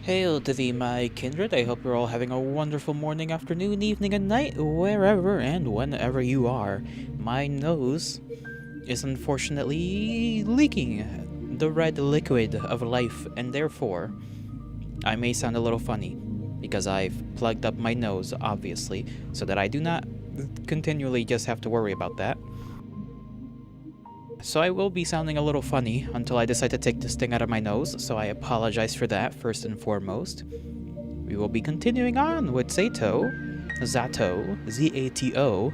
Hail to thee, my kindred. I hope you're all having a wonderful morning, afternoon, evening, and night, wherever and whenever you are. My nose is unfortunately leaking the red liquid of life, and therefore, I may sound a little funny, because I've plugged up my nose, obviously, so that I do not continually just have to worry about that. So I will be sounding a little funny until I decide to take this thing out of my nose, so I apologize for that first and foremost. We will be continuing on with Z.A.T.O, Z-A.T.O,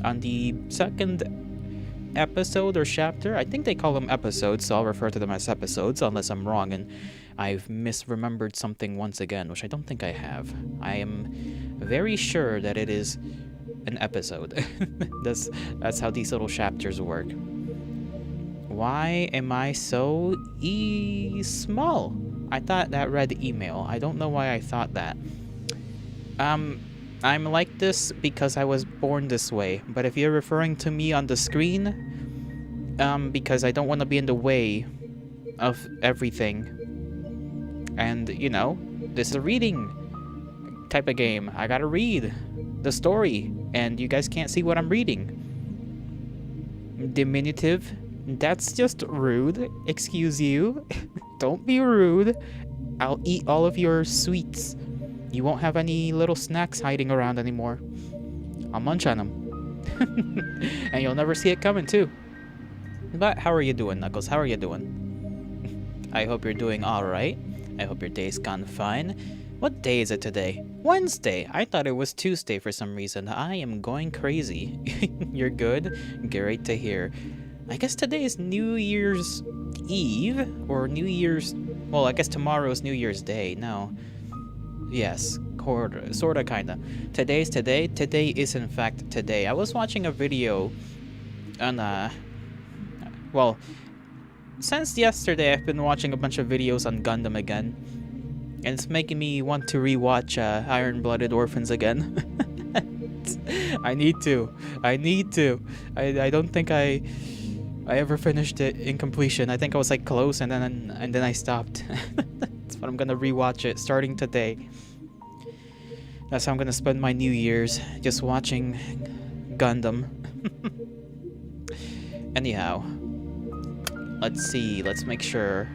on the second episode or chapter. I think they call them episodes, so I'll refer to them as episodes unless I'm wrong and I've misremembered something once again, which I don't think I have. I am very sure that it is an episode. That's how these little chapters work. Why am I so small? I thought that read email. I don't know why I thought that. I'm like this because I was born this way, but if you're referring to me on the screen, because I don't want to be in the way of everything, and you know, this is a reading type of game. I gotta read the story, and you guys can't see what I'm reading. Diminutive. That's just rude. Excuse you. Don't be rude. I'll eat all of your sweets. You won't have any little snacks hiding around anymore. I'll munch on them. And you'll never see it coming, too. But how are you doing, Knuckles? How are you doing? I hope you're doing alright. I hope your day's gone fine. What day is it today? Wednesday. I thought it was Tuesday for some reason. I am going crazy. You're good? Great to hear. I guess today is New Year's Eve, or New Year's... Well, I guess tomorrow is New Year's Day. No. Yes. Sorta, kinda. Today's today. Today is in fact today. I was watching a video on, well, since yesterday I've been watching a bunch of videos on Gundam again. And it's making me want to rewatch Iron-Blooded Orphans again. I need to. I don't think I ever finished it in completion. I think I was like close and then I stopped. That's what I'm gonna rewatch it starting today. That's how I'm gonna spend my New Year's, just watching Gundam. Anyhow, let's see. Let's make sure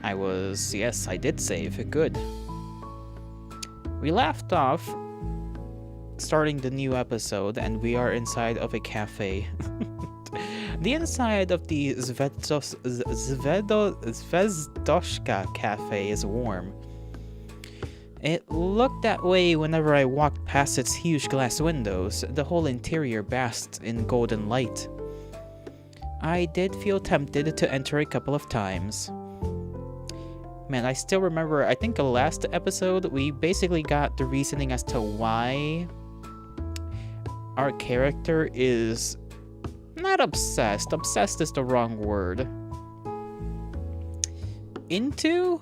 yes, I did save. Good. We left off starting the new episode, and we are inside of a cafe. The inside of the Zvezdoshka cafe is warm. It looked that way whenever I walked past its huge glass windows. The whole interior basked in golden light. I did feel tempted to enter a couple of times. Man, I still remember, I think the last episode, we basically got the reasoning as to why our character is not obsessed. Obsessed is the wrong word. Into,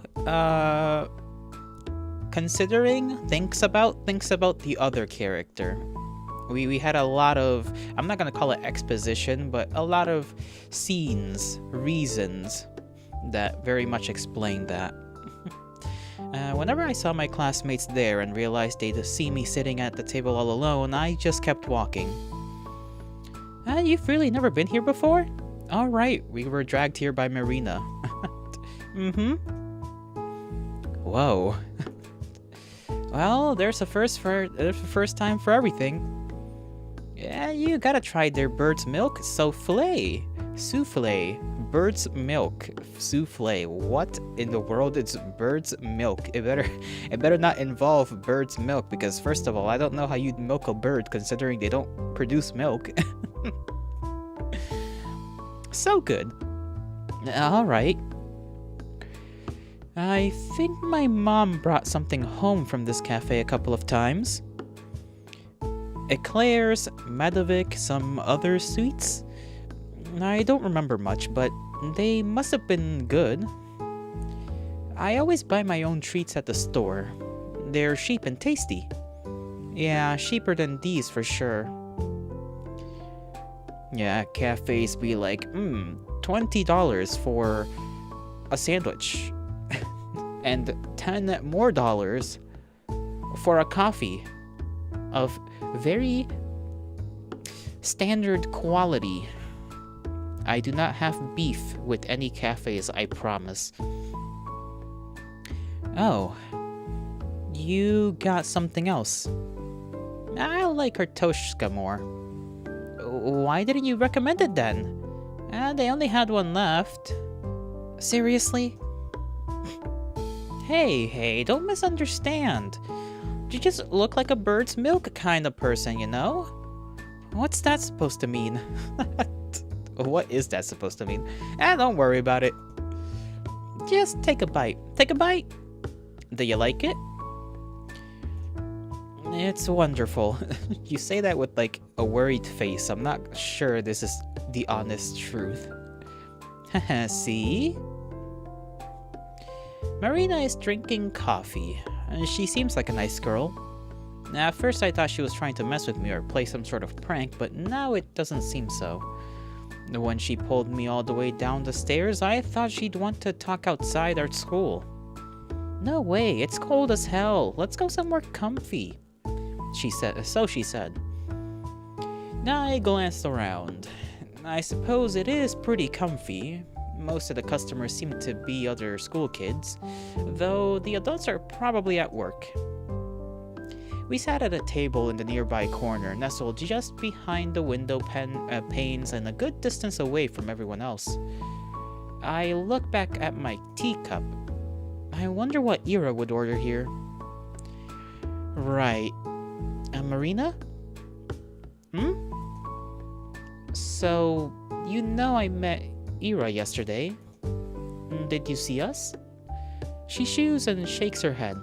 considering, thinks about the other character. We had a lot of, I'm not gonna call it exposition, but a lot of scenes, reasons that very much explained that. Whenever I saw my classmates there and realized they'd see me sitting at the table all alone, I just kept walking. You've really never been here before? Alright, we were dragged here by Marina. Mm-hmm. Whoa. Well, there's a first time for everything. Yeah, you gotta try their bird's milk souffle. Bird's milk souffle. What in the world is bird's milk? It better not involve bird's milk, because first of all, I don't know how you'd milk a bird considering they don't produce milk. So good. Alright. I think my mom brought something home from this cafe a couple of times. Eclairs, Madovic, some other sweets. I don't remember much, but they must have been good. I always buy my own treats at the store. They're cheap and tasty. Yeah, cheaper than these for sure. Yeah, cafes be like, $20 for a sandwich. and $10 more for a coffee of very standard quality. I do not have beef with any cafes, I promise. Oh, you got something else. I like Kartoshka more. Why didn't you recommend it then? They only had one left. Seriously? Hey, don't misunderstand. You just look like a bird's milk kind of person, you know? What's that supposed to mean? What is that supposed to mean? Don't worry about it. Just take a bite. Take a bite. Do you like it? It's wonderful. You say that with like a worried face. I'm not sure this is the honest truth. See? Marina is drinking coffee. She seems like a nice girl. At first I thought she was trying to mess with me or play some sort of prank, but now it doesn't seem so. When she pulled me all the way down the stairs, I thought she'd want to talk outside our school. No way, it's cold as hell. Let's go somewhere comfy. She said. I glanced around. I suppose it is pretty comfy. Most of the customers seem to be other school kids, though the adults are probably at work. We sat at a table in the nearby corner, nestled just behind the window panes and a good distance away from everyone else. I look back at my teacup. I wonder what Ira would order here. Right. Marina? So, you know I met Ira yesterday. Did you see us? She shews and shakes her head.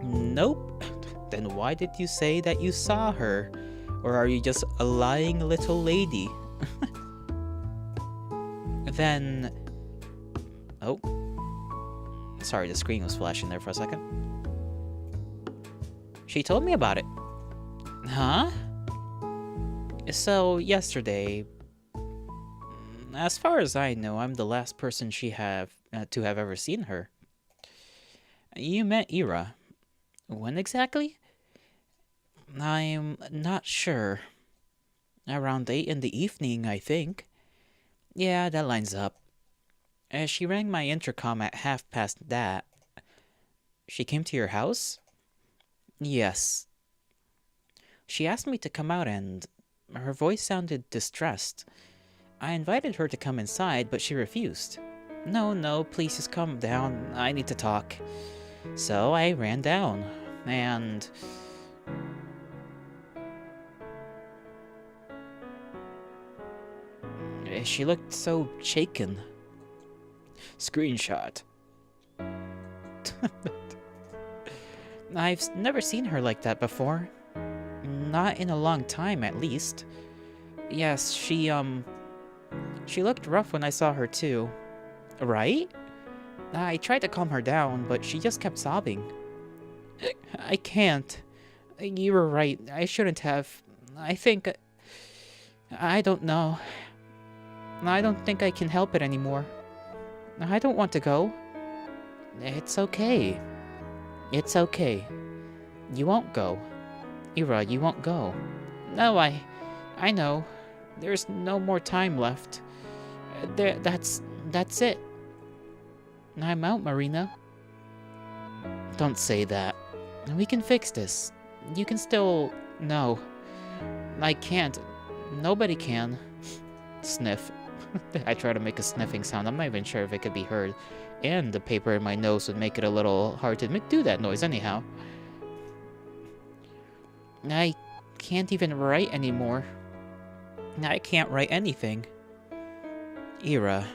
Nope. Then why did you say that you saw her? Or are you just a lying little lady? Then... Oh. Sorry, the screen was flashing there for a second. She told me about it. Huh? So, yesterday... As far as I know, I'm the last person to have ever seen her. You met Ira. When exactly? I'm not sure. Around 8 in the evening, I think. Yeah, that lines up. She rang my intercom at that. She came to your house? Yes. She asked me to come out and... Her voice sounded distressed. I invited her to come inside, but she refused. No, please just calm down. I need to talk. So I ran down, and... She looked so shaken. Screenshot. I've never seen her like that before. Not in a long time, at least. Yes, she looked rough when I saw her too. Right? I tried to calm her down, but she just kept sobbing. I can't. You were right. I shouldn't have. I don't know. I don't think I can help it anymore. I don't want to go. It's okay. It's okay. You won't go. Ira, you won't go. No, I know. There's no more time left. That's it. I'm out, Marina. Don't say that. We can fix this. You can still... No. I can't. Nobody can. Sniff. I try to make a sniffing sound. I'm not even sure if it could be heard. And the paper in my nose would make it a little hard to do that noise anyhow. I can't even write anymore. I can't write anything. Ira.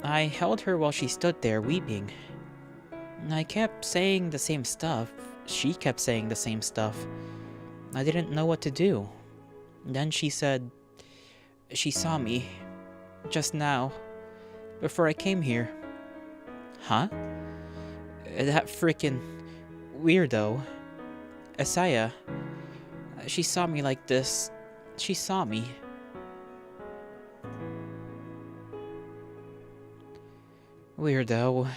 I held her while she stood there weeping. I kept saying the same stuff. She kept saying the same stuff. I didn't know what to do. Then she said... She saw me. Just now. Before I came here. Huh? That frickin' weirdo. Asaya. She saw me like this. She saw me. Weirdo.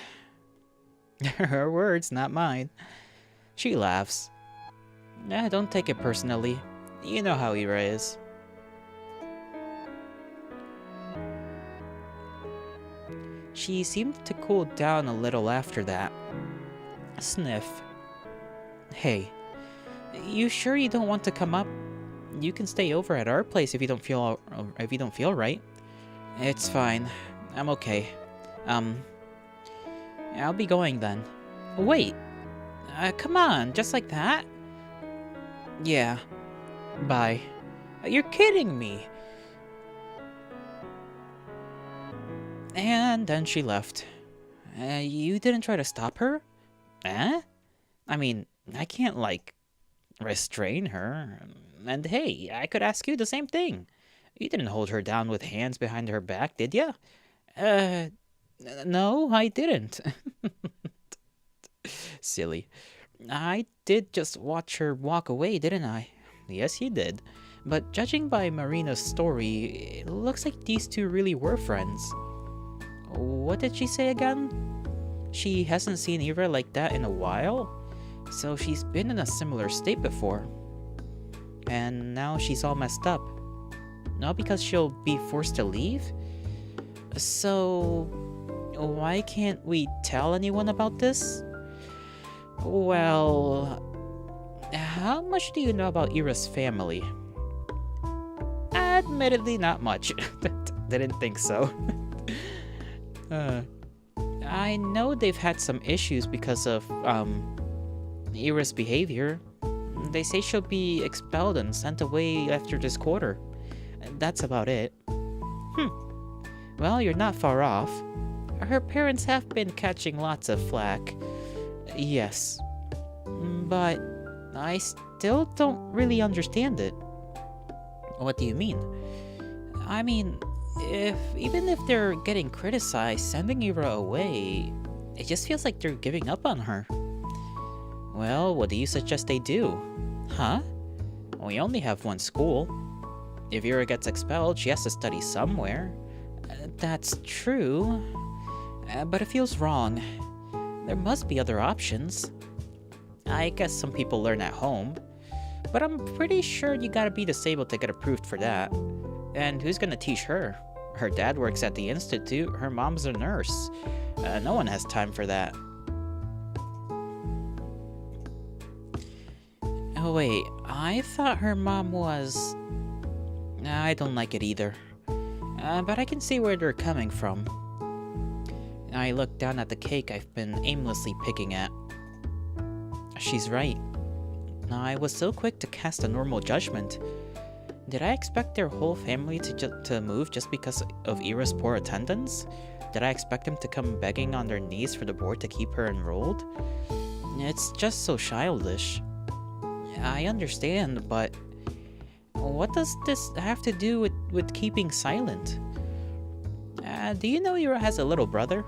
Her words, not mine. She laughs. Don't take it personally. You know how Ira is. She seemed to cool down a little after that. Sniff. Hey, you sure you don't want to come up? You can stay over at our place if you don't feel right. It's fine. I'm okay. I'll be going then. Wait. Come on, just like that? Yeah. Bye. You're kidding me. And then she left. You didn't try to stop her? Eh? I mean, I can't, like, restrain her. And hey, I could ask you the same thing. You didn't hold her down with hands behind her back, did ya? No, I didn't. Silly. I did just watch her walk away, didn't I? Yes, you did. But judging by Marina's story, it looks like these two really were friends. What did she say again? She hasn't seen Ira like that in a while? So she's been in a similar state before. And now she's all messed up. Not because she'll be forced to leave? So, why can't we tell anyone about this? Well, how much do you know about Ira's family? Admittedly, not much. Didn't think so. I know they've had some issues because of, Ira's behavior. They say she'll be expelled and sent away after this quarter. That's about it. Well, you're not far off. Her parents have been catching lots of flack. Yes. But I still don't really understand it. What do you mean? I mean, even if they're getting criticized, sending Ira away, it just feels like they're giving up on her. Well, what do you suggest they do? Huh? We only have one school. If Ira gets expelled, she has to study somewhere. That's true. But it feels wrong. There must be other options. I guess some people learn at home. But I'm pretty sure you gotta be disabled to get approved for that. And who's gonna teach her? Her dad works at the institute, her mom's a nurse. No one has time for that. Oh wait, I thought her mom was... I don't like it either. But I can see where they're coming from. I look down at the cake I've been aimlessly picking at. She's right. I was so quick to cast a normal judgment. Did I expect their whole family to move just because of Ira's poor attendance? Did I expect them to come begging on their knees for the board to keep her enrolled? It's just so childish. I understand, but what does this have to do with keeping silent? Do you know Ira has a little brother?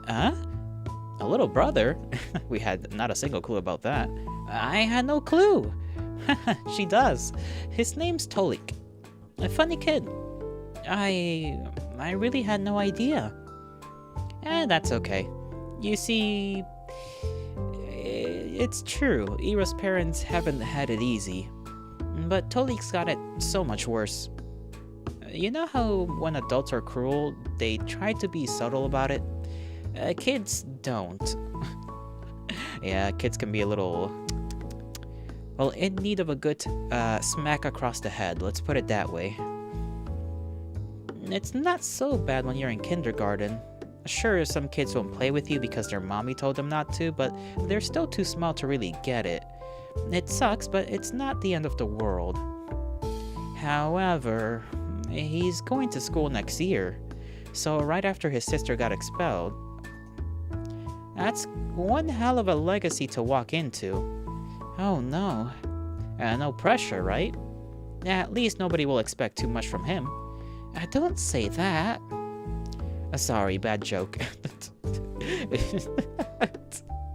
Huh? A little brother? We had not a single clue about that. I had no clue. She does. His name's Tolik. A funny kid. I really had no idea. That's okay. You see, it's true. Ira's parents haven't had it easy. But Tolik's got it so much worse. You know how when adults are cruel, they try to be subtle about it? Kids don't. Yeah, kids can be a little... well, in need of a good smack across the head, let's put it that way. It's not so bad when you're in kindergarten. Sure, some kids won't play with you because their mommy told them not to, but they're still too small to really get it. It sucks, but it's not the end of the world. However, he's going to school next year, so right after his sister got expelled. That's one hell of a legacy to walk into. Oh no. No pressure, right? At least nobody will expect too much from him. Don't say that. Sorry, bad joke.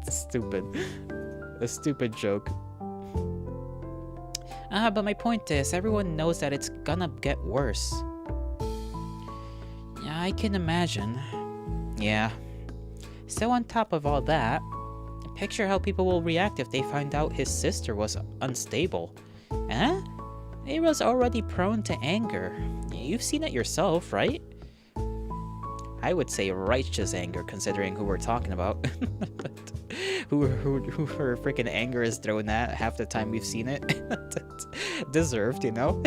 Stupid. A stupid joke. But my point is, everyone knows that it's gonna get worse. I can imagine. Yeah, So on top of all that, picture how people will react if they find out his sister was unstable. Eh? Ira's already prone to anger. You've seen it yourself, right? I would say righteous anger, considering who we're talking about. who her freaking anger is thrown at half the time we've seen it. Deserved, you know?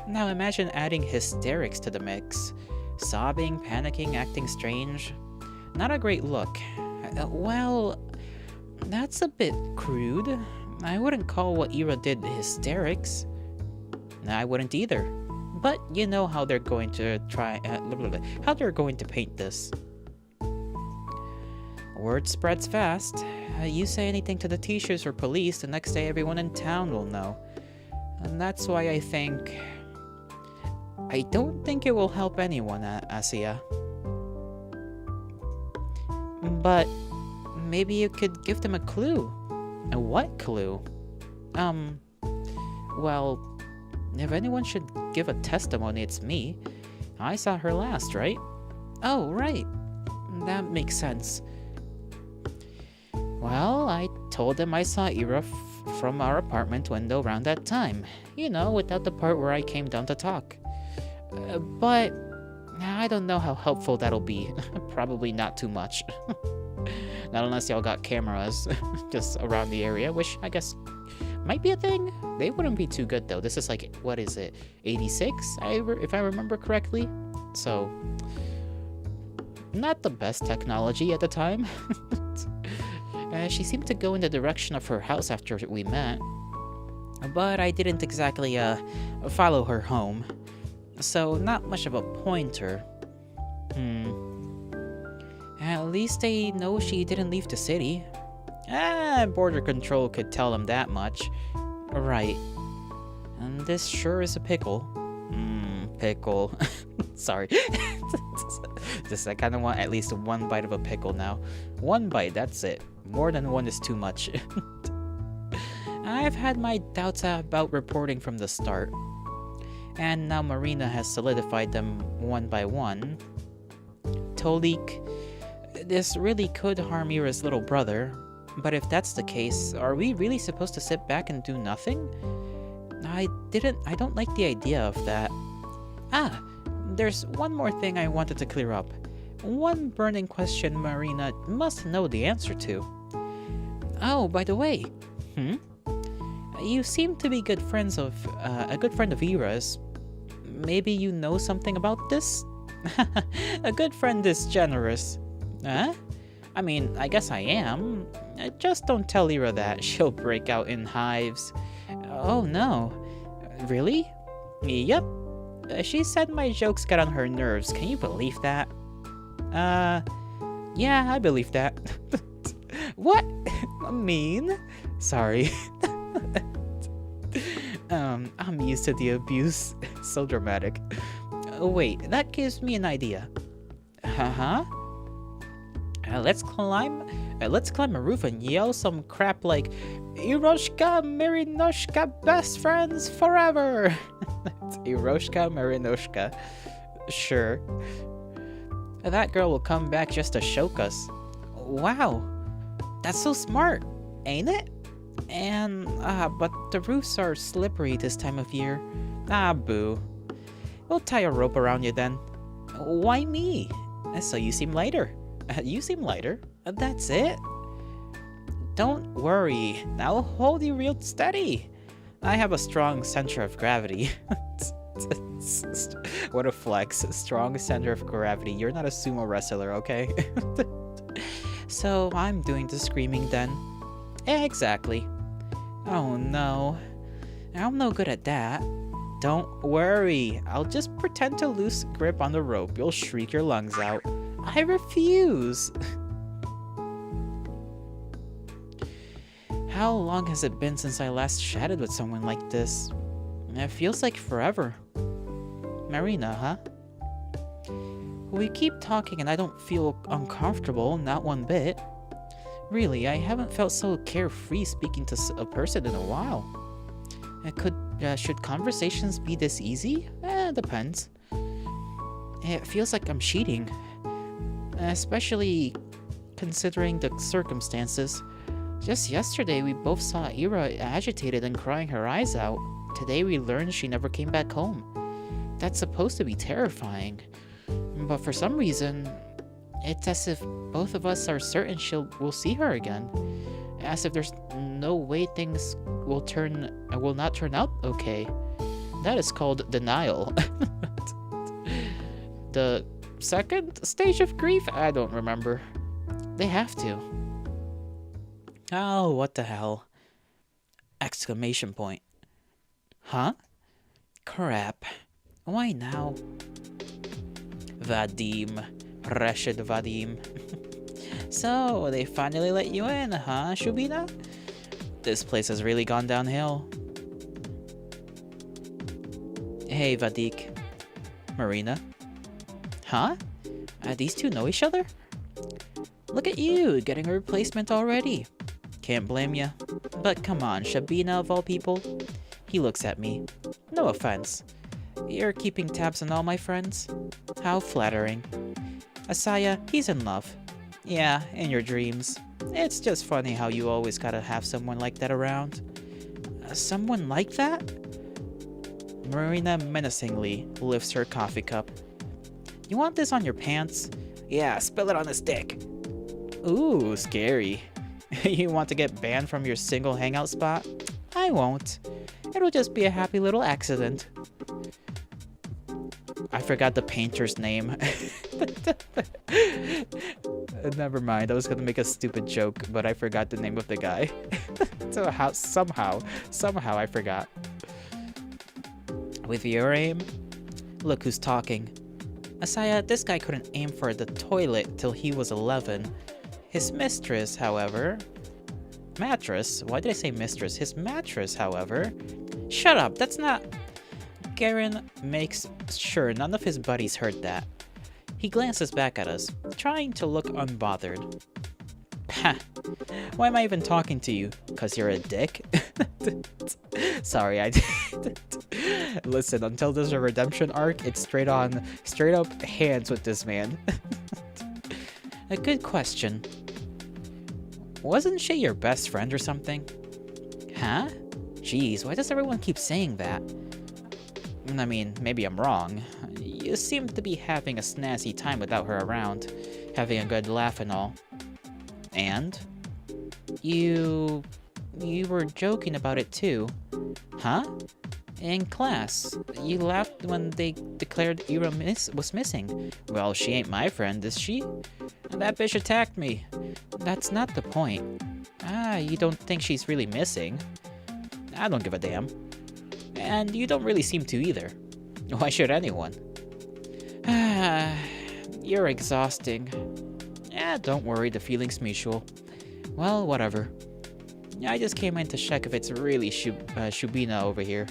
Now imagine adding hysterics to the mix. Sobbing, panicking, acting strange. Not a great look. Well, that's a bit crude. I wouldn't call what Ira did hysterics. I wouldn't either. But you know how they're going to how they're going to paint this. Word spreads fast. You say anything to the teachers or police, the next day everyone in town will know. And that's why I don't think it will help anyone, Asia. But maybe you could give them a clue. A what clue? Well, if anyone should give a testimony, it's me. I saw her last, right? Oh, right. That makes sense. Well, I told them I saw Ira from our apartment window around that time. You know, without the part where I came down to talk. But I don't know how helpful that'll be. Probably not too much. Not unless y'all got cameras just around the area, which I guess might be a thing. They wouldn't be too good though. This is like, what is it, 86? If I remember correctly. So, not the best technology at the time. She seemed to go in the direction of her house after we met. But I didn't exactly follow her home. So, not much of a pointer. At least they know she didn't leave the city. Border control could tell them that much. Right. And this sure is a pickle. Pickle. Sorry. Just I kind of want at least one bite of a pickle now. One bite, that's it. More than one is too much. I've had my doubts about reporting from the start. And now Marina has solidified them one by one. Tolik, this really could harm Ira's little brother. But if that's the case, are we really supposed to sit back and do nothing? I don't like the idea of that. There's one more thing I wanted to clear up. One burning question Marina must know the answer to. Oh, by the way, you seem to be a good friend of Ira's. Maybe you know something about this? A good friend is generous. Huh? I mean, I guess I am. Just don't tell Ira that. She'll break out in hives. Oh no. Really? Yep. She said my jokes got on her nerves. Can you believe that? Yeah, I believe that. What? Mean? Sorry. I'm used to the abuse. So dramatic. Wait, that gives me an idea. Let's climb a roof and yell some crap like Iroshka, Marinoshka, best friends forever. Iroshka, Marinoshka. Sure. That girl will come back just to choke us. Wow. That's so smart, ain't it? And, but the roofs are slippery this time of year. Boo. We'll tie a rope around you then. Why me? So you seem lighter. You seem lighter. That's it. Don't worry. I'll hold you real steady. I have a strong center of gravity. What a flex. Strong center of gravity. You're not a sumo wrestler, okay? So I'm doing the screaming then. Exactly. Oh no. I'm no good at that. Don't worry. I'll just pretend to lose grip on the rope. You'll shriek your lungs out. I refuse. How long has it been since I last chatted with someone like this? It feels like forever. Marina, huh? We keep talking and I don't feel uncomfortable, not one bit. Really, I haven't felt so carefree speaking to a person in a while. Should conversations be this easy? Depends. It feels like I'm cheating. Especially considering the circumstances. Just yesterday, we both saw Ira agitated and crying her eyes out. Today, we learned she never came back home. That's supposed to be terrifying. But for some reason, it's as if both of us are certain we'll see her again. As if there's no way things will not turn out okay. That is called denial. The second stage of grief? I don't remember. They have to. Oh, what the hell? Exclamation point. Huh? Crap. Why now? Vadim. Rashid Vadim. So, they finally let you in, huh, Shubina? This place has really gone downhill. Hey, Vadik. Marina. Huh? These two know each other? Look at you, getting a replacement already. Can't blame ya. But come on, Shabina of all people. He looks at me. No offense. You're keeping tabs on all my friends? How flattering. Asaya, he's in love. Yeah, in your dreams. It's just funny how you always gotta have someone like that around. Someone like that? Marina menacingly lifts her coffee cup. You want this on your pants? Yeah, spill it on the stick. Ooh, scary. You want to get banned from your single hangout spot? I won't. It'll just be a happy little accident. I forgot the painter's name. Never mind, I was gonna make a stupid joke, but I forgot the name of the guy. So somehow I forgot. With your aim? Look who's talking. Asaya, this guy couldn't aim for the toilet till he was 11. His mistress, however... Mattress? Why did I say mistress? His mattress, however... Shut up, that's not... Garen makes sure none of his buddies heard that. He glances back at us, trying to look unbothered. Ha! Why am I even talking to you? 'Cause you're a dick? Sorry, I Listen, until there's a redemption arc, it's straight up hands with this man. A good question. Wasn't she your best friend or something? Huh? Jeez, why does everyone keep saying that? I mean, maybe I'm wrong. You seem to be having a snazzy time without her around, having a good laugh and all. And? You were joking about it too. Huh? In class, you laughed when they declared Ira was missing. Well, she ain't my friend, is she? That bitch attacked me. That's not the point. You don't think she's really missing? I don't give a damn. And you don't really seem to either. Why should anyone? You're exhausting. Don't worry, the feeling's mutual. Well, whatever. I just came in to check if it's really Shubina over here.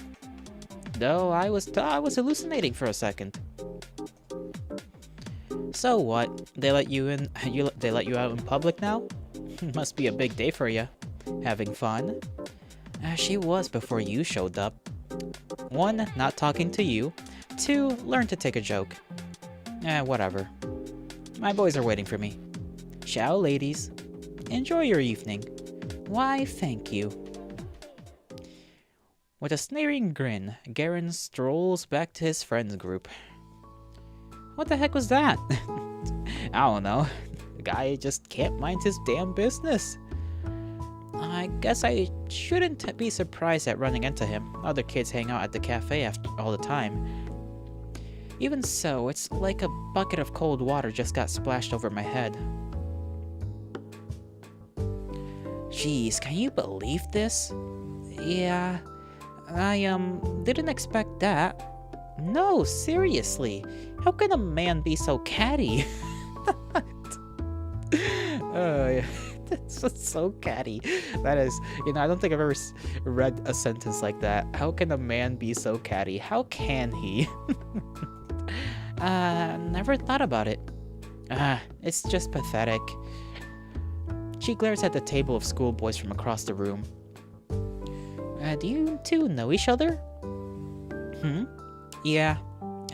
Though I was hallucinating for a second. So what? They let you in? They let you out in public now? Must be a big day for you. Having fun? She was before you showed up. 1, not talking to you. 2, learn to take a joke. Whatever. My boys are waiting for me. Ciao, ladies. Enjoy your evening. Why, thank you. With a sneering grin, Garen strolls back to his friends group. What the heck was that? I don't know. The guy just can't mind his damn business. I guess I shouldn't be surprised at running into him. Other kids hang out at the cafe all the time. Even so, it's like a bucket of cold water just got splashed over my head. Jeez, can you believe this? Yeah, I didn't expect that. No, seriously. How can a man be so catty? That's so catty. That is, I don't think I've ever read a sentence like that. How can a man be so catty? How can he? Never thought about it. It's just pathetic. She glares at the table of schoolboys from across the room. Do you two know each other? Yeah.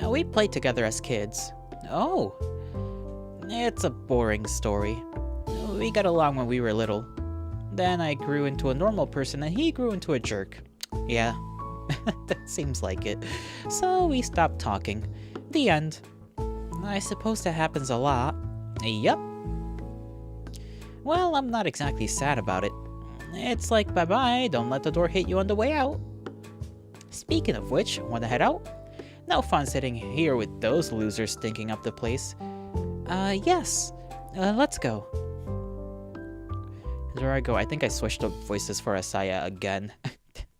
We played together as kids. Oh. It's a boring story. We got along when we were little. Then I grew into a normal person and he grew into a jerk. Yeah, that seems like it. So we stopped talking. The end. I suppose that happens a lot. Yup. Well, I'm not exactly sad about it. It's like bye-bye, don't let the door hit you on the way out. Speaking of which, wanna head out? No fun sitting here with those losers stinking up the place. Yes. Let's go. There I go. I think I switched up voices for Asaya again.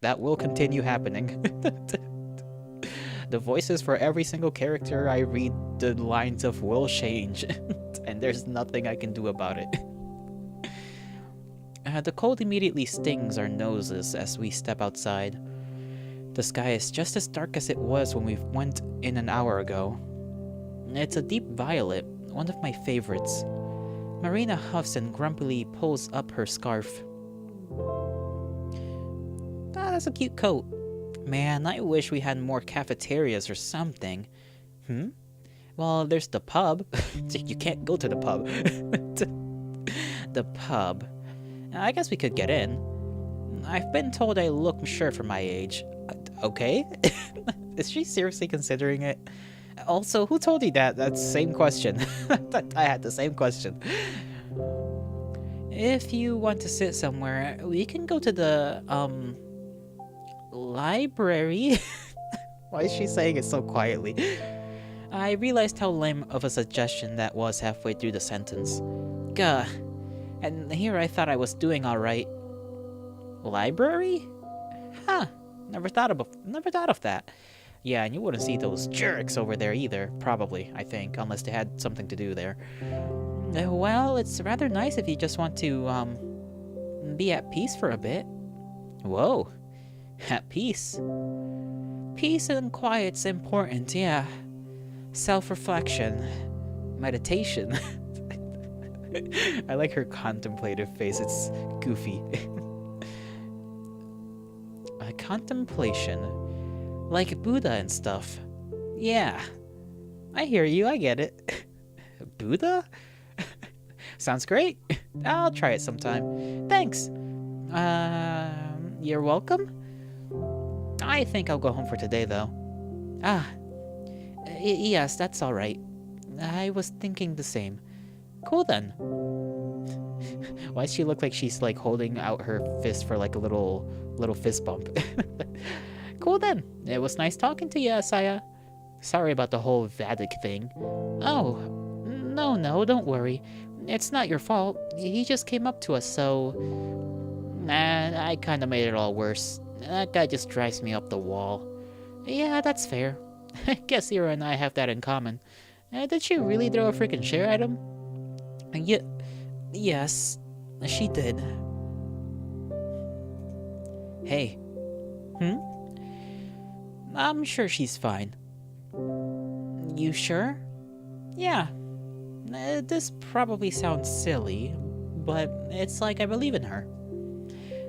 That will continue happening. The voices for every single character I read, the lines of will change. And there's nothing I can do about it. The cold immediately stings our noses as we step outside. The sky is just as dark as it was when we went in an hour ago. It's a deep violet, one of my favorites. Marina huffs and grumpily pulls up her scarf. That's a cute coat. Man, I wish we had more cafeterias or something. Well, there's the pub. You can't go to the pub. The pub. I guess we could get in. I've been told I look mature for my age. Okay? Is she seriously considering it? Also, who told you that? That's the same question. I had the same question. If you want to sit somewhere, we can go to the, library. Why is she saying it so quietly? I realized how lame of a suggestion that was halfway through the sentence. Gah. And here I thought I was doing alright. Library? Huh. Never thought of that. Yeah, and you wouldn't see those jerks over there either, probably, I think, unless they had something to do there. Well, it's rather nice if you just want to, be at peace for a bit. Whoa. At peace? Peace and quiet's important, yeah. Self-reflection. Meditation. I like her contemplative face, it's goofy. Contemplation. Like Buddha and stuff. Yeah. I hear you, I get it. Buddha? Sounds great. I'll try it sometime. Thanks. You're welcome? I think I'll go home for today, though. Yes, that's alright. I was thinking the same. Cool then. Why does she look like she's like holding out her fist for like a little fist bump? Cool then. It was nice talking to you, Asaya. Sorry about the whole Vatic thing. Oh, no, don't worry. It's not your fault. He just came up to us, so... Nah, I kinda made it all worse. That guy just drives me up the wall. Yeah, that's fair. I guess Ira and I have that in common. Did she really throw a freaking chair at him? Yes, she did. Hey. I'm sure she's fine. You sure? Yeah. This probably sounds silly, but it's like I believe in her.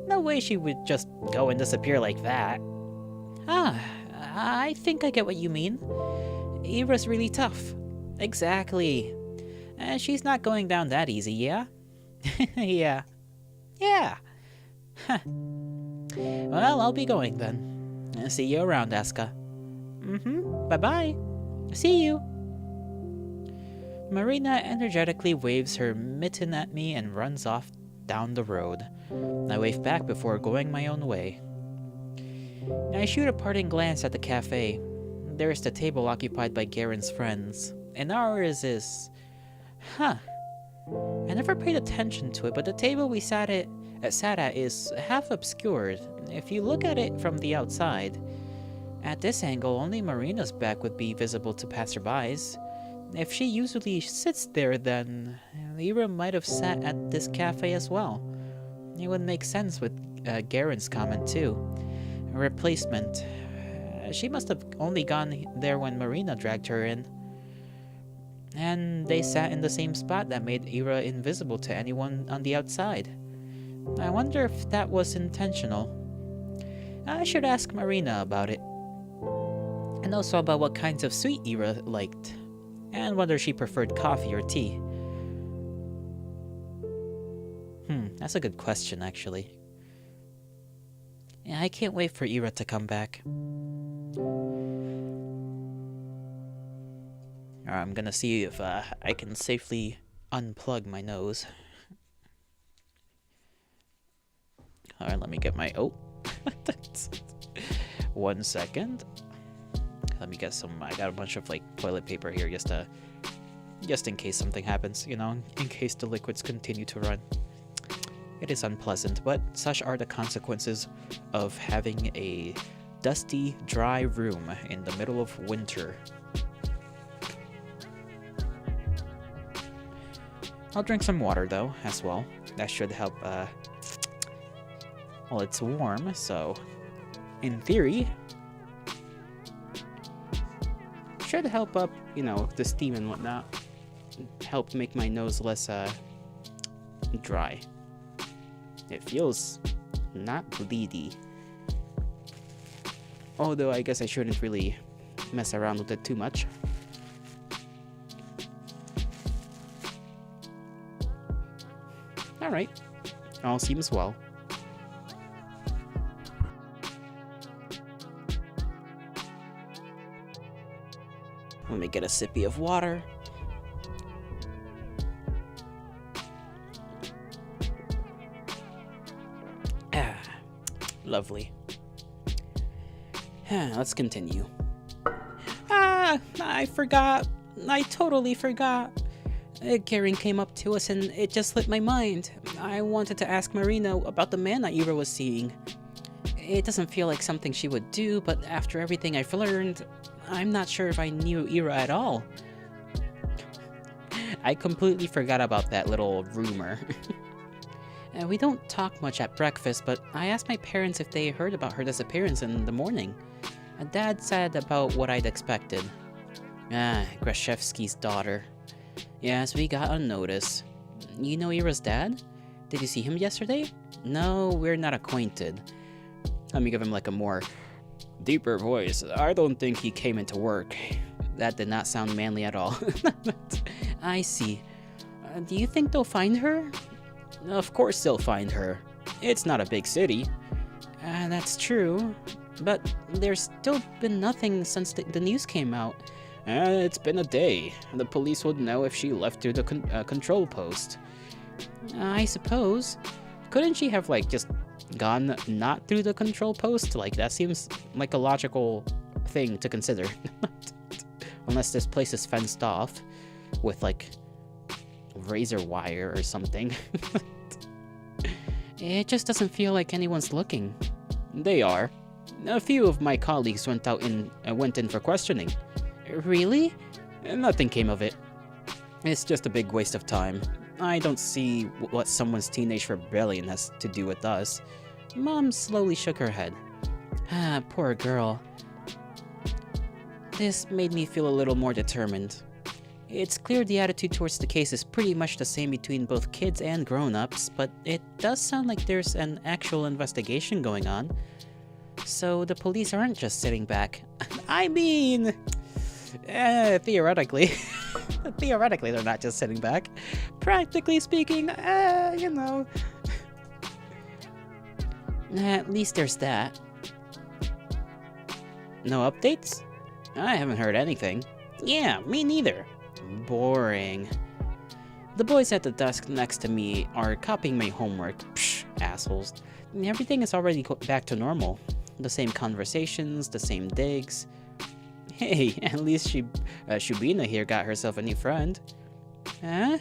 No way she would just go and disappear like that. I think I get what you mean. Ira's really tough. Exactly. She's not going down that easy, yeah? Yeah. Well, I'll be going then. See you around, Asuka. Bye-bye. See you. Marina energetically waves her mitten at me and runs off down the road. I wave back before going my own way. I shoot a parting glance at the cafe. There is the table occupied by Garen's friends, and ours is... I never paid attention to it, but the table we sat at is half obscured if you look at it from the outside. At this angle, only Marina's back would be visible to passerbys. If she usually sits there, then Ira might have sat at this cafe as well. It would make sense with Garen's comment too. A replacement. She must have only gone there when Marina dragged her in. And they sat in the same spot that made Ira invisible to anyone on the outside. I wonder if that was intentional. I should ask Marina about it. And also about what kinds of sweet Ira liked. And whether she preferred coffee or tea. That's a good question, actually. Yeah, I can't wait for Ira to come back. Alright, I'm gonna see if I can safely unplug my nose. Alright, let me get my... Oh! 1 second. Let me get some... I got a bunch of, like, toilet paper here just in case something happens, you know? In case the liquids continue to run. It is unpleasant, but such are the consequences of having a dusty, dry room in the middle of winter. I'll drink some water, though, as well. That should help, well, it's warm, so... in theory... should help up, you know, the steam and whatnot. Help make my nose less, dry. It feels not bleedy. Although I guess I shouldn't really mess around with it too much. Alright. All seems well. Let me get a sippy of water. Ah, lovely. Let's continue. I forgot. I totally forgot. Karen came up to us and it just slipped my mind. I wanted to ask Marina about the man that Ira was seeing. It doesn't feel like something she would do, but after everything I've learned, I'm not sure if I knew Ira at all. I completely forgot about that little rumor. We don't talk much at breakfast, but I asked my parents if they heard about her disappearance in the morning. Dad said about what I'd expected. Grashevsky's daughter. Yes, we got on notice. You know Ira's dad? Did you see him yesterday? No, we're not acquainted. Let me give him like a more deeper voice. I don't think he came into work. That did not sound manly at all. I see. Do you think they'll find her? Of course they'll find her. It's not a big city. That's true. But there's still been nothing since the news came out. It's been a day. The police would know if she left through the control post. I suppose. Couldn't she have, like, just gone not through the control post? Like, that seems like a logical thing to consider. Unless this place is fenced off with, like, razor wire or something. It just doesn't feel like anyone's looking. They are. A few of my colleagues went in for questioning. Really? Nothing came of it. It's just a big waste of time. I don't see what someone's teenage rebellion has to do with us. Mom slowly shook her head. Poor girl. This made me feel a little more determined. It's clear the attitude towards the case is pretty much the same between both kids and grown-ups, but it does sound like there's an actual investigation going on. So the police aren't just sitting back. I mean, theoretically. Theoretically, they're not just sitting back. Practically speaking, you know. At least there's that. No updates? I haven't heard anything. Yeah, me neither. Boring. The boys at the desk next to me are copying my homework. Psh, assholes. Everything is already back to normal. The same conversations, the same digs. Hey, at least Shubina here got herself a new friend. Huh?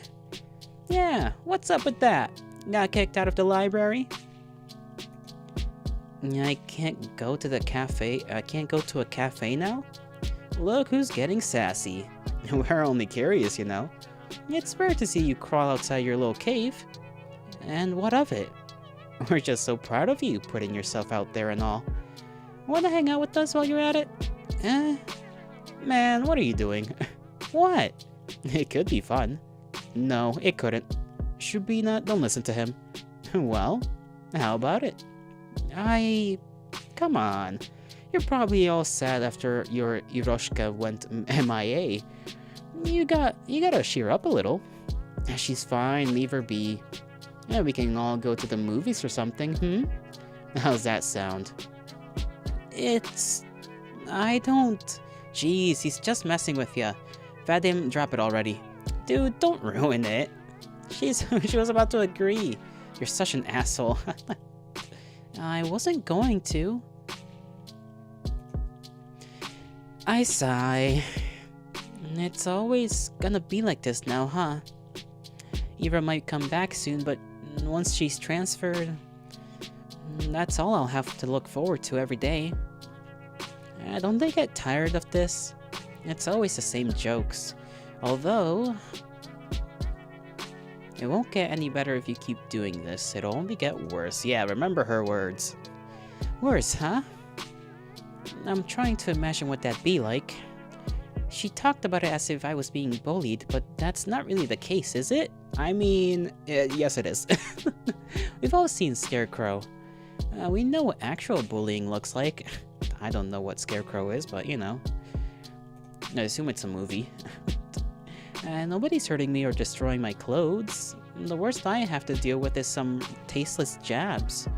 Yeah, what's up with that? Got kicked out of the library? I can't go to the cafe. I can't go to a cafe now? Look who's getting sassy. We're only curious, you know. It's rare to see you crawl outside your little cave. And what of it? We're just so proud of you putting yourself out there and all. Wanna hang out with us while you're at it? Man, what are you doing? What? It could be fun. No, it couldn't. Shubina, don't listen to him. Well, how about it? Come on. You're probably all sad after your Iroshka went MIA. You gotta cheer up a little. She's fine, leave her be. Yeah, we can all go to the movies or something, How's that sound? I don't... Jeez, he's just messing with ya. Vadim, drop it already. Dude, don't ruin it. She was about to agree. You're such an asshole. I wasn't going to. I sigh. It's always gonna be like this now, huh? Eva might come back soon, but once she's transferred, that's all I'll have to look forward to every day. Don't they get tired of this? It's always the same jokes. Although, it won't get any better if you keep doing this. It'll only get worse. Yeah, remember her words. Worse, huh? I'm trying to imagine what that'd be like. She talked about it as if I was being bullied, but that's not really the case, is it? I mean, yes it is. We've all seen Scarecrow. We know what actual bullying looks like. I don't know what Scarecrow is, but you know. I assume it's a movie. Nobody's hurting me or destroying my clothes. The worst I have to deal with is some tasteless jabs.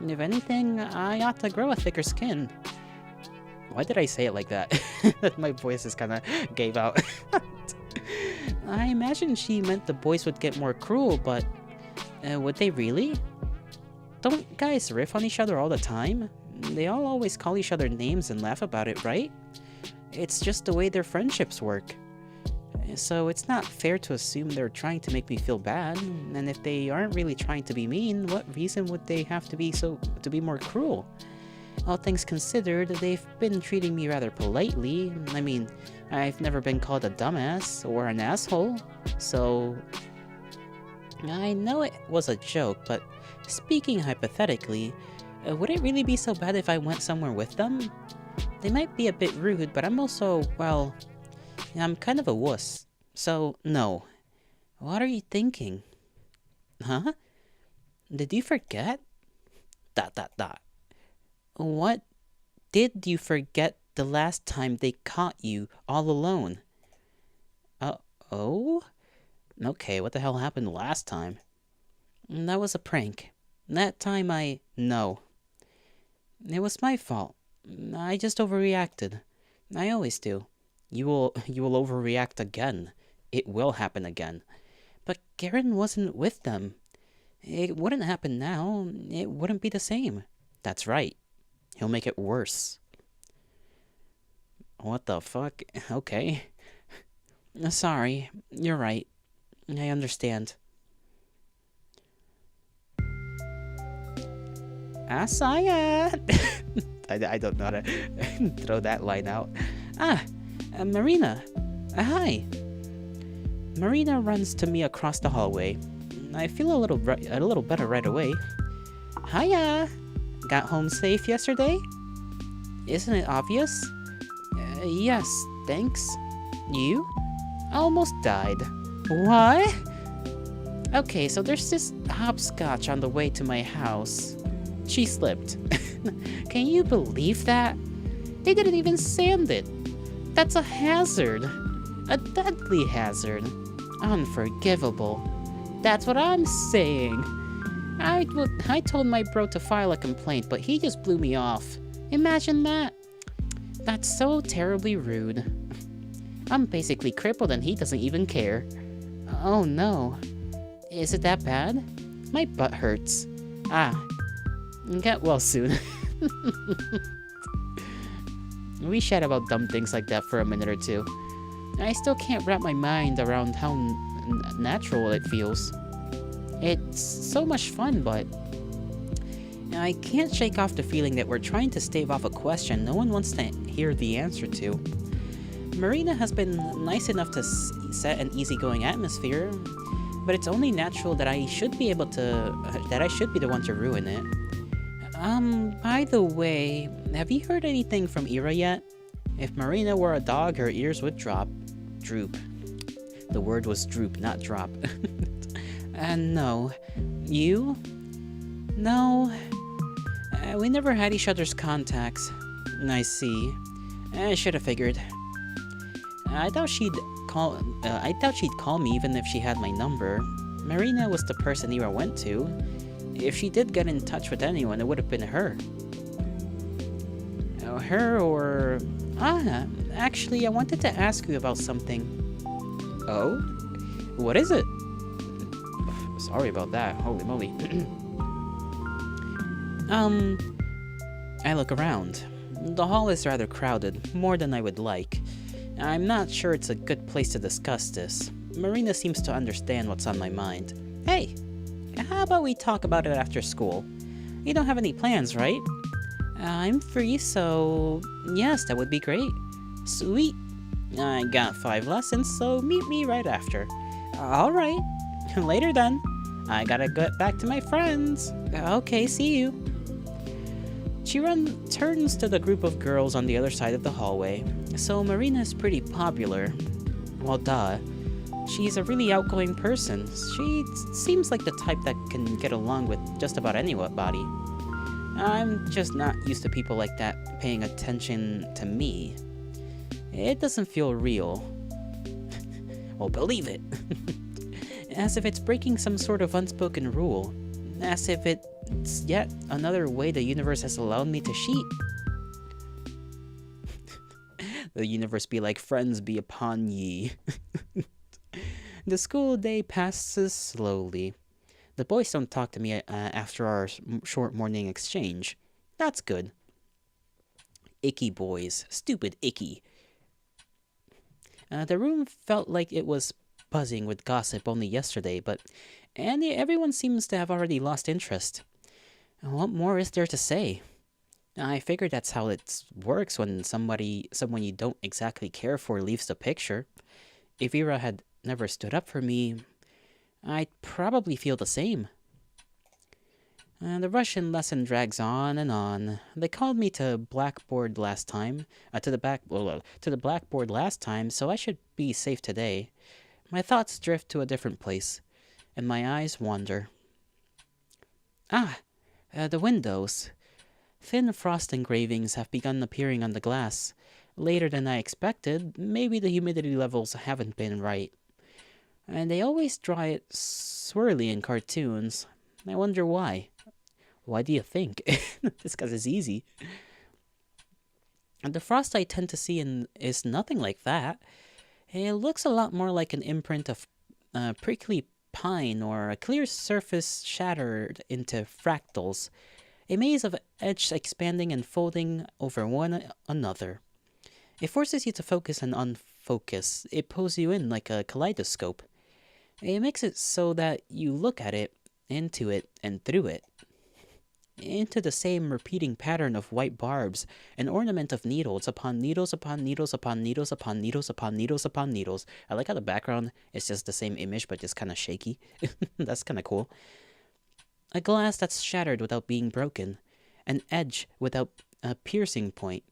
If anything, I ought to grow a thicker skin. Why did I say it like that? My voice just kinda gave out. I imagine she meant the boys would get more cruel, but would they really? Don't guys riff on each other all the time? They all always call each other names and laugh about it, right? It's just the way their friendships work. So it's not fair to assume they're trying to make me feel bad, and if they aren't really trying to be mean, what reason would they have to be more cruel? All things considered, they've been treating me rather politely. I mean, I've never been called a dumbass or an asshole, so... I know it was a joke, but speaking hypothetically, would it really be so bad if I went somewhere with them? They might be a bit rude, but I'm also, well... I'm kind of a wuss, so no. What are you thinking? Huh? Did you forget? ... What did you forget the last time they caught you all alone? Oh? Okay, what the hell happened last time? That was a prank. That time No. It was my fault. I just overreacted. I always do. You will overreact again. It will happen again. But Garen wasn't with them. It wouldn't happen now. It wouldn't be the same. That's right. He'll make it worse. What the fuck? Okay. Sorry. You're right. I understand. Asaya! I don't know how to throw that line out. Marina. Hi. Marina runs to me across the hallway. I feel a little better right away. Hiya! Got home safe yesterday? Isn't it obvious? Yes, thanks. You? I almost died. What? Okay, so there's this hopscotch on the way to my house. She slipped. Can you believe that? They didn't even sand it. That's a hazard. A deadly hazard. Unforgivable. That's what I'm saying. I told my bro to file a complaint, but he just blew me off. Imagine that. That's so terribly rude. I'm basically crippled and he doesn't even care. Oh no. Is it that bad? My butt hurts. Get well soon. We chat about dumb things like that for a minute or two. I still can't wrap my mind around how natural it feels. It's so much fun, but I can't shake off the feeling that we're trying to stave off a question no one wants to hear the answer to. Marina has been nice enough to set an easygoing atmosphere, but it's only natural that I should be the one to ruin it. By the way, have you heard anything from Ira yet? If Marina were a dog, her ears would droop. The word was droop, not drop. And no. You? No. We never had each other's contacts. I see. I should have figured. I doubt she'd call me even if she had my number. Marina was the person Ira went to. If she did get in touch with anyone, it would have been her. Her or... actually, I wanted to ask you about something. Oh? What is it? Sorry about that. Holy moly. I look around. The hall is rather crowded, more than I would like. I'm not sure it's a good place to discuss this. Marina seems to understand what's on my mind. Hey, how about we talk about it after school? You don't have any plans, right? I'm free, so yes, that would be great. Sweet. I got 5 lessons, so meet me right after. Alright. Later then. I gotta get back to my friends. Okay, see you. She turns to the group of girls on the other side of the hallway. So Marina's pretty popular. Well, duh. She's a really outgoing person. She seems like the type that can get along with just about anybody. I'm just not used to people like that paying attention to me. It doesn't feel real. Well, believe it. As if it's breaking some sort of unspoken rule. As if it's yet another way the universe has allowed me to cheat. The universe be like, friends be upon ye. The school day passes slowly. The boys don't talk to me after our short morning exchange. That's good. Icky boys. Stupid icky. The room felt like it was buzzing with gossip only yesterday, but everyone seems to have already lost interest. What more is there to say? I figure that's how it works when someone you don't exactly care for leaves the picture. If Ira had never stood up for me, I'd probably feel the same. The Russian lesson drags on and on. They called me to blackboard last time, to the blackboard last time, so I should be safe today. My thoughts drift to a different place, and my eyes wander. The windows. Thin frost engravings have begun appearing on the glass. Later than I expected. Maybe the humidity levels haven't been right. And they always draw it swirly in cartoons. I wonder why. Why do you think? Just because it's easy. And the frost I tend to see is nothing like that. It looks a lot more like an imprint of prickly pine or a clear surface shattered into fractals. A maze of edges expanding and folding over one another. It forces you to focus and unfocus. It pulls you in like a kaleidoscope. It makes it so that you look at it, into it, and through it. Into the same repeating pattern of white barbs, an ornament of needles upon needles upon needles upon needles upon needles upon needles upon needles. I like how the background is just the same image but just kind of shaky. That's kind of cool. A glass that's shattered without being broken. An edge without a piercing point.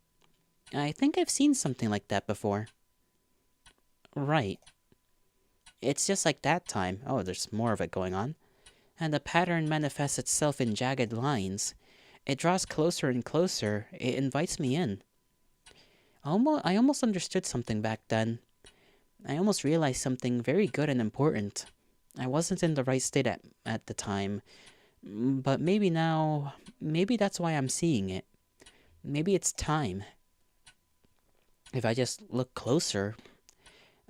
I think I've seen something like that before. Right. It's just like that time. Oh, there's more of it going on. And the pattern manifests itself in jagged lines. It draws closer and closer. It invites me in. I almost understood something back then. I almost realized something very good and important. I wasn't in the right state at the time. But maybe now, maybe that's why I'm seeing it. Maybe it's time. If I just look closer,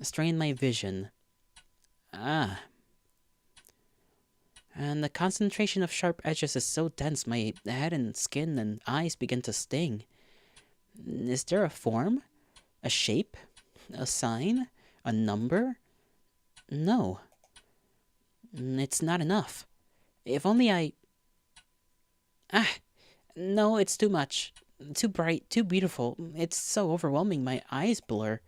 strain my vision. And the concentration of sharp edges is so dense, my head and skin and eyes begin to sting. Is there a form? A shape? A sign? A number? No. It's not enough. If only I... No, it's too much. Too bright, too beautiful. It's so overwhelming, my eyes blur.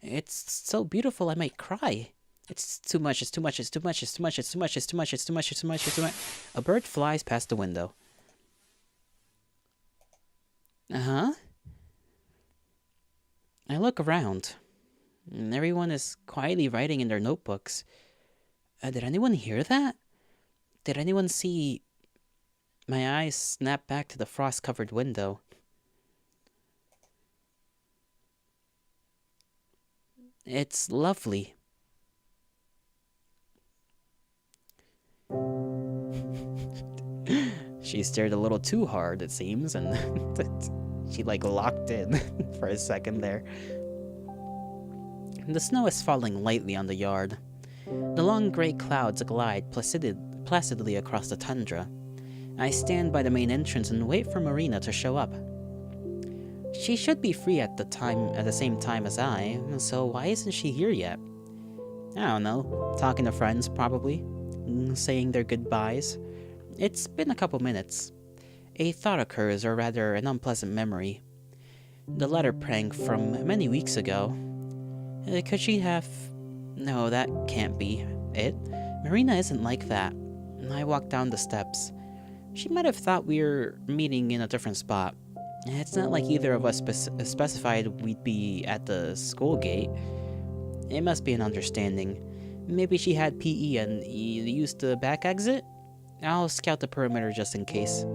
It's so beautiful I might cry. It's too much, it's too much, it's too much, it's too much, it's too much, it's too much, it's too much, it's too much, it's too much. A bird flies past the window. I look around. Everyone is quietly writing in their notebooks. Did anyone hear that? Did anyone see... My eyes snap back to the frost-covered window. It's lovely. She stared a little too hard, it seems, and she like locked in for a second there. The snow is falling lightly on the yard. The long gray clouds glide placidly across the tundra. I stand by the main entrance and wait for Marina to show up. She should be free at the same time as I, so why isn't she here yet? I don't know, talking to friends probably, saying their goodbyes. It's been a couple minutes. A thought occurs, or rather an unpleasant memory. The letter prank from many weeks ago. Could she have... No, that can't be it. Marina isn't like that. I walk down the steps. She might have thought we were meeting in a different spot. It's not like either of us specified we'd be at the school gate. It must be an understanding. Maybe she had PE and used the back exit? I'll scout the perimeter just in case.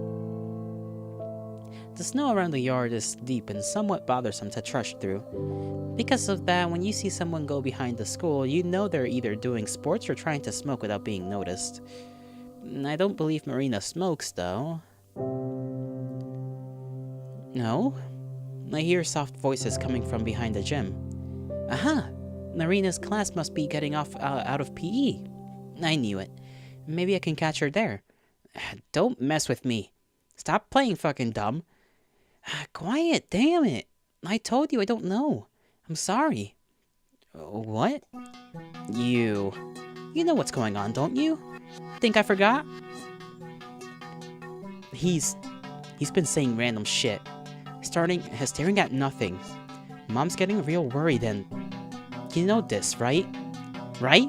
The snow around the yard is deep and somewhat bothersome to trudge through. Because of that, when you see someone go behind the school, you know they're either doing sports or trying to smoke without being noticed. I don't believe Marina smokes, though. No? I hear soft voices coming from behind the gym. Aha! Marina's class must be getting off out of PE. I knew it. Maybe I can catch her there. Don't mess with me. Stop playing fucking dumb. Quiet, damn it. I told you I don't know. I'm sorry. What? You know what's going on, don't you? Think I forgot? He's been saying random shit. Staring at nothing. Mom's getting real worried and... You know this, right? Right?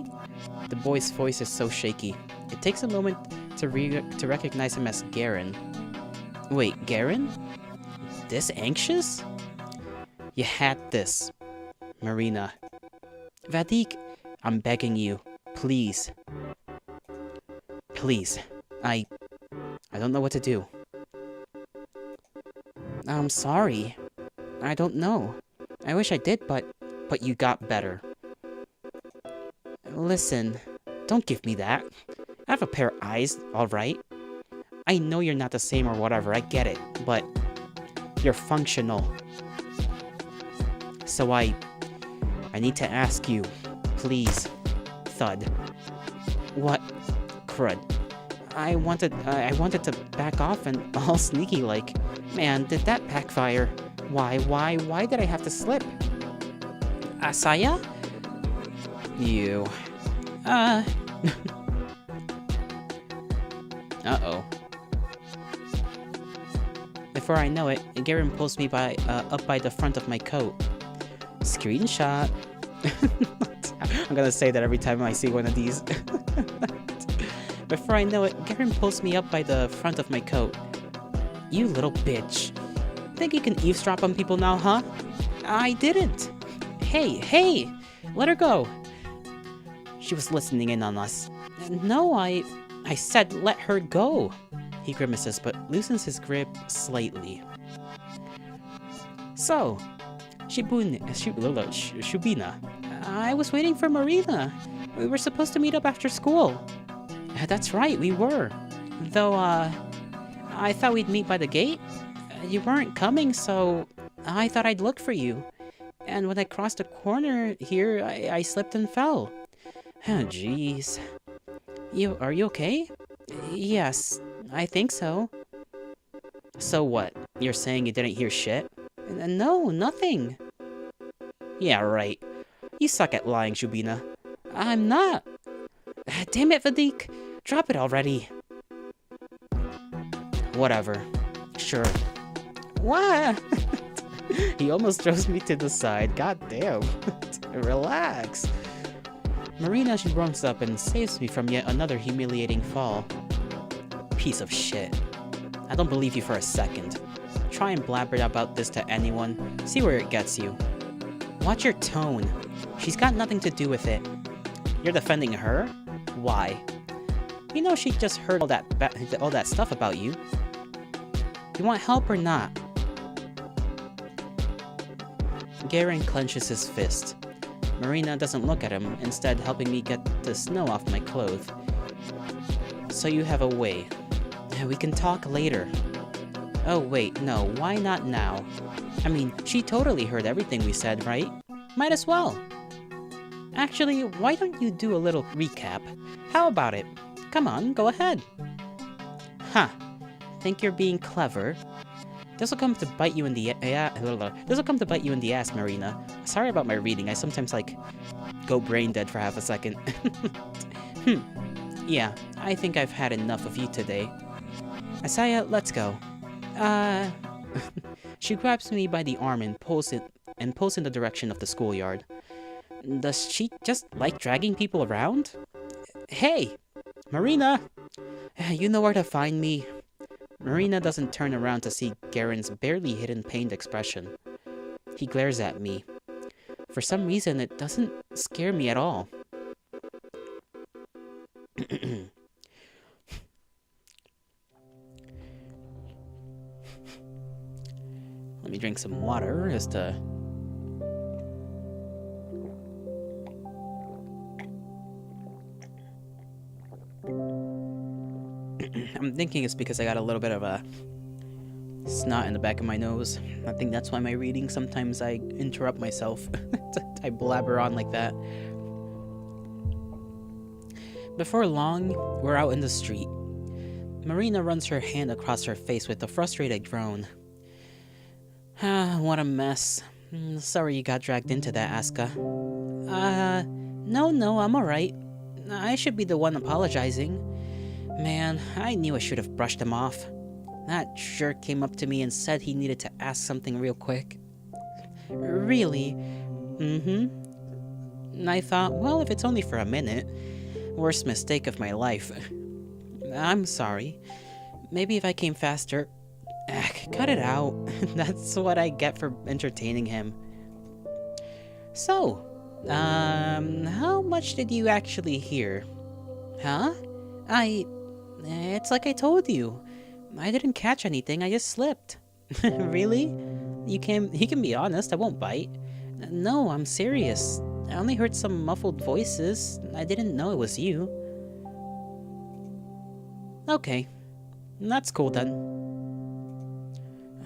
The boy's voice is so shaky. It takes a moment to recognize him as Garen. Wait, Garen? This anxious? You had this. Marina. Vadik, I'm begging you. Please. Please. I don't know what to do. I'm sorry. I don't know. I wish I did, but you got better. Listen, don't give me that. I have a pair of eyes, alright? I know you're not the same or whatever, I get it, but you're functional. So I need to ask you, please, Thud. What? Crud. I wanted to back off and all sneaky like. Man, did that backfire? Why did I have to slip? Asaya? You. Uh-oh. Before I know it, Garen pulls me up by the front of my coat. Screenshot. I'm gonna say that every time I see one of these. Before I know it, Garen pulls me up by the front of my coat. You little bitch. Think you can eavesdrop on people now, huh? I didn't. Hey, let her go. She was listening in on us. No, I said let her go. He grimaces but loosens his grip slightly. So, Shubina, I was waiting for Marina. We were supposed to meet up after school. That's right, we were. Though, I thought we'd meet by the gate. You weren't coming, so I thought I'd look for you. And when I crossed the corner here, I slipped and fell. Oh, jeez. Are you okay? Yes, I think so. So what? You're saying you didn't hear shit? No, nothing. Yeah, right. You suck at lying, Shubina. I'm not. Damn it, Vadik. Drop it already. Whatever. Sure. What? He almost throws me to the side. God damn. Relax. Marina, she runs up and saves me from yet another humiliating fall. Piece of shit. I don't believe you for a second. Try and blabber about this to anyone. See where it gets you. Watch your tone. She's got nothing to do with it. You're defending her? Why? You know she just heard all that stuff about you. You want help or not? Garen clenches his fist. Marina doesn't look at him, instead helping me get the snow off my clothes. So you have a way. We can talk later. Oh wait, no, why not now? I mean, she totally heard everything we said, right? Might as well. Actually, why don't you do a little recap? How about it? Come on, go ahead. Huh. Think you're being clever? This'll come to bite you in the this'll come to bite you in the ass, Marina. Sorry about my reading. I sometimes go brain dead for half a second. Yeah, I think I've had enough of you today. Asaya, let's go. She grabs me by the arm and pulls in the direction of the schoolyard. Does she just like dragging people around? Hey, Marina! You know where to find me. Marina doesn't turn around to see Garen's barely hidden pained expression. He glares at me. For some reason, it doesn't scare me at all. Let me drink some water just to... I'm thinking it's because I got a little bit of a snot in the back of my nose. I think that's why my reading, sometimes I interrupt myself. I blabber on like that. Before long, we're out in the street. Marina runs her hand across her face with a frustrated groan. What a mess. Sorry you got dragged into that, Asuka. No, I'm alright. I should be the one apologizing. Man, I knew I should have brushed him off. That jerk came up to me and said he needed to ask something real quick. Really? Mm-hmm. I thought, well, if it's only for a minute. Worst mistake of my life. I'm sorry. Maybe if I came faster... cut it out. That's what I get for entertaining him. So, how much did you actually hear? Huh? It's like I told you. I didn't catch anything, I just slipped. Really? You can be honest, I won't bite. No, I'm serious. I only heard some muffled voices. I didn't know it was you. Okay. That's cool then.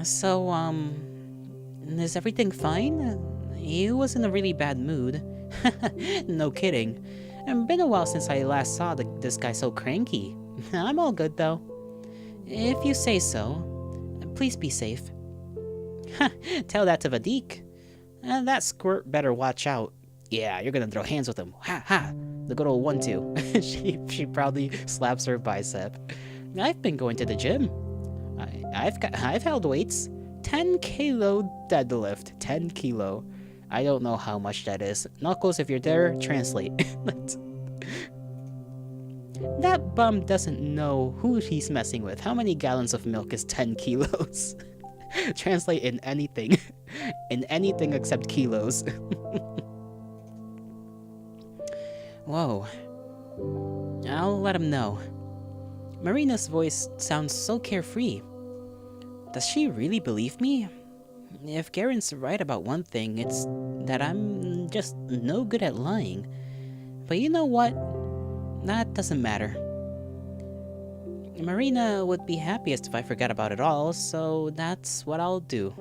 So, is everything fine? He was in a really bad mood. No kidding. It's been a while since I last saw this guy so cranky. I'm all good though. If you say so. Please be safe. Tell that to Vadik. That squirt better watch out. Yeah, you're gonna throw hands with him. Ha ha! The good old 1-2. She proudly slaps her bicep. I've been going to the gym. I've held weights. 10 kilo deadlift. 10 kilo. I don't know how much that is. Knuckles, if you're there, translate. That bum doesn't know who he's messing with. How many gallons of milk is 10 kilos? Translate in anything. In anything except kilos. Whoa. I'll let him know. Marina's voice sounds so carefree. Does she really believe me? If Garen's right about one thing, it's that I'm just no good at lying. But you know what? That doesn't matter. Marina would be happiest if I forgot about it all, so that's what I'll do.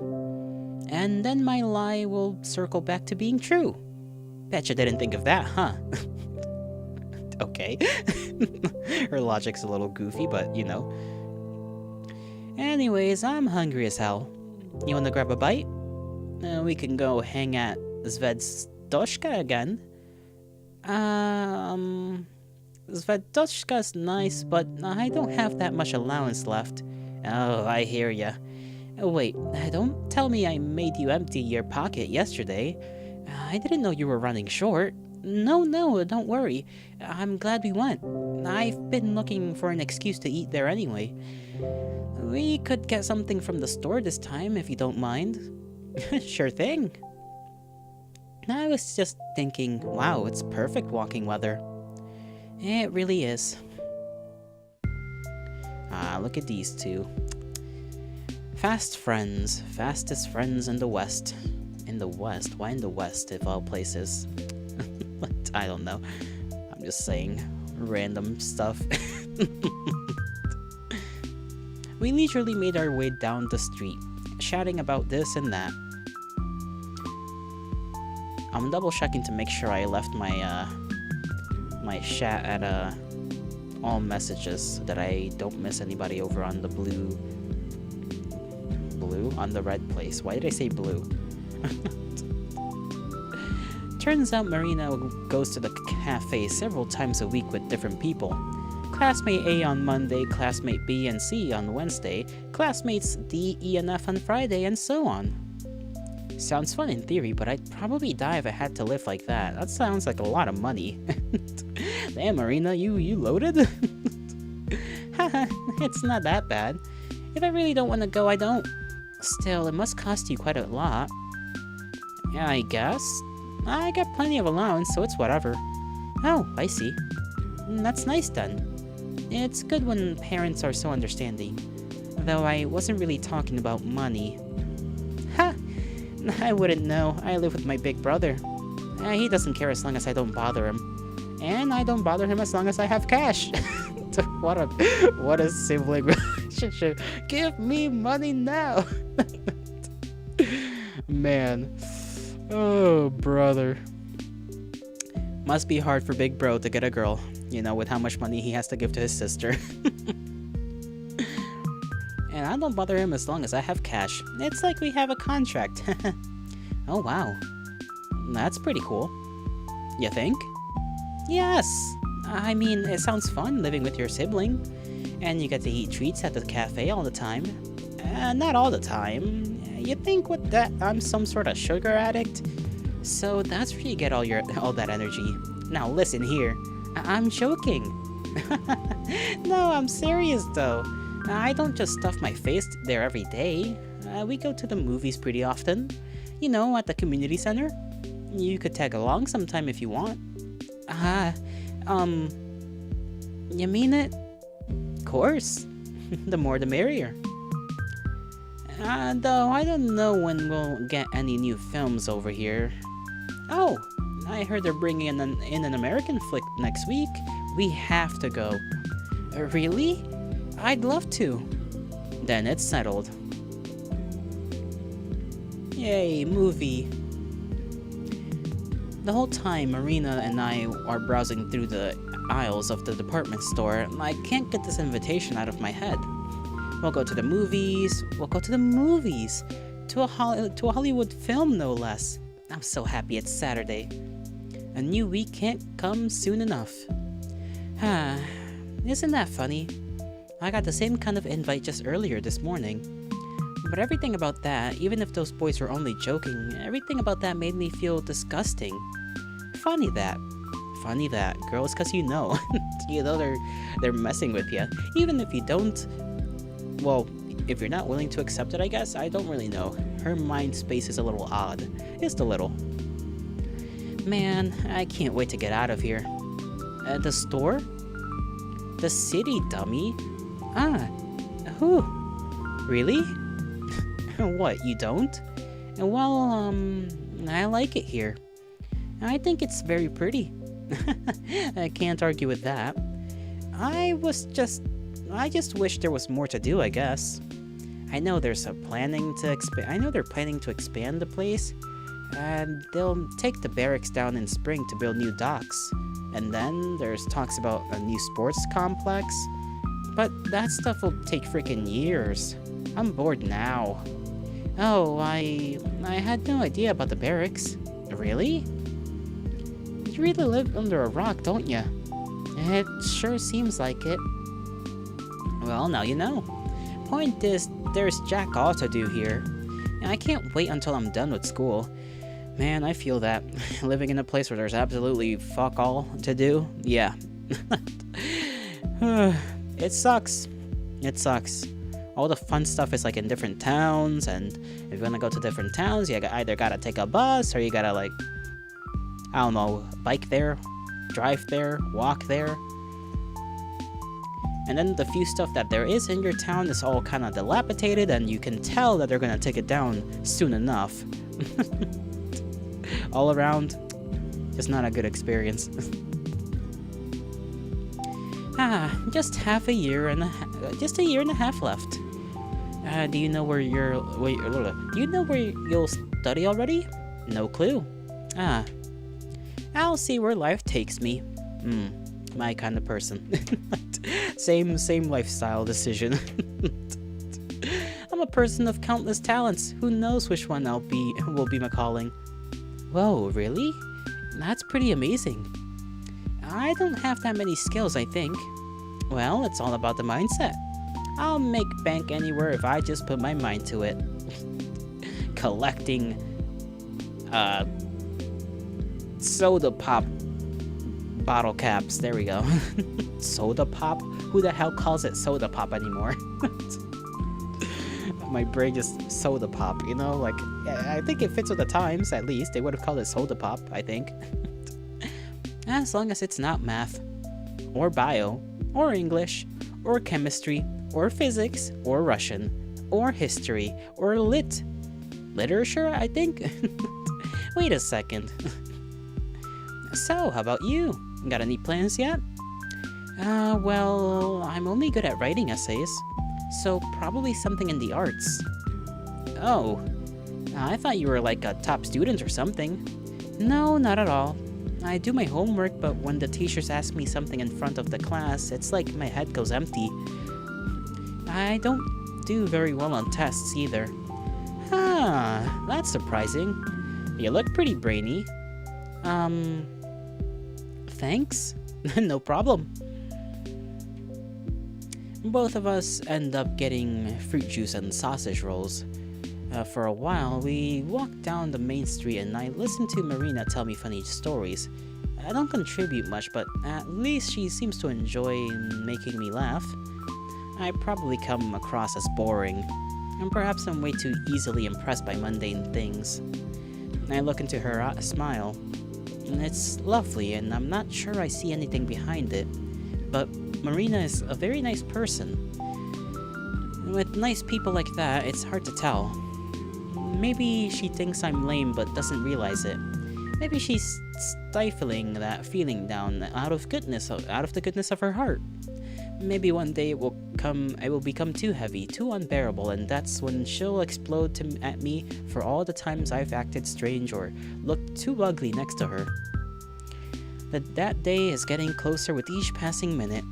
And then my lie will circle back to being true. Bet you didn't think of that, huh? Okay. Her logic's a little goofy, but you know. Anyways, I'm hungry as hell. You wanna grab a bite? We can go hang at Z.A.T.O again. Z.A.T.O's nice, but I don't have that much allowance left. Oh, I hear ya. Wait, don't tell me I made you empty your pocket yesterday. I didn't know you were running short. No, don't worry. I'm glad we went. I've been looking for an excuse to eat there anyway. We could get something from the store this time, if you don't mind. Sure thing. I was just thinking, wow, it's perfect walking weather. It really is. Look at these two. Fast friends. Fastest friends in the West. In the West? Why in the West, of all places? I don't know. I'm just saying random stuff. We leisurely made our way down the street, chatting about this and that. I'm double checking to make sure I left my my chat at all messages so that I don't miss anybody over on the blue on the red place. Why did I say blue? Turns out Marina goes to the cafe several times a week with different people. Classmate A on Monday, classmate B and C on Wednesday, classmates D, E, and F on Friday, and so on. Sounds fun in theory, but I'd probably die if I had to live like that. That sounds like a lot of money. Damn, Marina, you loaded? Haha, it's not that bad. If I really don't want to go, I don't. Still, it must cost you quite a lot. Yeah, I guess. I got plenty of allowance, so it's whatever. Oh, I see. That's nice then. It's good when parents are so understanding. Though I wasn't really talking about money. Ha! I wouldn't know. I live with my big brother. He doesn't care as long as I don't bother him. And I don't bother him as long as I have cash. What a sibling relationship. Give me money now. Man. Oh, brother. Must be hard for Big Bro to get a girl, you know, with how much money he has to give to his sister. And I don't bother him as long as I have cash. It's like we have a contract. Oh, wow. That's pretty cool. You think? Yes. I mean, it sounds fun living with your sibling. And you get to eat treats at the cafe all the time. Not all the time. You think with that I'm some sort of sugar addict? So that's where you get all that energy. Now listen here. I'm joking. No, I'm serious though. I don't just stuff my face there every day. We go to the movies pretty often. You know, at the community center. You could tag along sometime if you want. You mean it? Of course. The more the merrier. Though I don't know when we'll get any new films over here. Oh, I heard they're bringing in an American flick next week. We have to go. Really? I'd love to. Then it's settled. Yay, movie. The whole time Marina and I are browsing through the aisles of the department store, I can't get this invitation out of my head. We'll go to the movies. To a Hollywood film, no less. I'm so happy it's Saturday. A new week can't come soon enough. Isn't that funny? I got the same kind of invite just earlier this morning. But everything about that, even if those boys were only joking, everything about that made me feel disgusting. Funny that, girls, cause you know they're messing with you, even if you don't. Well, if you're not willing to accept it, I guess. I don't really know. Her mind space is a little odd. Just a little. Man, I can't wait to get out of here. The store? The city, dummy. Who? Really? What, you don't? Well, I like it here. I think it's very pretty. I can't argue with that. I just wish there was more to do, I guess. I know they're planning to expand the place, and they'll take the barracks down in spring to build new docks. And then there's talks about a new sports complex. But that stuff will take freaking years. I'm bored now. Oh, I had no idea about the barracks. Really? You really live under a rock, don't you? It sure seems like it. Well, now you know. Point is, there's jack all to do here. And I can't wait until I'm done with school. Man, I feel that. Living in a place where there's absolutely fuck all to do? Yeah. It sucks. It sucks. All the fun stuff is like in different towns, and if you want to go to different towns, you either gotta take a bus, or you gotta like, I don't know, bike there, drive there, walk there. And then the few stuff that there is in your town is all kind of dilapidated, and you can tell that they're gonna take it down soon enough. All around, just not a good experience. Just a year and a half left. Do you know where do you know where you'll study already? No clue. Ah, I'll see where life takes me. My kind of person. same lifestyle decision. I'm a person of countless talents. Who knows which one will be my calling? Whoa, really? That's pretty amazing. I don't have that many skills, I think. Well, it's all about the mindset. I'll make bank anywhere if I just put my mind to it. Collecting soda pop bottle caps. There we go. Soda pop? Who the hell calls it soda pop anymore? My brain just soda pop, you know? Like, I think it fits with the times, at least. They would have called it soda pop, I think. As long as it's not math, or bio, or English, or chemistry, or physics, or Russian, or history, or literature, I think? Wait a second. So, how about you? Got any plans yet? Well, I'm only good at writing essays, so probably something in the arts. Oh, I thought you were like a top student or something. No, not at all. I do my homework, but when the teachers ask me something in front of the class, it's like my head goes empty. I don't do very well on tests either. That's surprising. You look pretty brainy. Thanks? No problem. Both of us end up getting fruit juice and sausage rolls. For a while, we walked down the main street and I listened to Marina tell me funny stories. I don't contribute much, but at least she seems to enjoy making me laugh. I probably come across as boring, and perhaps I'm way too easily impressed by mundane things. I look into her smile, and it's lovely, and I'm not sure I see anything behind it. But Marina is a very nice person. With nice people like that, it's hard to tell. Maybe she thinks I'm lame but doesn't realize it. Maybe she's stifling that feeling down out of the goodness of her heart. Maybe one day it will become too heavy, too unbearable, and that's when she'll explode at me for all the times I've acted strange or looked too ugly next to her. That day is getting closer with each passing minute.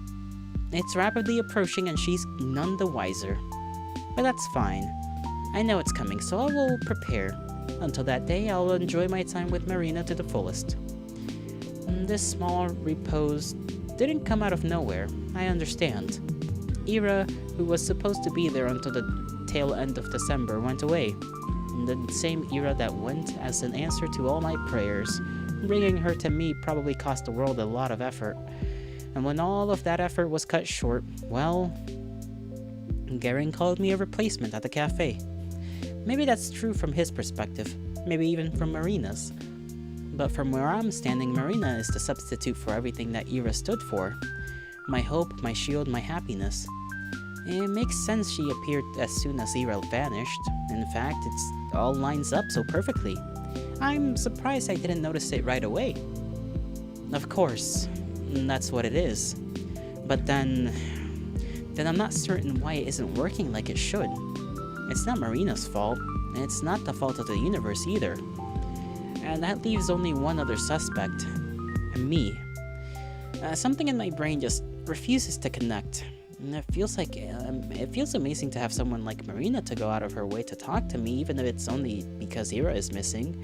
It's rapidly approaching and she's none the wiser. But that's fine. I know it's coming, so I will prepare. Until that day, I'll enjoy my time with Marina to the fullest. This small repose didn't come out of nowhere, I understand. Ira, who was supposed to be there until the tail end of December, went away. The same Ira that went as an answer to all my prayers. Bringing her to me probably cost the world a lot of effort. And when all of that effort was cut short, well, Garen called me a replacement at the cafe. Maybe that's true from his perspective, maybe even from Marina's. But from where I'm standing, Marina is the substitute for everything that Ira stood for. My hope, my shield, my happiness. It makes sense she appeared as soon as Ira vanished. In fact, it all lines up so perfectly. I'm surprised I didn't notice it right away. Of course, that's what it is. But then I'm not certain why it isn't working like it should. It's not Marina's fault, and it's not the fault of the universe either. And that leaves only one other suspect. Me. Something in my brain just refuses to connect. And it feels amazing to have someone like Marina to go out of her way to talk to me, even if it's only because Ira is missing.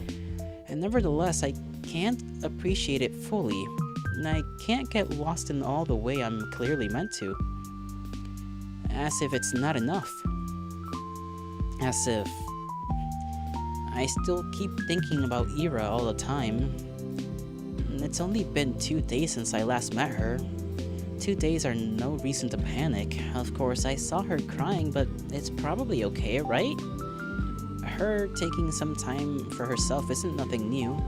And nevertheless, I can't appreciate it fully, and I can't get lost in all the way I'm clearly meant to. As if it's not enough. As if I still keep thinking about Ira all the time. It's only been 2 days since I last met her. 2 days are no reason to panic. Of course, I saw her crying, but it's probably okay, right? Her taking some time for herself is nothing new.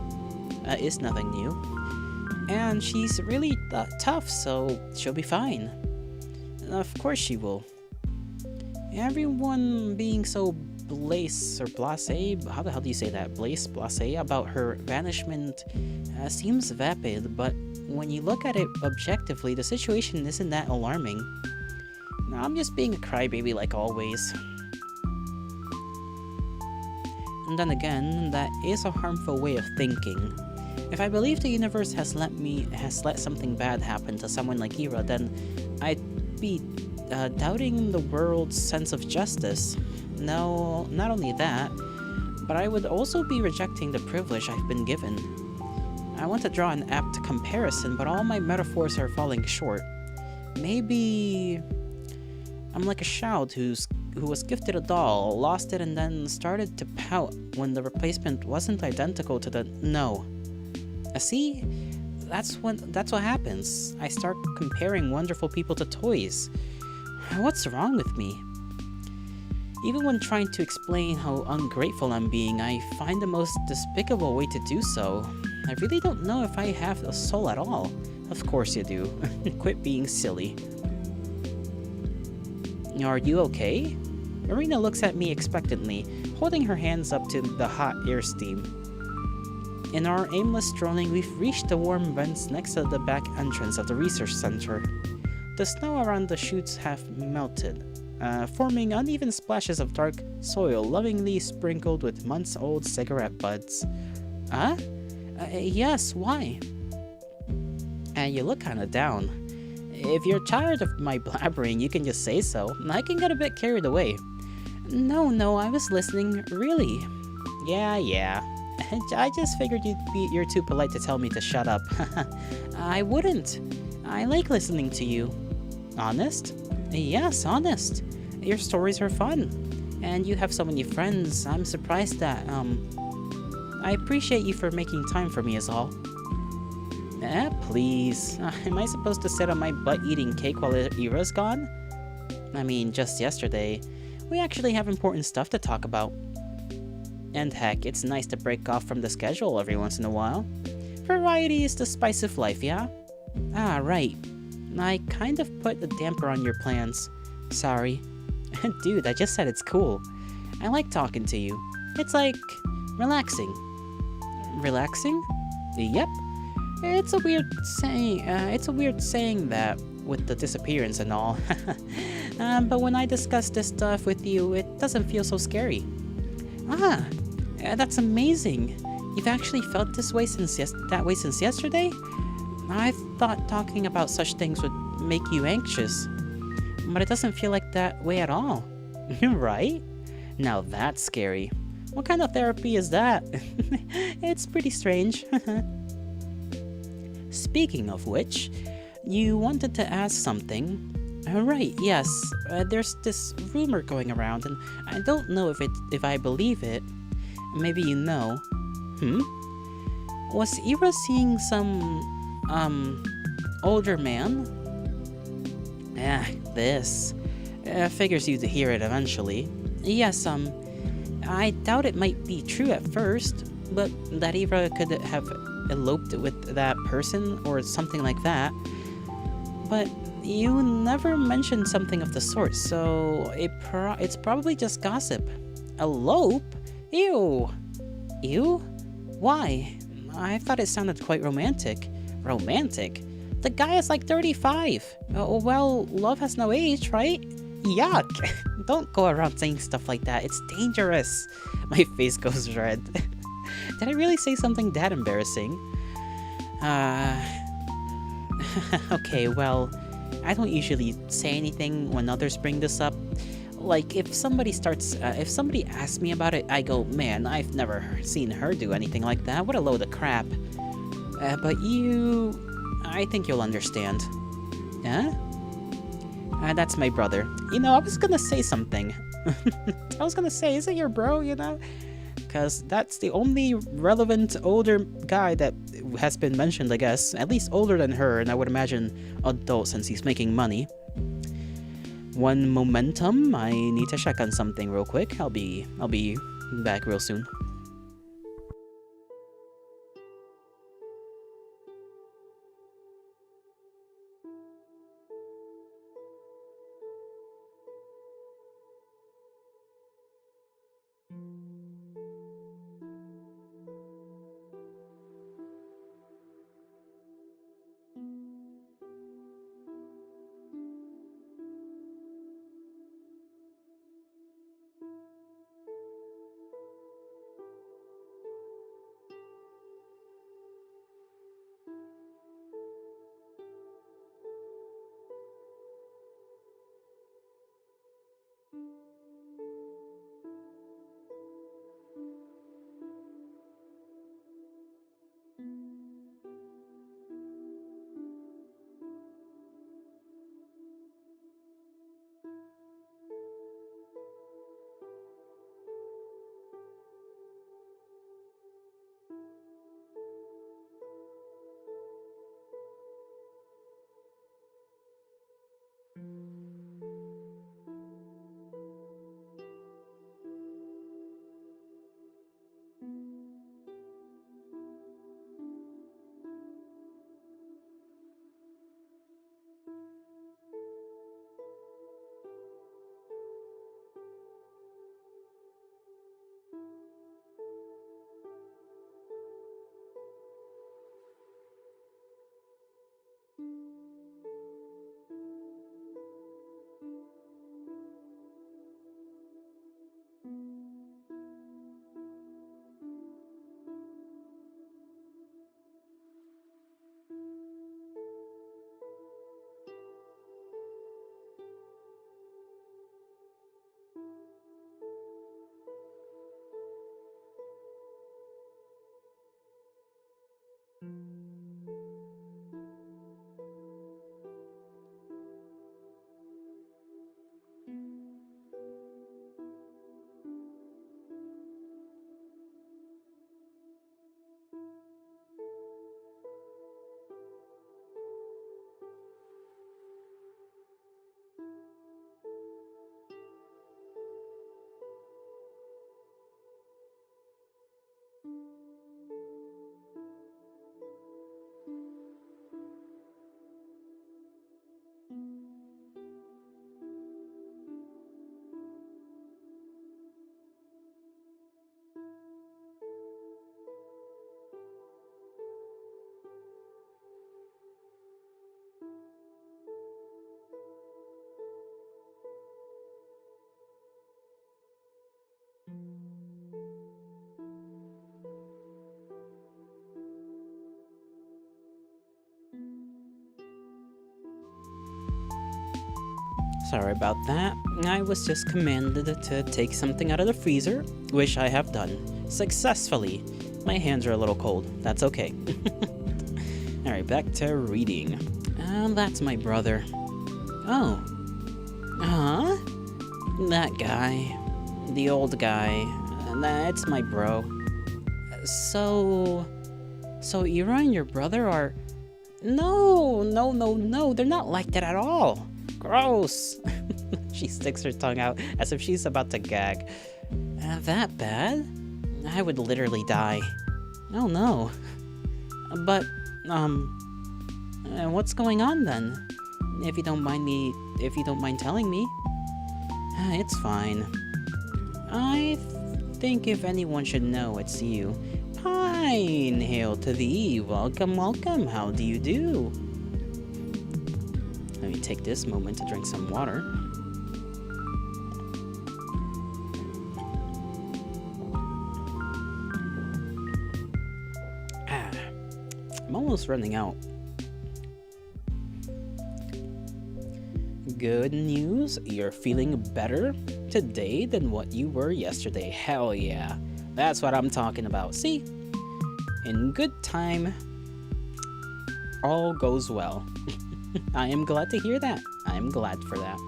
And she's really tough, so she'll be fine. Of course she will. Everyone being so blase, how the hell do you say that? Blase about her banishment seems vapid, but when you look at it objectively, the situation isn't that alarming. I'm just being a crybaby like always. And then again, that is a harmful way of thinking. If I believe the universe has let something bad happen to someone like Ira, then I'd be doubting the world's sense of justice. No, not only that, but I would also be rejecting the privilege I've been given. I want to draw an apt comparison, but all my metaphors are falling short. Maybe I'm like a child who was gifted a doll, lost it, and then started to pout when the replacement wasn't identical to the no. See, that's what happens. I start comparing wonderful people to toys. What's wrong with me? Even when trying to explain how ungrateful I'm being, I find the most despicable way to do so. I really don't know if I have a soul at all. Of course you do. Quit being silly. Are you okay? Marina looks at me expectantly, holding her hands up to the hot air steam. In our aimless strolling, we've reached the warm vents next to the back entrance of the research center. The snow around the chutes have melted, forming uneven splashes of dark soil lovingly sprinkled with months-old cigarette butts. Huh? Yes, why? And you look kinda down. If you're tired of my blabbering, you can just say so. I can get a bit carried away. No, I was listening, really. Yeah. I just figured you're too polite to tell me to shut up. I wouldn't. I like listening to you. Honest? Yes, honest. Your stories are fun. And you have so many friends. I'm surprised that, I appreciate you for making time for me is all. Please. Am I supposed to sit on my butt eating cake while Ira's gone? I mean, just yesterday, we actually have important stuff to talk about. And heck, it's nice to break off from the schedule every once in a while. Variety is the spice of life, yeah? Ah, right. I kind of put a damper on your plans. Sorry. Dude, I just said it's cool. I like talking to you. It's like relaxing. Relaxing? Yep. It's a weird saying that with the disappearance and all. But when I discuss this stuff with you, it doesn't feel so scary. That's amazing. You've actually felt this way since yesterday? I thought talking about such things would make you anxious. But it doesn't feel like that way at all. Right? Now that's scary. What kind of therapy is that? It's pretty strange. Speaking of which, you wanted to ask something. Right, yes. There's this rumor going around, and I don't know if I believe it. Maybe you know. Was Ira seeing some, older man? This. Figures you'd hear it eventually. Yes, I doubt it might be true at first, but that Ira could have eloped with that person or something like that. But you never mentioned something of the sort, so it's probably just gossip. Elope? Ew. Ew? Why? I thought it sounded quite romantic. Romantic? The guy is like 35. Well, love has no age, right? Yuck! Don't go around saying stuff like that. It's dangerous. My face goes red. Did I really say something that embarrassing? Okay, well, I don't usually say anything when others bring this up. Like, if somebody asks me about it, I go, man, I've never seen her do anything like that. What a load of crap. But I think you'll understand. Huh? That's my brother. I was gonna say something. I was gonna say, is it your bro, Because that's the only relevant older guy that has been mentioned, I guess. At least older than her, and I would imagine adult since he's making money. One momentum, I need to check on something real quick. I'll be back real soon. Sorry about that. I was just commanded to take something out of the freezer, which I have done. Successfully. My hands are a little cold. That's okay. Alright, back to reading. That's my brother. Oh. Huh? That guy. The old guy. That's my bro. So Ira and your brother are... No, they're not like that at all. Gross. She sticks her tongue out as if she's about to gag. That bad? I would literally die. Oh no. But, what's going on then? If you don't mind telling me. It's fine. I think if anyone should know, it's you. Pine, hail to thee. Welcome, welcome. How do you do? Let me take this moment to drink some water. I'm almost running out. Good news, you're feeling better today than what you were yesterday. Hell yeah. That's what I'm talking about. See? In good time, all goes well. I am glad to hear that. I am glad for that.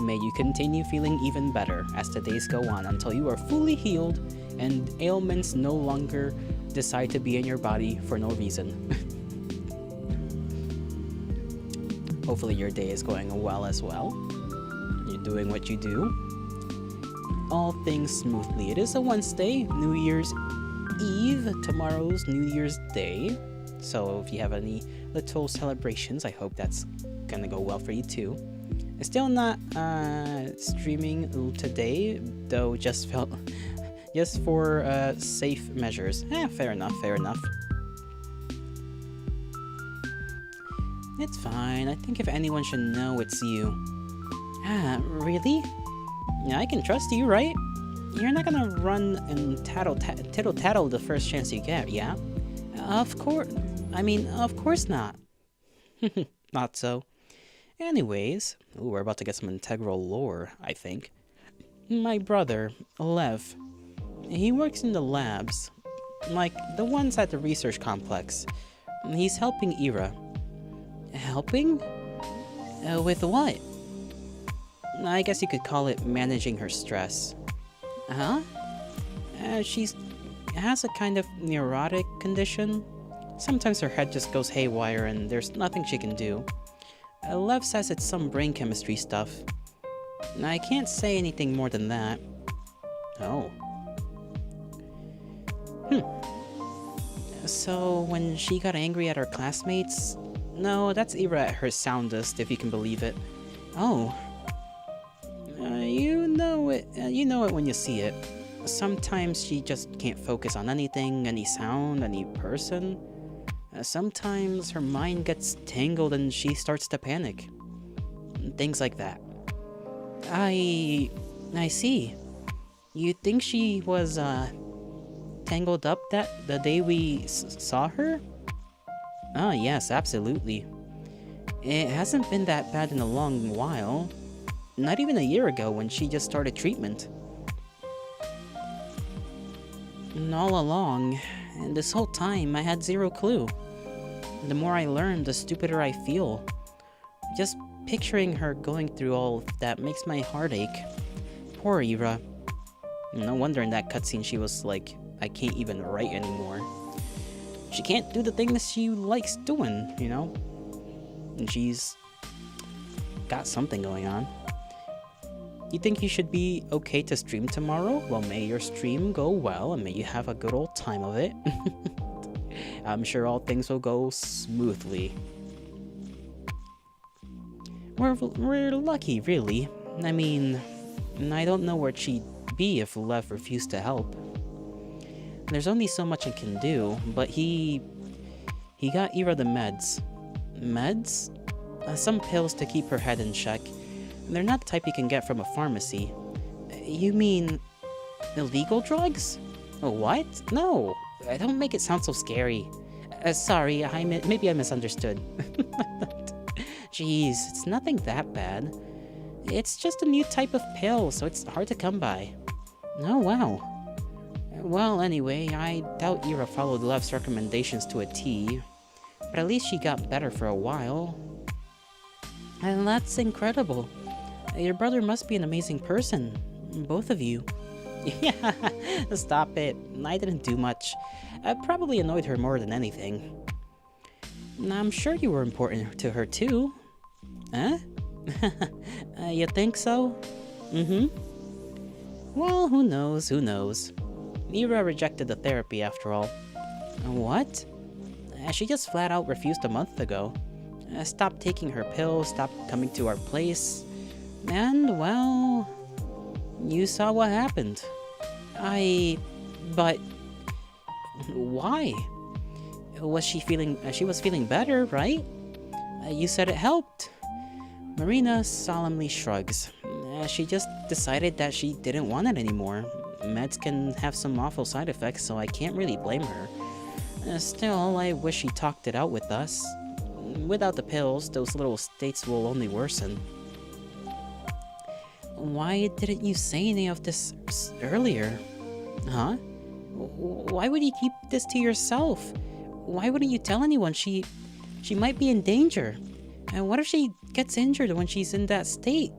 May you continue feeling even better as the days go on until you are fully healed and ailments no longer decide to be in your body for no reason. Hopefully your day is going well as well. You're doing what you do. All things smoothly. It is a Wednesday, New Year's Eve. Tomorrow's New Year's Day. So if you have any little celebrations, I hope that's gonna go well for you too. I'm still not streaming today, though just for safe measures. Fair enough. It's fine. I think if anyone should know, it's you. Really? Yeah, I can trust you, right? You're not gonna run and tittle-tattle the first chance you get, yeah? Of course not. Not so. Anyways, we're about to get some integral lore, I think. My brother, Lev, he works in the labs, like the ones at the research complex. He's helping Ira. Helping? With what? I guess you could call it managing her stress. Huh? She has a kind of neurotic condition. Sometimes her head just goes haywire and there's nothing she can do. Lev says it's some brain chemistry stuff. I can't say anything more than that. Oh. So, when she got angry at her classmates... No, that's Ira at her soundest, if you can believe it. Oh. You know it when you see it. Sometimes she just can't focus on anything, any sound, any person. Sometimes her mind gets tangled and she starts to panic. Things like that. I see. You think she was, tangled up the day we saw her? Ah, yes, absolutely. It hasn't been that bad in a long while. Not even a year ago when she just started treatment. And all along, and this whole time, I had zero clue. The more I learn, the stupider I feel. Just picturing her going through all of that makes my heart ache. Poor Ira. No wonder in that cutscene she was like, I can't even write anymore. She can't do the things she likes doing, you know? And she's got something going on. You think you should be okay to stream tomorrow? Well, may your stream go well and may you have a good old time of it. I'm sure all things will go smoothly. We're lucky, really. I mean, I don't know where she'd be if Lev refused to help. There's only so much I can do, but he got Ira the meds. Meds? Some pills to keep her head in check. They're not the type you can get from a pharmacy. You mean illegal drugs? What? No, don't make it sound so scary. Sorry, maybe I misunderstood. Jeez, it's nothing that bad. It's just a new type of pill, so it's hard to come by. Oh, wow. Well, anyway, I doubt Ira followed Lev's recommendations to a T, but at least she got better for a while. And that's incredible. Your brother must be an amazing person. Both of you. Yeah, stop it. I didn't do much. I probably annoyed her more than anything. I'm sure you were important to her too. Huh? You think so? Mm-hmm. Well, who knows, who knows. Ira rejected the therapy after all. What? She just flat out refused a month ago. Stopped taking her pills, stopped coming to our place. And, well, you saw what happened. But why? She was feeling better, right? You said it helped. Marina solemnly shrugs. She just decided that she didn't want it anymore. Meds can have some awful side effects, so I can't really blame her. Still, I wish she talked it out with us. Without the pills, those little states will only worsen. Why didn't you say any of this earlier? Huh? Why would you keep this to yourself? Why wouldn't you tell anyone? She might be in danger. And what if she gets injured when she's in that state?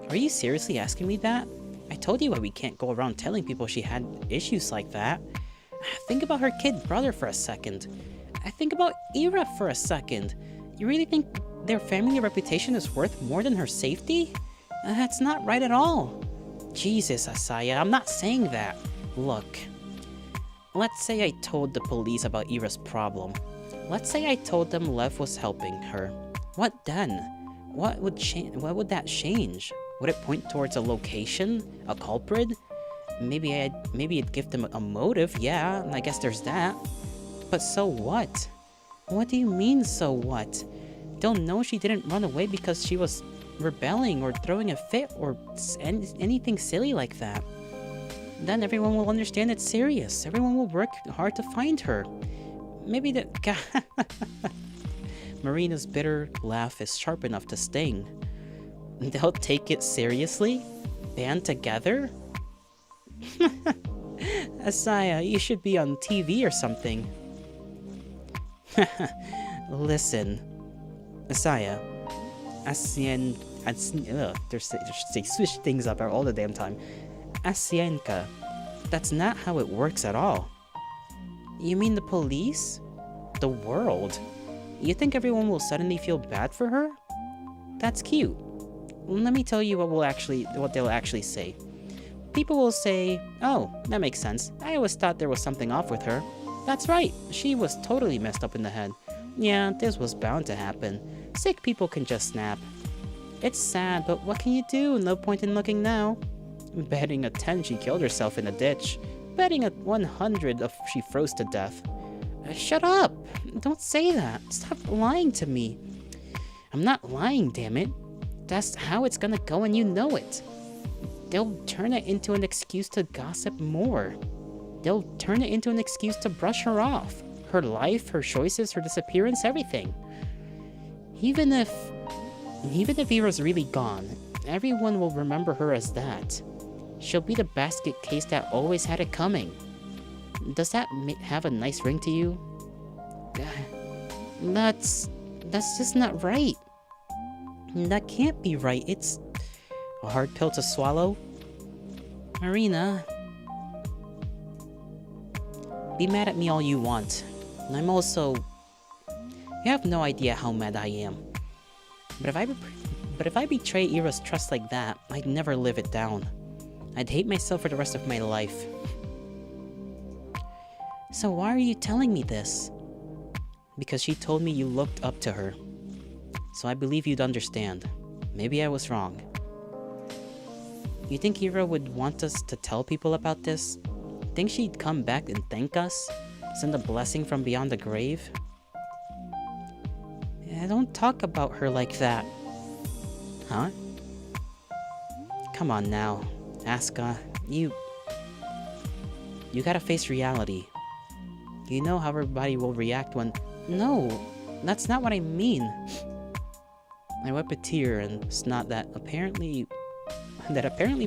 Are you seriously asking me that? I told you why we can't go around telling people she had issues like that. Think about her kid brother for a second. Think about Ira for a second. You really think their family reputation is worth more than her safety? That's not right at all. Jesus, Asaya, I'm not saying that. Look, let's say I told the police about Ira's problem. Let's say I told them Lev was helping her. What then? What would that change? Would it point towards a location? A culprit? Maybe it'd give them a motive, yeah, I guess there's that. But so what? What do you mean, so what? They'll know she didn't run away because she was rebelling or throwing a fit or anything silly like that. Then everyone will understand it's serious. Everyone will work hard to find her. Maybe the... Marina's bitter laugh is sharp enough to sting. They'll take it seriously? Band together? Asaya, you should be on TV or something. Listen, Asaya, they switch things up all the damn time. Asienka, that's not how it works at all. You mean the police? The world? You think everyone will suddenly feel bad for her? That's cute. Let me tell you what they'll actually say. People will say, "Oh, that makes sense. I always thought there was something off with her. That's right, she was totally messed up in the head. Yeah, this was bound to happen. Sick people can just snap. It's sad, but what can you do? No point in looking now. Betting a 10 she killed herself in a ditch. Betting a 100 if she froze to death. Shut up! Don't say that. Stop lying to me. I'm not lying, damn it. That's how it's gonna go and you know it. They'll turn it into an excuse to gossip more. They'll turn it into an excuse to brush her off. Her life, her choices, her disappearance, everything. Even if Ira's really gone, everyone will remember her as that. She'll be the basket case that always had it coming. Does that have a nice ring to you? That's just not right. That can't be right. It's a hard pill to swallow. Marina, be mad at me all you want. I'm also... You have no idea how mad I am. But if I betray Ira's trust like that, I'd never live it down. I'd hate myself for the rest of my life. So why are you telling me this? Because she told me you looked up to her. So I believe you'd understand. Maybe I was wrong. You think Ira would want us to tell people about this? Think she'd come back and thank us? Send a blessing from beyond the grave? Don't talk about her like that. Huh? Come on now, Asuka. You gotta face reality. You know how everybody will react when... No, that's not what I mean. I wipe a tear and snot that apparently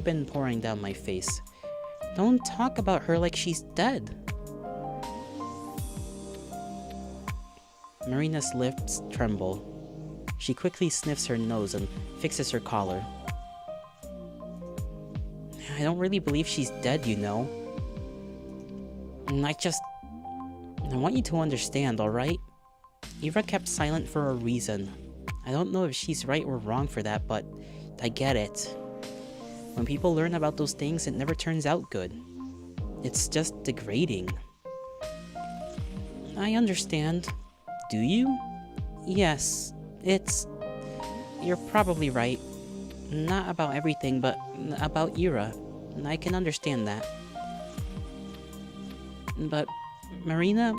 been pouring down my face. Don't talk about her like she's dead. Marina's lips tremble. She quickly sniffs her nose and fixes her collar. I don't really believe she's dead, you know. And I want you to understand, alright? Ira kept silent for a reason. I don't know if she's right or wrong for that, but I get it. When people learn about those things, it never turns out good. It's just degrading. I understand. Do you? Yes, you're probably right. Not about everything, but about Ira. I can understand that. But, Marina,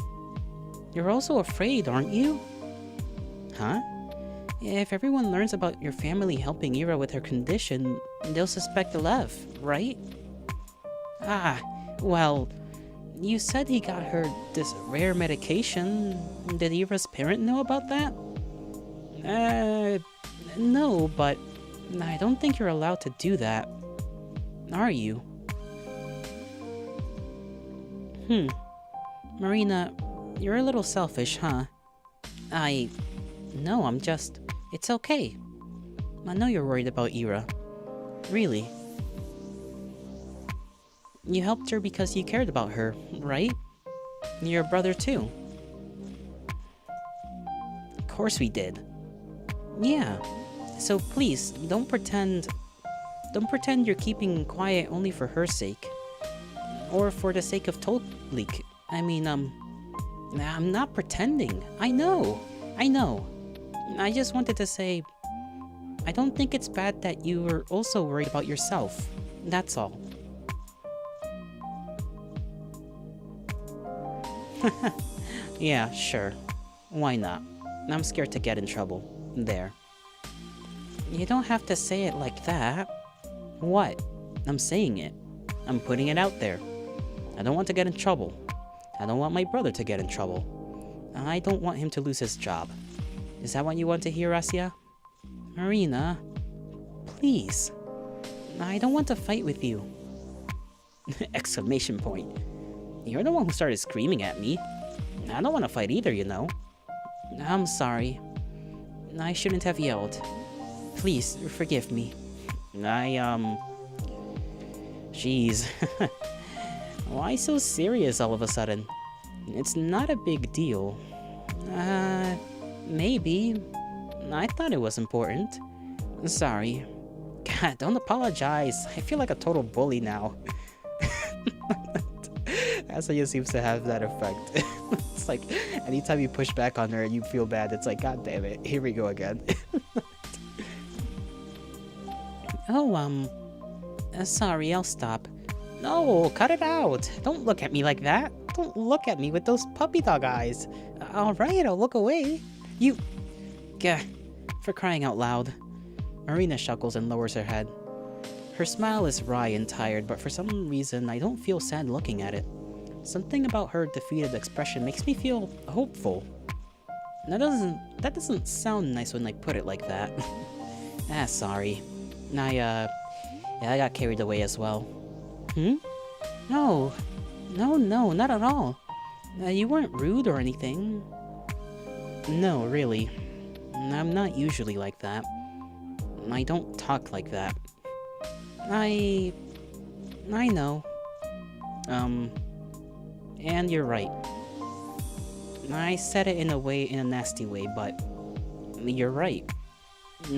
you're also afraid, aren't you? Huh? If everyone learns about your family helping Ira with her condition, they'll suspect Lev, right? Ah, well, you said he got her this rare medication. Did Ira's parent know about that? No, but I don't think you're allowed to do that. Are you? Marina, you're a little selfish, huh? No, it's okay. I know you're worried about Ira. Really. You helped her because you cared about her, right? Your brother too. Of course we did. Yeah. So please, don't pretend you're keeping quiet only for her sake. Or for the sake of Leak. I'm not pretending. I know. I just wanted to say, I don't think it's bad that you were also worried about yourself. That's all. Yeah, sure. Why not? I'm scared to get in trouble. There. You don't have to say it like that. What? I'm saying it. I'm putting it out there. I don't want to get in trouble. I don't want my brother to get in trouble. I don't want him to lose his job. Is that what you want to hear, Asya? Marina, please. I don't want to fight with you. Exclamation point. You're the one who started screaming at me. I don't want to fight either, you know. I'm sorry. I shouldn't have yelled. Please, forgive me. Jeez. Why so serious all of a sudden? It's not a big deal. Maybe. I thought it was important. Sorry. God, don't apologize. I feel like a total bully now. Asaya seems to have that effect. It's like, anytime you push back on her and you feel bad, it's like, God damn it, here we go again. Sorry, I'll stop. No, cut it out. Don't look at me like that. Don't look at me with those puppy dog eyes. Alright, I'll look away. You... Gah. For crying out loud. Marina chuckles and lowers her head. Her smile is wry and tired, but for some reason, I don't feel sad looking at it. Something about her defeated expression makes me feel hopeful. That doesn't sound nice when I put it like that. Sorry. I got carried away as well. No, not at all. You weren't rude or anything. No, really. I'm not usually like that. I don't talk like that. I know. And you're right. I said it in a nasty way, but you're right.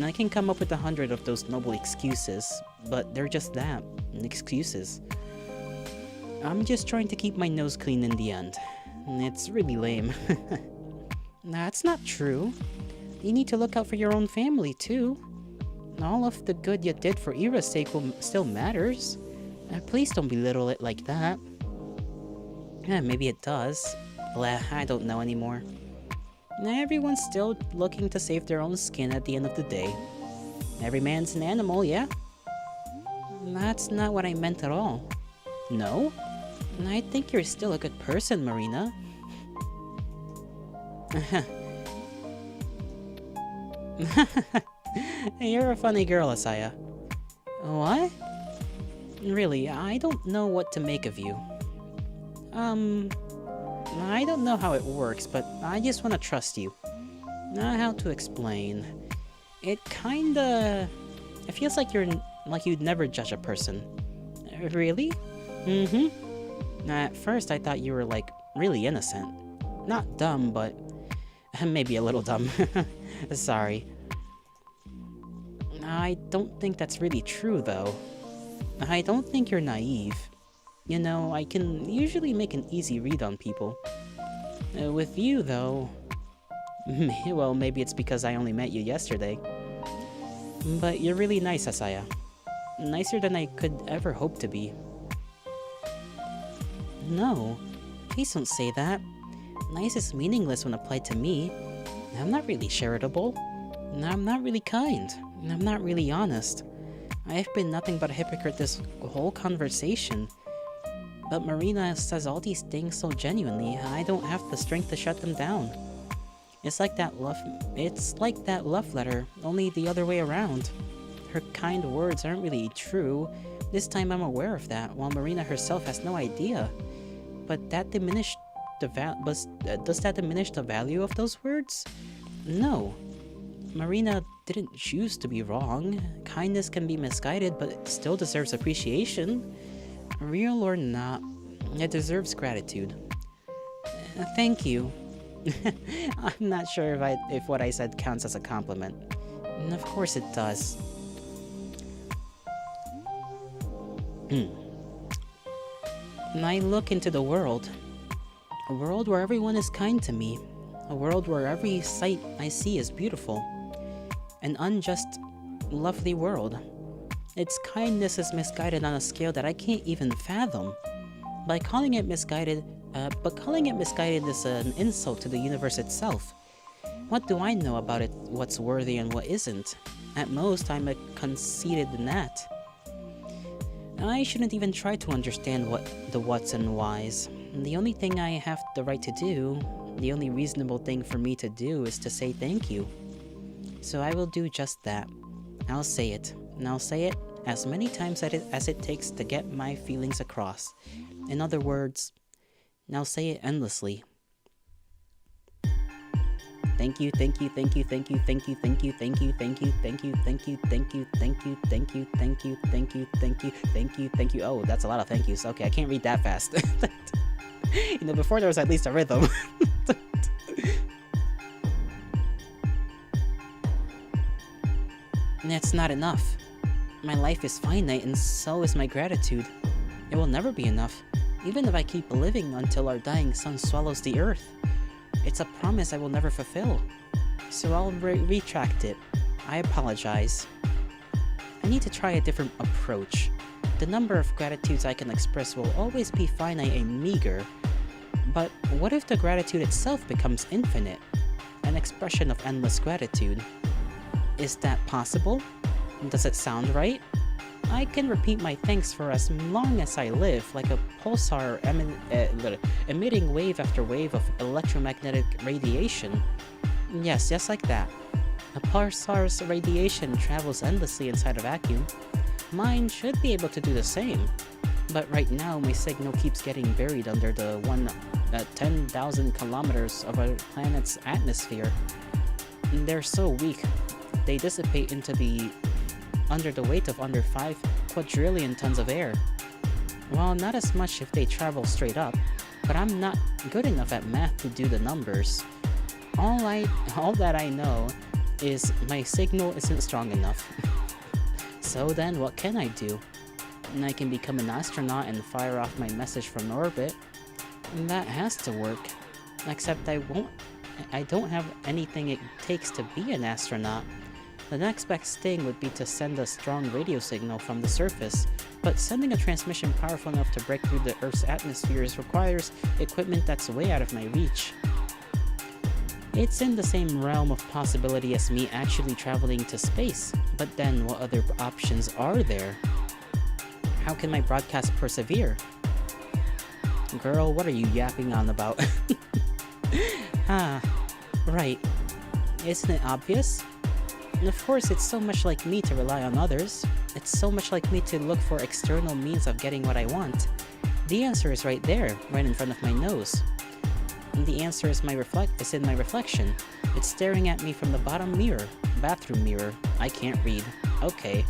I can come up with 100 of those noble excuses, but they're just that, excuses. I'm just trying to keep my nose clean in the end. It's really lame. That's not true. You need to look out for your own family, too. All of the good you did for Ira's sake still matters. Please don't belittle it like that. Maybe it does. Blah, I don't know anymore. Everyone's still looking to save their own skin at the end of the day. Every man's an animal, yeah? That's not what I meant at all. No? I think you're still a good person, Marina. You're a funny girl, Asaya. What? Really, I don't know what to make of you. I don't know how it works, but I just want to trust you. How to explain? It kinda... It feels like you'd never judge a person. Really? Mm-hmm. At first, I thought you were, like, really innocent. Not dumb, but... maybe a little dumb. Sorry. I don't think that's really true, though. I don't think you're naive. You know, I can usually make an easy read on people. With you, though... well, maybe it's because I only met you yesterday. But you're really nice, Asaya. Nicer than I could ever hope to be. No, please don't say that. Nice is meaningless when applied to me. I'm not really charitable. I'm not really kind. I'm not really honest. I've been nothing but a hypocrite this whole conversation. But Marina says all these things so genuinely, I don't have the strength to shut them down. It's like that love letter, only the other way around. Her kind words aren't really true. This time I'm aware of that, while Marina herself has no idea. But that does that diminish the value of those words? No. Marina didn't choose to be wrong. Kindness can be misguided, but it still deserves appreciation. Real or not, it deserves gratitude. Thank you. I'm not sure if what I said counts as a compliment. And of course it does. I look into the world. A world where everyone is kind to me. A world where every sight I see is beautiful. An unjust, lovely world. Its kindness is misguided on a scale that I can't even fathom. But calling it misguided is an insult to the universe itself. What do I know about it, what's worthy and what isn't? At most, I'm a conceited gnat. I shouldn't even try to understand the whats and whys. The only thing I have the right to do, the only reasonable thing for me to do is to say thank you. So I will do just that. I'll say it, and I'll say it as many times as it takes to get my feelings across. In other words, I'll say it endlessly. Thank you, thank you, thank you, thank you, thank you, thank you, thank you, thank you, thank you, thank you, thank you, thank you, thank you, thank you, thank you, thank you, thank you, thank you. Oh, that's a lot of thank yous. Okay, I can't read that fast. You know, before there was at least a rhythm. That's not enough. My life is finite and so is my gratitude. It will never be enough, even if I keep living until our dying sun swallows the earth. It's a promise I will never fulfill. So I'll retract it. I apologize. I need to try a different approach. The number of gratitudes I can express will always be finite and meager. But what if the gratitude itself becomes infinite? An expression of endless gratitude. Is that possible? Does it sound right? I can repeat my thanks for as long as I live, like a pulsar emitting wave after wave of electromagnetic radiation. Yes, just like that. A pulsar's radiation travels endlessly inside a vacuum. Mine should be able to do the same. But right now, my signal keeps getting buried under the 10,000 kilometers of our planet's atmosphere. And they're so weak, they dissipate under the weight of under 5 quadrillion tons of air. Well, not as much if they travel straight up, but I'm not good enough at math to do the numbers. All that I know is my signal isn't strong enough. So then, what can I do? And I can become an astronaut and fire off my message from orbit. And that has to work. Except I don't have anything it takes to be an astronaut. The next best thing would be to send a strong radio signal from the surface, but sending a transmission powerful enough to break through the Earth's atmospheres requires equipment that's way out of my reach. It's in the same realm of possibility as me actually traveling to space, but then what other options are there? How can my broadcast persevere? Girl, what are you yapping on about? Right. Isn't it obvious? And of course, it's so much like me to rely on others. It's so much like me to look for external means of getting what I want. The answer is right there, right in front of my nose. And the answer is in my reflection. It's staring at me from the bottom mirror. Bathroom mirror. I can't read. Okay.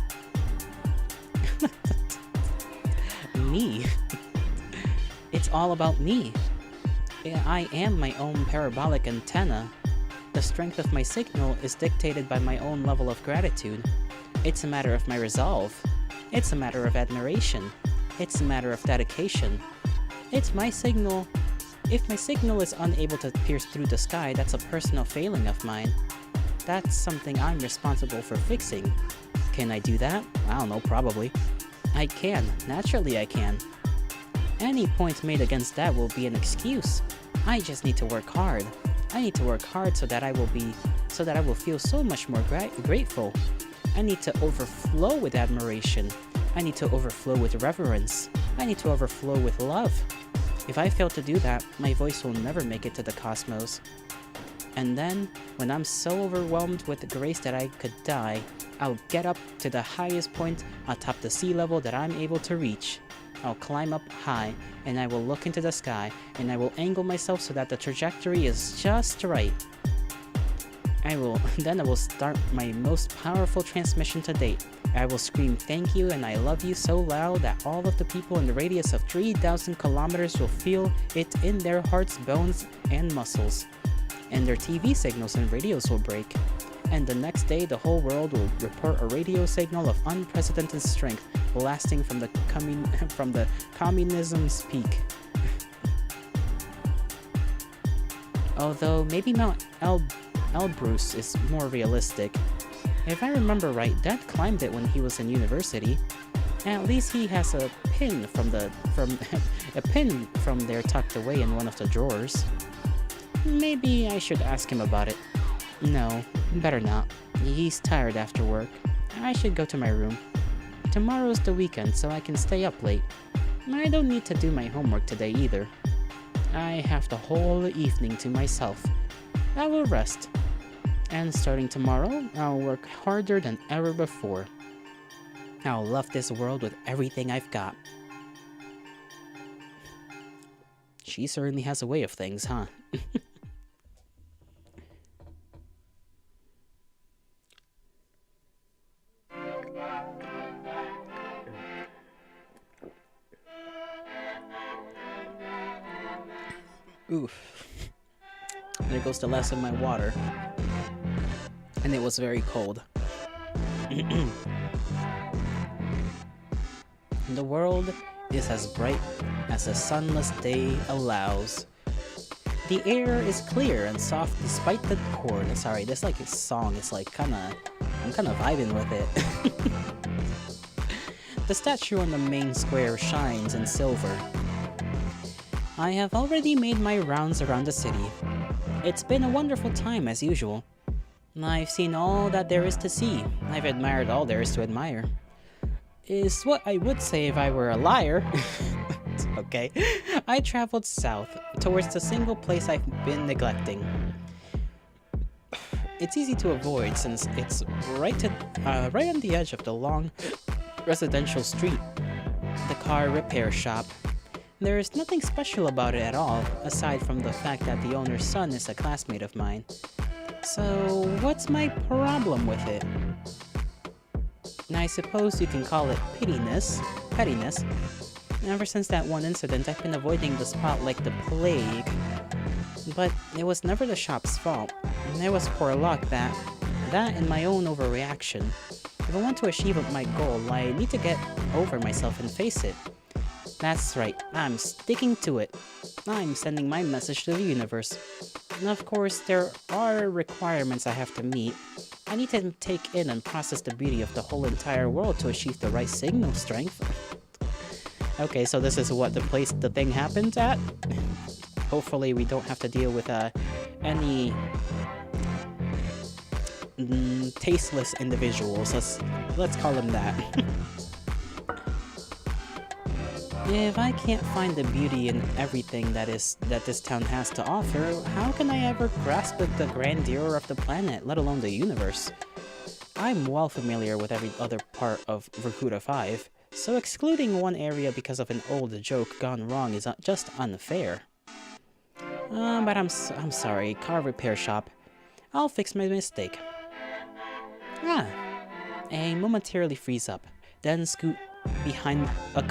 Me. It's all about me. I am my own parabolic antenna. The strength of my signal is dictated by my own level of gratitude. It's a matter of my resolve. It's a matter of admiration. It's a matter of dedication. It's my signal. If my signal is unable to pierce through the sky, that's a personal failing of mine. That's something I'm responsible for fixing. Can I do that? I don't know, probably. I can. Naturally I can. Any point made against that will be an excuse. I just need to work hard. I need to work hard so that I will feel so much more grateful. I need to overflow with admiration. I need to overflow with reverence. I need to overflow with love. If I fail to do that, my voice will never make it to the cosmos. And then, when I'm so overwhelmed with grace that I could die, I'll get up to the highest point atop the sea level that I'm able to reach. I'll climb up high, and I will look into the sky, and I will angle myself so that the trajectory is just right. Then I will start my most powerful transmission to date. I will scream thank you and I love you so loud that all of the people in the radius of 3,000 kilometers will feel it in their hearts, bones, and muscles. And their TV signals and radios will break. And the next day, the whole world will report a radio signal of unprecedented strength, lasting from the communism's peak. Although maybe Mount Elbrus is more realistic. If I remember right, Dad climbed it when he was in university. At least he has a pin from there tucked away in one of the drawers. Maybe I should ask him about it. No, better not. He's tired after work. I should go to my room. Tomorrow's the weekend, so I can stay up late. I don't need to do my homework today either. I have the whole evening to myself. I will rest. And starting tomorrow, I'll work harder than ever before. I'll love this world with everything I've got. She certainly has a way of things, huh? Oof. There goes the last of my water. And it was very cold. The world is as bright as a sunless day allows. The air is clear and soft despite the chord. Sorry, this like a song. It's like I'm kinda vibing with it. The statue on the main square shines in silver. I have already made my rounds around the city. It's been a wonderful time as usual. I've seen all that there is to see. I've admired all there is to admire. Is what I would say if I were a liar. Okay. I traveled south, towards the single place I've been neglecting. It's easy to avoid since it's right on the edge of the long residential street. The car repair shop. There is nothing special about it at all, aside from the fact that the owner's son is a classmate of mine. So, what's my problem with it? I suppose you can call it pettiness. Ever since that one incident, I've been avoiding the spot like the plague. But it was never the shop's fault. It was poor luck that and my own overreaction. If I want to achieve my goal, I need to get over myself and face it. That's right, I'm sticking to it. I'm sending my message to the universe. And of course, there are requirements I have to meet. I need to take in and process the beauty of the whole entire world to achieve the right signal strength. Okay, so this is what the place the thing happened at? Hopefully we don't have to deal with any tasteless individuals. Let's call them that. If I can't find the beauty in everything that this town has to offer, how can I ever grasp the grandeur of the planet, let alone the universe? I'm well familiar with every other part of Verkuda 5, so excluding one area because of an old joke gone wrong is just unfair. But I'm sorry, car repair shop. I'll fix my mistake. Ah, I momentarily freeze up, then scoot behind a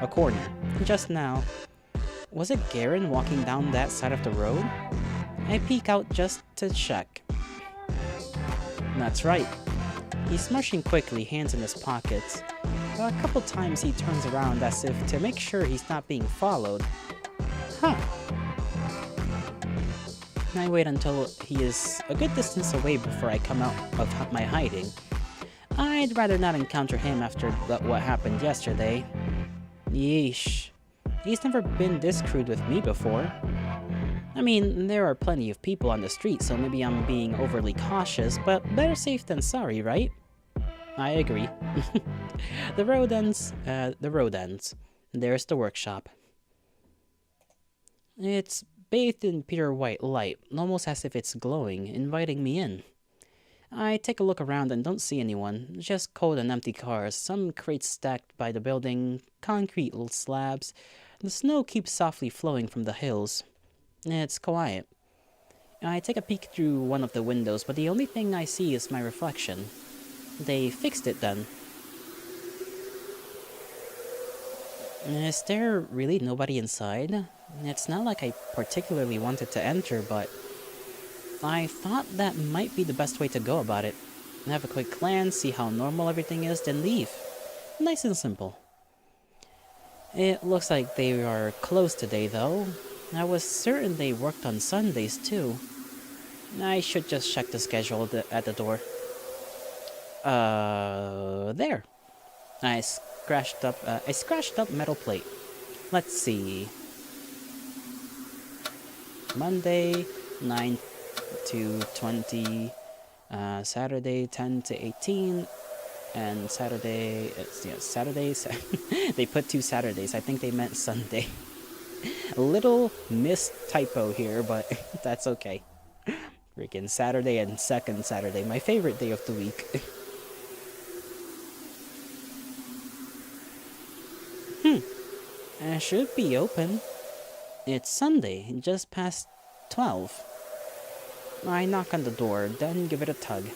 corner. Just now, was it Garen walking down that side of the road? I peek out just to check. That's right. He's smushing quickly, hands in his pockets. A couple times he turns around as if to make sure he's not being followed. Huh. I wait until he is a good distance away before I come out of my hiding. I'd rather not encounter him after what happened yesterday. Yeesh. He's never been this crude with me before. I mean, there are plenty of people on the street, so maybe I'm being overly cautious, but better safe than sorry, right? I agree. The road ends. There's the workshop. It's bathed in pure white light, almost as if it's glowing, inviting me in. I take a look around and don't see anyone, just cold and empty cars, some crates stacked by the building, concrete slabs. The snow keeps softly flowing from the hills. It's quiet. I take a peek through one of the windows, but the only thing I see is my reflection. They fixed it then. Is there really nobody inside? It's not like I particularly wanted to enter, but I thought that might be the best way to go about it. Have a quick glance, see how normal everything is, then leave. Nice and simple. It looks like they are closed today, though. I was certain they worked on Sundays, too. I should just check the schedule at the door. There. I scratched up metal plate. Let's see. Monday, 9 to 20, Saturday 10 to 18, and Saturday, Saturdays. They put 2 Saturdays. I think they meant Sunday. A little missed typo here, but that's okay. Freaking Saturday and second Saturday, my favorite day of the week. I should be open. It's Sunday, just past 12. I knock on the door, then give it a tug.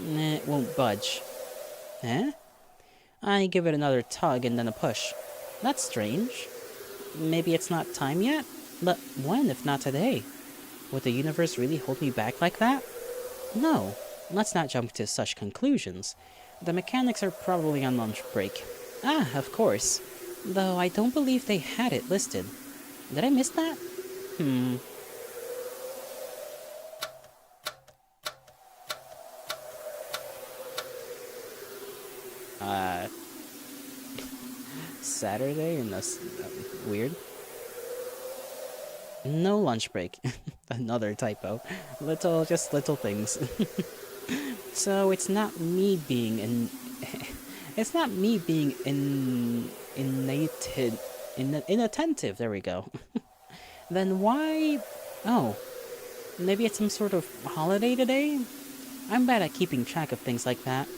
It won't budge. Eh? I give it another tug and then a push. That's strange. Maybe it's not time yet? But when, if not today? Would the universe really hold me back like that? No, let's not jump to such conclusions. The mechanics are probably on lunch break. Ah, of course. Though I don't believe they had it listed. Did I miss that? Saturday and that's weird. No lunch break. Another typo. Just little things. So it's not me being inattentive. There we go. Then why? Oh, maybe it's some sort of holiday today? I'm bad at keeping track of things like that.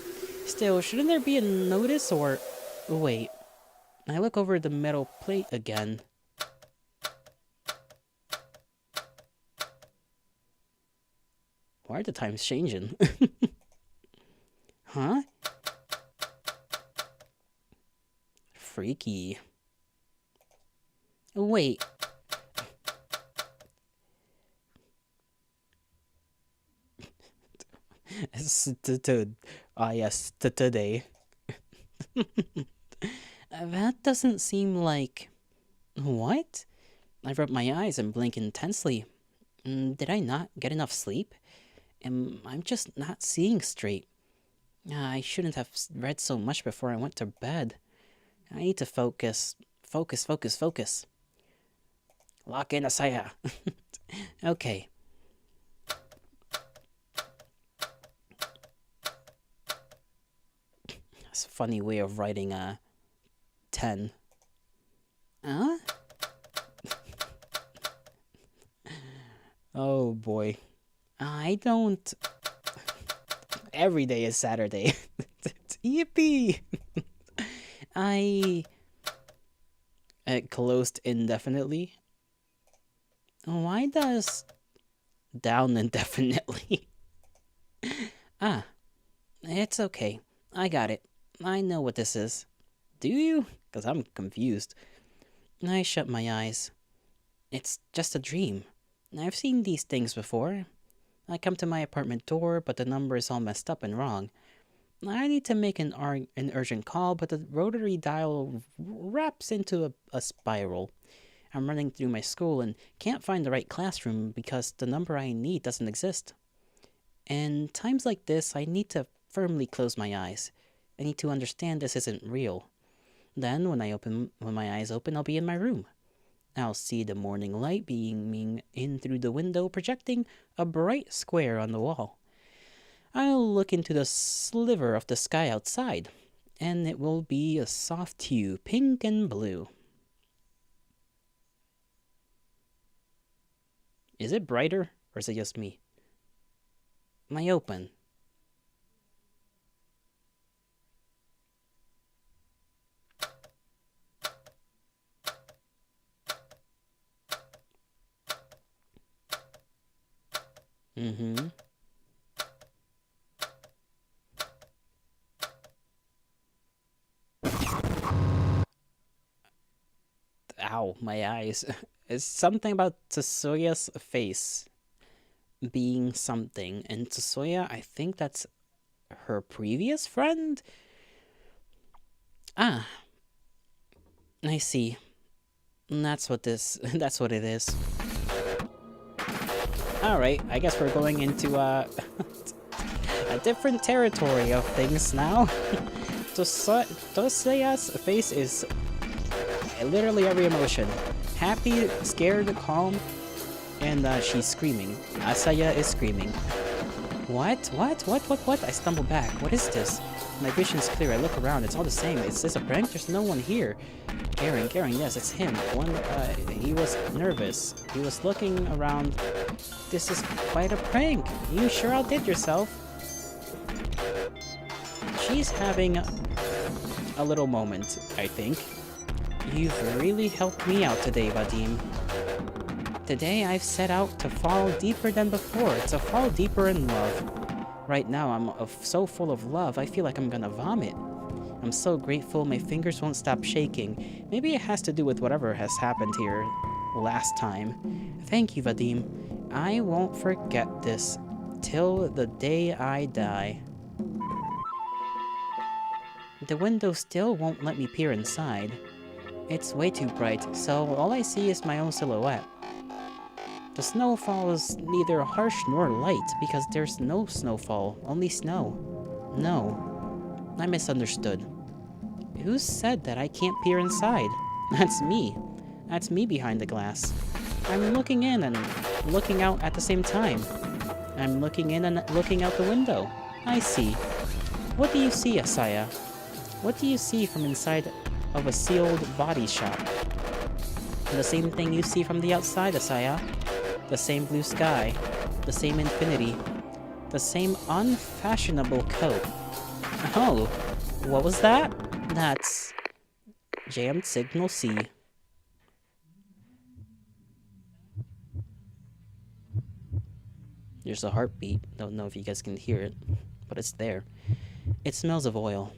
Still, shouldn't there be a notice or... Wait. I look over the metal plate again. Why are the times changing? Huh? Freaky. Wait. Yes, today. That doesn't seem like... What? I rub my eyes and blink intensely. Did I not get enough sleep? I'm just not seeing straight. I shouldn't have read so much before I went to bed. I need to focus. Focus. Lock in, Asaya. Okay. That's a funny way of writing 10. Huh? Oh boy. I don't. Every day is Saturday. Yippee! I. Closed indefinitely. Why does. Down indefinitely? Ah, it's okay. I got it. I know what this is. Do you? Because I'm confused. I shut my eyes. It's just a dream. I've seen these things before. I come to my apartment door, but the number is all messed up and wrong. I need to make an urgent call, but the rotary dial wraps into a spiral. I'm running through my school and can't find the right classroom because the number I need doesn't exist. And times like this, I need to firmly close my eyes. I need to understand this isn't real. Then, when my eyes open, I'll be in my room. I'll see the morning light beaming in through the window, projecting a bright square on the wall. I'll look into the sliver of the sky outside, and it will be a soft hue, pink and blue. Is it brighter, or is it just me? Am I open? Mm-hmm. Ow, my eyes. It's something about Tsuyo's face being something, and Tsuyo, I think that's her previous friend? Ah, I see. That's what that's what it is. Alright, I guess we're going into a different territory of things now. Toseya's face is literally every emotion. Happy, scared, calm, and she's screaming. Asaya is screaming. What? I stumble back. What is this? My vision's clear. I look around. It's all the same. Is this a prank? There's no one here. Garen, yes, it's him. He was nervous. He was looking around. This is quite a prank. You sure outdid yourself. She's having a little moment, I think. You've really helped me out today, Vadim. Today I've set out to fall deeper than before, to fall deeper in love. Right now I'm so full of love, I feel like I'm gonna vomit. I'm so grateful my fingers won't stop shaking. Maybe it has to do with whatever has happened here last time. Thank you, Vadim. I won't forget this till the day I die. The window still won't let me peer inside. It's way too bright, so all I see is my own silhouette. The snowfall is neither harsh nor light because there's no snowfall, only snow. No, I misunderstood. Who said that I can't peer inside? That's me. That's me behind the glass. I'm looking in and looking out at the same time. I'm looking in and looking out the window. I see. What do you see, Asaya? What do you see from inside of a sealed body shop? The same thing you see from the outside, Asaya. The same blue sky. The same infinity. The same unfashionable coat. Oh, what was that? That's jammed signal C. There's a heartbeat. Don't know if you guys can hear it, but it's there. It smells of oil.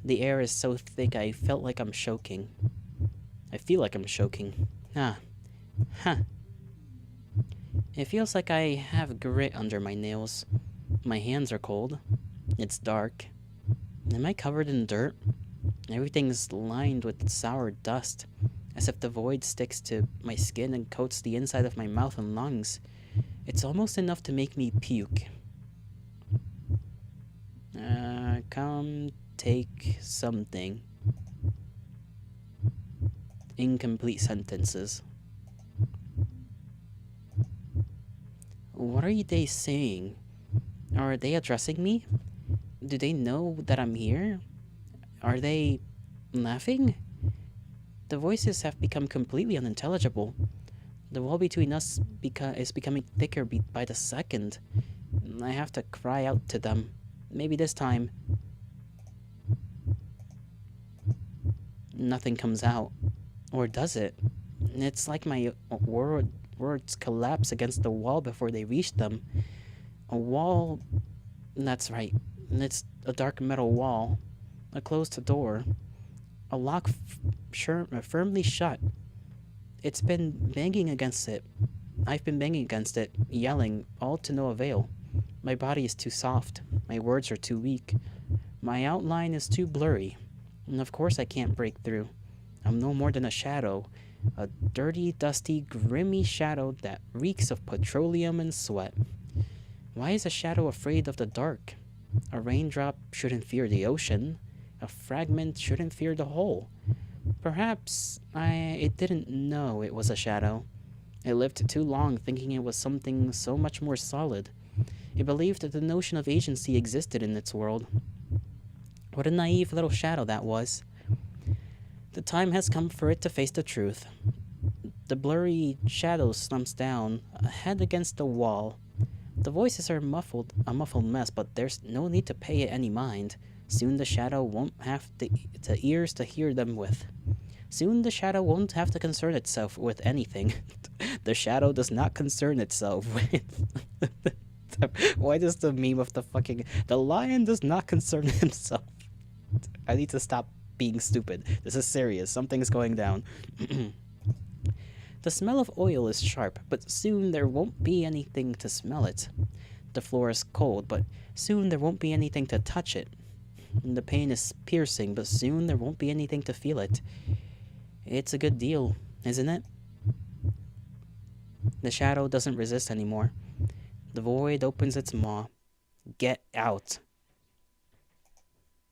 The air is so thick I felt like I'm choking. I feel like I'm choking. Ah. Huh. It feels like I have grit under my nails. My hands are cold. It's dark. Am I covered in dirt? Everything's lined with sour dust, as if the void sticks to my skin and coats the inside of my mouth and lungs. It's almost enough to make me puke. Come take something. Incomplete sentences. What are they saying? Are they addressing me? Do they know that I'm here? Are they laughing? The voices have become completely unintelligible. The wall between us is becoming thicker by the second. I have to cry out to them. Maybe this time, nothing comes out. Or does it? It's like my words collapse against the wall before they reach them. A wall. That's right. It's a dark metal wall. A closed door. A lock firmly shut. It's been banging against it. I've been banging against it, yelling, all to no avail. My body is too soft. My words are too weak. My outline is too blurry. And of course I can't break through. I'm no more than a shadow. A dirty, dusty, grimy shadow that reeks of petroleum and sweat. Why is a shadow afraid of the dark? A raindrop shouldn't fear the ocean. A fragment shouldn't fear the whole. Perhaps it didn't know it was a shadow. It lived too long thinking it was something so much more solid. It believed that the notion of agency existed in its world. What a naive little shadow that was. The time has come for it to face the truth. The blurry shadow slumps down, head against the wall. The voices are a muffled mess, but there's no need to pay it any mind. Soon the shadow won't have the ears to hear them with. Soon the shadow won't have to concern itself with anything. The shadow does not concern itself with... Why does the meme of the lion does not concern himself? I need to stop being stupid. This is serious. Something's going down. The smell of oil is sharp, but soon there won't be anything to smell it. The floor is cold, but soon there won't be anything to touch it. And the pain is piercing, but soon there won't be anything to feel it. It's a good deal, isn't it? The shadow doesn't resist anymore. The void opens its maw. Get out.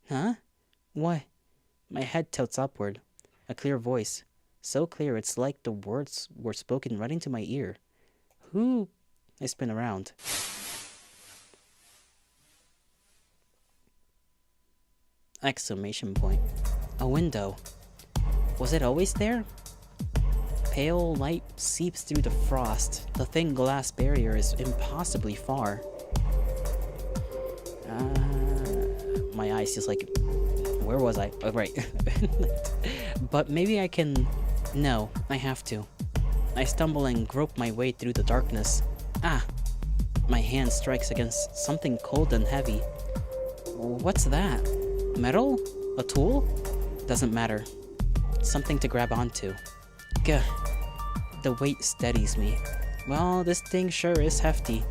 Huh? What? My head tilts upward. A clear voice. So clear it's like the words were spoken right into my ear. Who? I spin around. Exclamation point. A window. Was it always there? Pale light seeps through the frost. The thin glass barrier is impossibly far. My eyes just like... Where was I? Oh, right. But maybe I can... No, I have to. I stumble and grope my way through the darkness. Ah! My hand strikes against something cold and heavy. What's that? Metal? A tool? Doesn't matter. Something to grab onto. Gah. The weight steadies me. Well, this thing sure is hefty.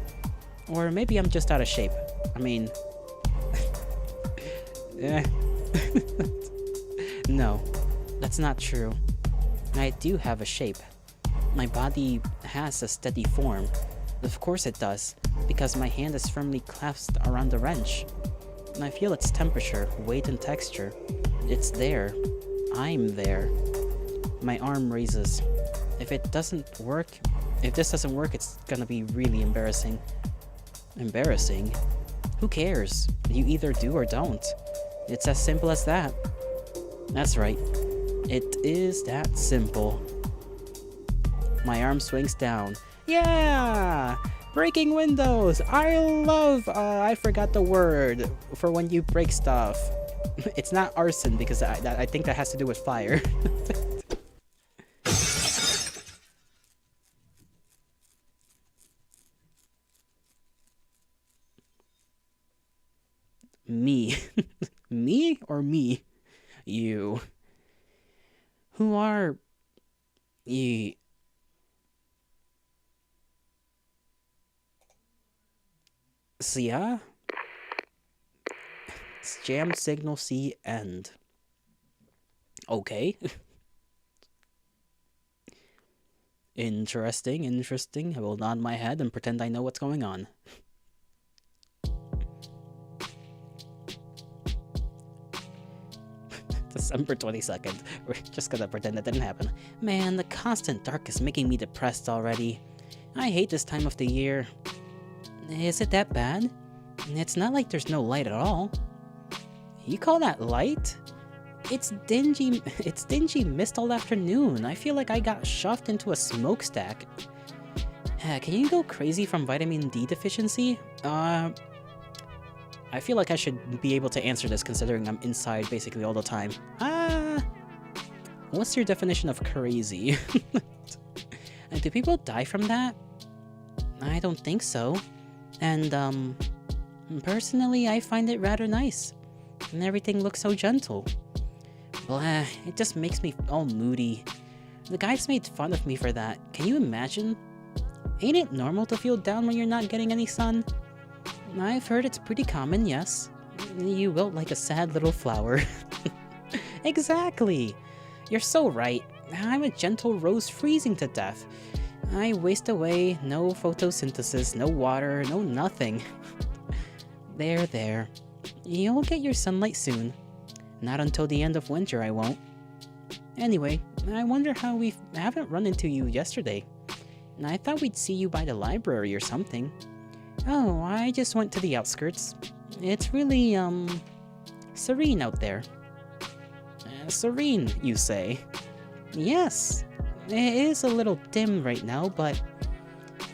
Or maybe I'm just out of shape. I mean... No, that's not true. I do have a shape. My body has a steady form. Of course it does, because my hand is firmly clasped around the wrench. And I feel its temperature, weight, and texture. It's there. I'm there. My arm raises. If this doesn't work, it's gonna be really embarrassing. Embarrassing? Who cares? You either do or don't. It's as simple as that. That's right. It is that simple. My arm swings down. Yeah! Breaking windows! I love... I forgot the word for when you break stuff. It's not arson because I think that has to do with fire. Me. Me or me? You. Who are... you? Yeah? Jam signal C end. Okay. Interesting. I will nod my head and pretend I know what's going on. December 22nd. We're just gonna pretend that didn't happen. Man, the constant dark is making me depressed already. I hate this time of the year. Is it that bad? It's not like there's no light at all. You call that light? It's dingy. It's dingy mist all afternoon. I feel like I got shoved into a smokestack. Can you go crazy from vitamin D deficiency? I feel like I should be able to answer this considering I'm inside basically all the time. What's your definition of crazy? Do people die from that? I don't think so. And, personally, I find it rather nice. And everything looks so gentle. Blah, it just makes me all moody. The guys made fun of me for that. Can you imagine? Ain't it normal to feel down when you're not getting any sun? I've heard it's pretty common, yes. You wilt like a sad little flower. Exactly! You're so right. I'm a gentle rose freezing to death. I waste away, no photosynthesis, no water, no nothing. There. You'll get your sunlight soon. Not until the end of winter, I won't. Anyway, I wonder how we haven't run into you yesterday. I thought we'd see you by the library or something. Oh, I just went to the outskirts. It's really, serene out there. Serene, you say? Yes. It is a little dim right now, but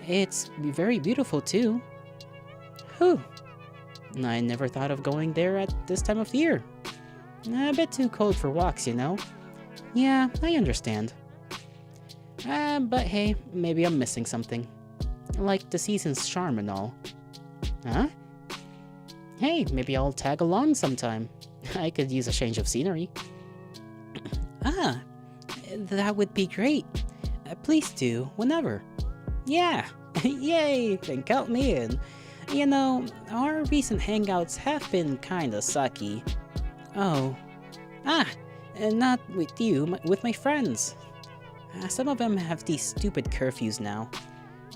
it's very beautiful too. Whew. I never thought of going there at this time of year. A bit too cold for walks, you know? Yeah, I understand. But hey, maybe I'm missing something. Like the season's charm and all. Huh? Hey, maybe I'll tag along sometime. I could use a change of scenery. That would be great. Please do, whenever. Yeah, yay, then count me in. You know, our recent hangouts have been kinda sucky. Oh. And not with you, with my friends. Some of them have these stupid curfews now.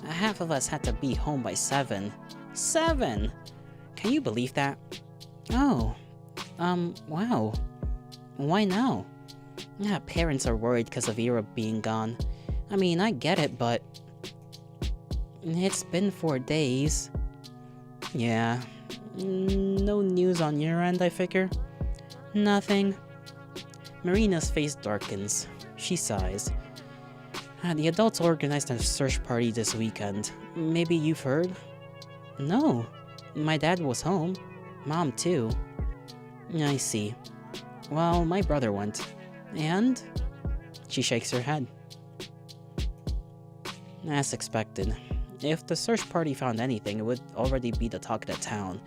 Half of us had to be home by 7. 7! Can you believe that? Oh. Wow. Why now? Parents are worried because of Ira being gone. I mean, I get it, but... It's been 4 days. Yeah. No news on your end, I figure? Nothing. Marina's face darkens. She sighs. The adults organized a search party this weekend. Maybe you've heard? No. My dad was home. Mom, too. I see. Well, my brother went. And? She shakes her head. As expected. If the search party found anything, it would already be the talk of the town.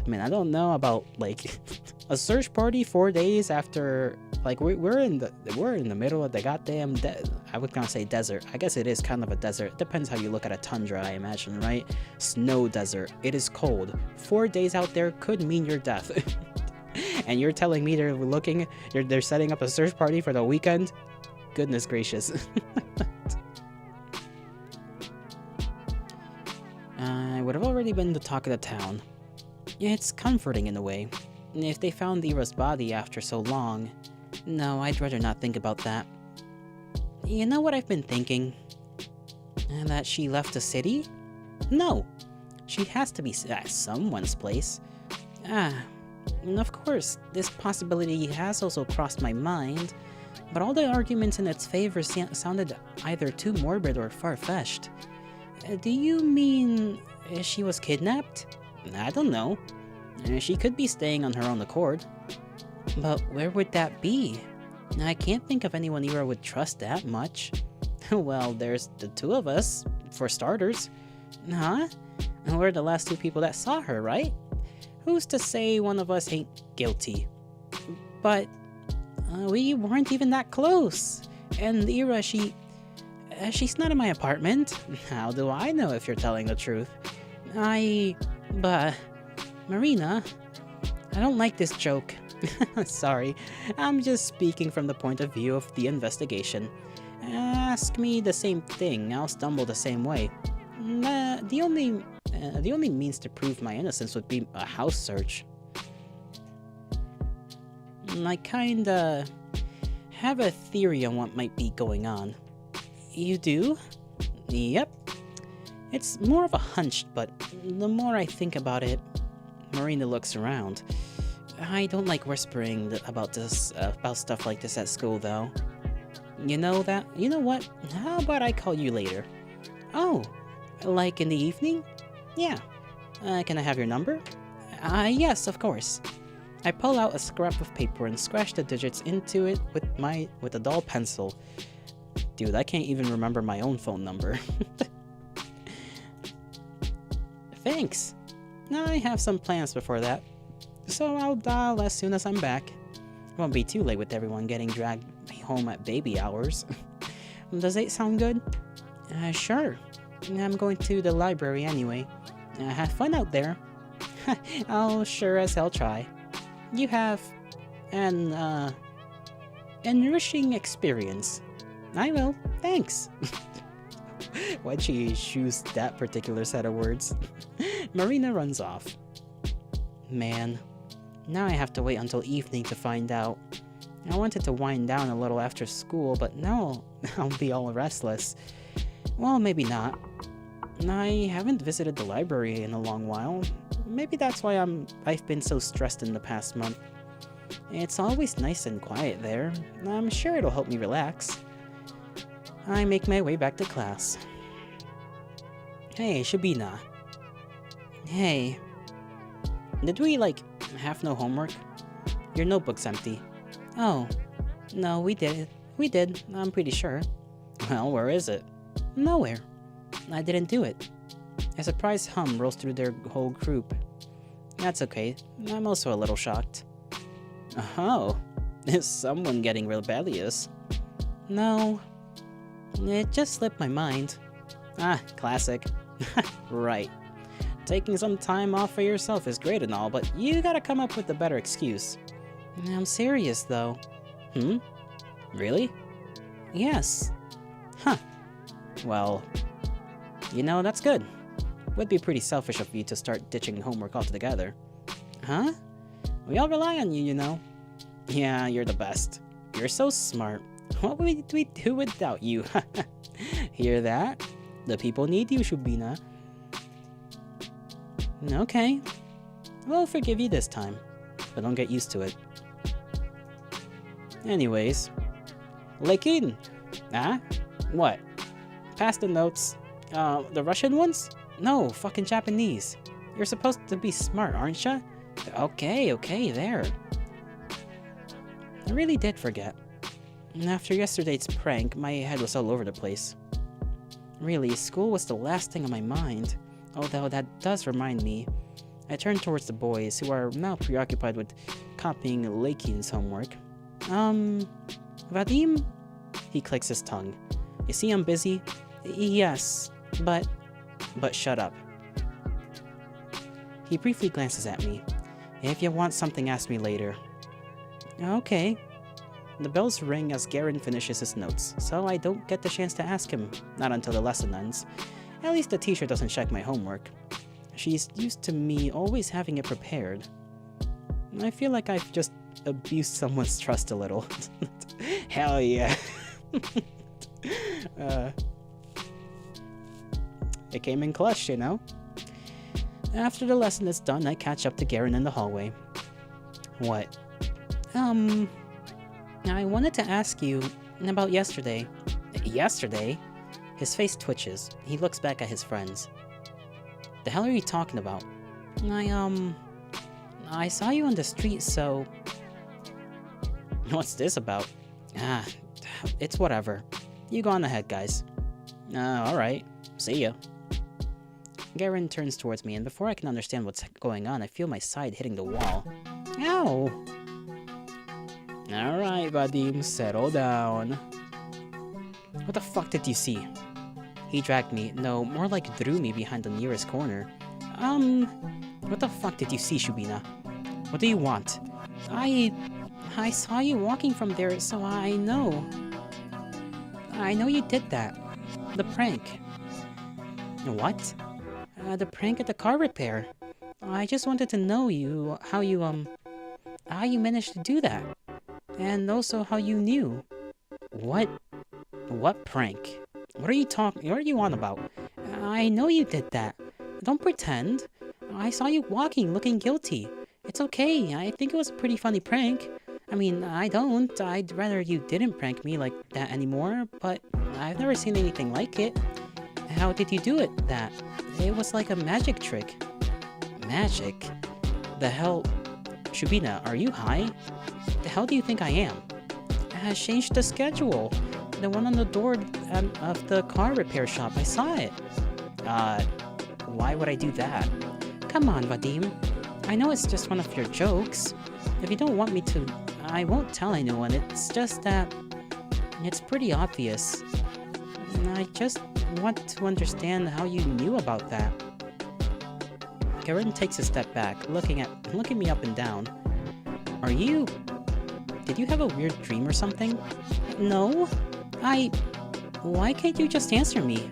I mean, I don't know about, like, a search party 4 days after, like, we're in the middle of the goddamn I was gonna say desert. I guess it is kind of a desert. It depends how you look at a tundra, I imagine, right? Snow desert. It is cold. 4 days out there could mean your death. And you're telling me they're setting up a search party for the weekend? Goodness gracious. I would have already been the talk of the town. It's comforting in a way. If they found Ira's body after so long... No, I'd rather not think about that. You know what I've been thinking? That she left the city? No! She has to be at someone's place. And of course, this possibility has also crossed my mind, but all the arguments in its favor sounded either too morbid or far-fetched. Do you mean she was kidnapped? I don't know. She could be staying on her own accord. But where would that be? I can't think of anyone Ira would trust that much. Well, there's the two of us, for starters. Huh? And we're the last 2 people that saw her, right? Who's to say one of us ain't guilty? But we weren't even that close. And Ira, she's not in my apartment. How do I know if you're telling the truth? But Marina, I don't like this joke. Sorry, I'm just speaking from the point of view of the investigation. Ask me the same thing, I'll stumble the same way. The only means to prove my innocence would be a house search. I kinda have a theory on what might be going on. You do? Yep. It's more of a hunch, but the more I think about it... Marina looks around. I don't like whispering about about stuff like this at school, though. You know that? You know what? How about I call you later? Oh, like in the evening? Yeah. Can I have your number? Yes, of course. I pull out a scrap of paper and scratch the digits into it with a dull pencil. Dude, I can't even remember my own phone number. Thanks. Now I have some plans before that, so I'll dial as soon as I'm back. Won't be too late with everyone getting dragged home at baby hours. Does it sound good? Sure. I'm going to the library anyway. Have fun out there. I'll sure as hell try. You have an enriching experience. I will. Thanks. Why'd she choose that particular set of words? Marina runs off. Man, now I have to wait until evening to find out. I wanted to wind down a little after school, but now I'll be all restless. Well, maybe not. I haven't visited the library in a long while. Maybe that's why I've been so stressed in the past month. It's always nice and quiet there. I'm sure it'll help me relax. I make my way back to class. Hey, Shabina. Hey. Did we, have no homework? Your notebook's empty. Oh. No, we did. We did, I'm pretty sure. Well, where is it? Nowhere. I didn't do it. A surprised hum rolls through their whole group. That's okay. I'm also a little shocked. Oh. Is someone getting rebellious? No. It just slipped my mind. Ah, classic. Right. Taking some time off for yourself is great and all, but you gotta come up with a better excuse. I'm serious, though. Really? Yes. Huh. Well, that's good. Would be pretty selfish of you to start ditching homework altogether. Huh? We all rely on you, you know. Yeah, you're the best. You're so smart. What would we do without you? Hear that? The people need you, Shubina. Okay. We'll forgive you this time, but don't get used to it. Anyways. Lekin! Ah? What? Pass the notes. The Russian ones? No, fucking Japanese. You're supposed to be smart, aren't ya? Okay, there. I really did forget. After yesterday's prank, my head was all over the place. Really, school was the last thing on my mind. Although that does remind me. I turned towards the boys, who are now preoccupied with copying Lakin's homework. Vadim? He clicks his tongue. You see I'm busy? Yes, but shut up. He briefly glances at me. If you want something, ask me later. Okay. The bells ring as Garen finishes his notes, so I don't get the chance to ask him, not until the lesson ends. At least the teacher doesn't check my homework. She's used to me always having it prepared. I feel like I've just abused someone's trust a little. Hell yeah. It came in clutch, you know? After the lesson is done, I catch up to Garen in the hallway. What? I wanted to ask you about yesterday. Yesterday? His face twitches. He looks back at his friends. The hell are you talking about? I saw you on the street, so... What's this about? Ah, it's whatever. You go on ahead, guys. Alright. See ya. Garen turns towards me, and before I can understand what's going on, I feel my side hitting the wall. Ow! Alright, Vadim, settle down. What the fuck did you see? He dragged me, no, more like threw me behind the nearest corner. What the fuck did you see, Shubina? What do you want? I saw you walking from there, so I know. I know you did that. The prank. What? The prank at the car repair. I just wanted to know how you managed to do that. And also how you knew. What prank? What are you on about? I know you did that. Don't pretend. I saw you walking, looking guilty. It's okay, I think it was a pretty funny prank. I mean, I don't. I'd rather you didn't prank me like that anymore, but I've never seen anything like it. How did you do it, that? It was like a magic trick. Magic? The hell? Shubina, are you high? The hell do you think I am? It has changed the schedule. The one on the door of the car repair shop, I saw it. Why would I do that? Come on, Vadim. I know it's just one of your jokes. If you don't want me to, I won't tell anyone. It's just that it's pretty obvious. I just want to understand how you knew about that. Karen takes a step back, looking me up and down. Did you have a weird dream or something? No. Why can't you just answer me?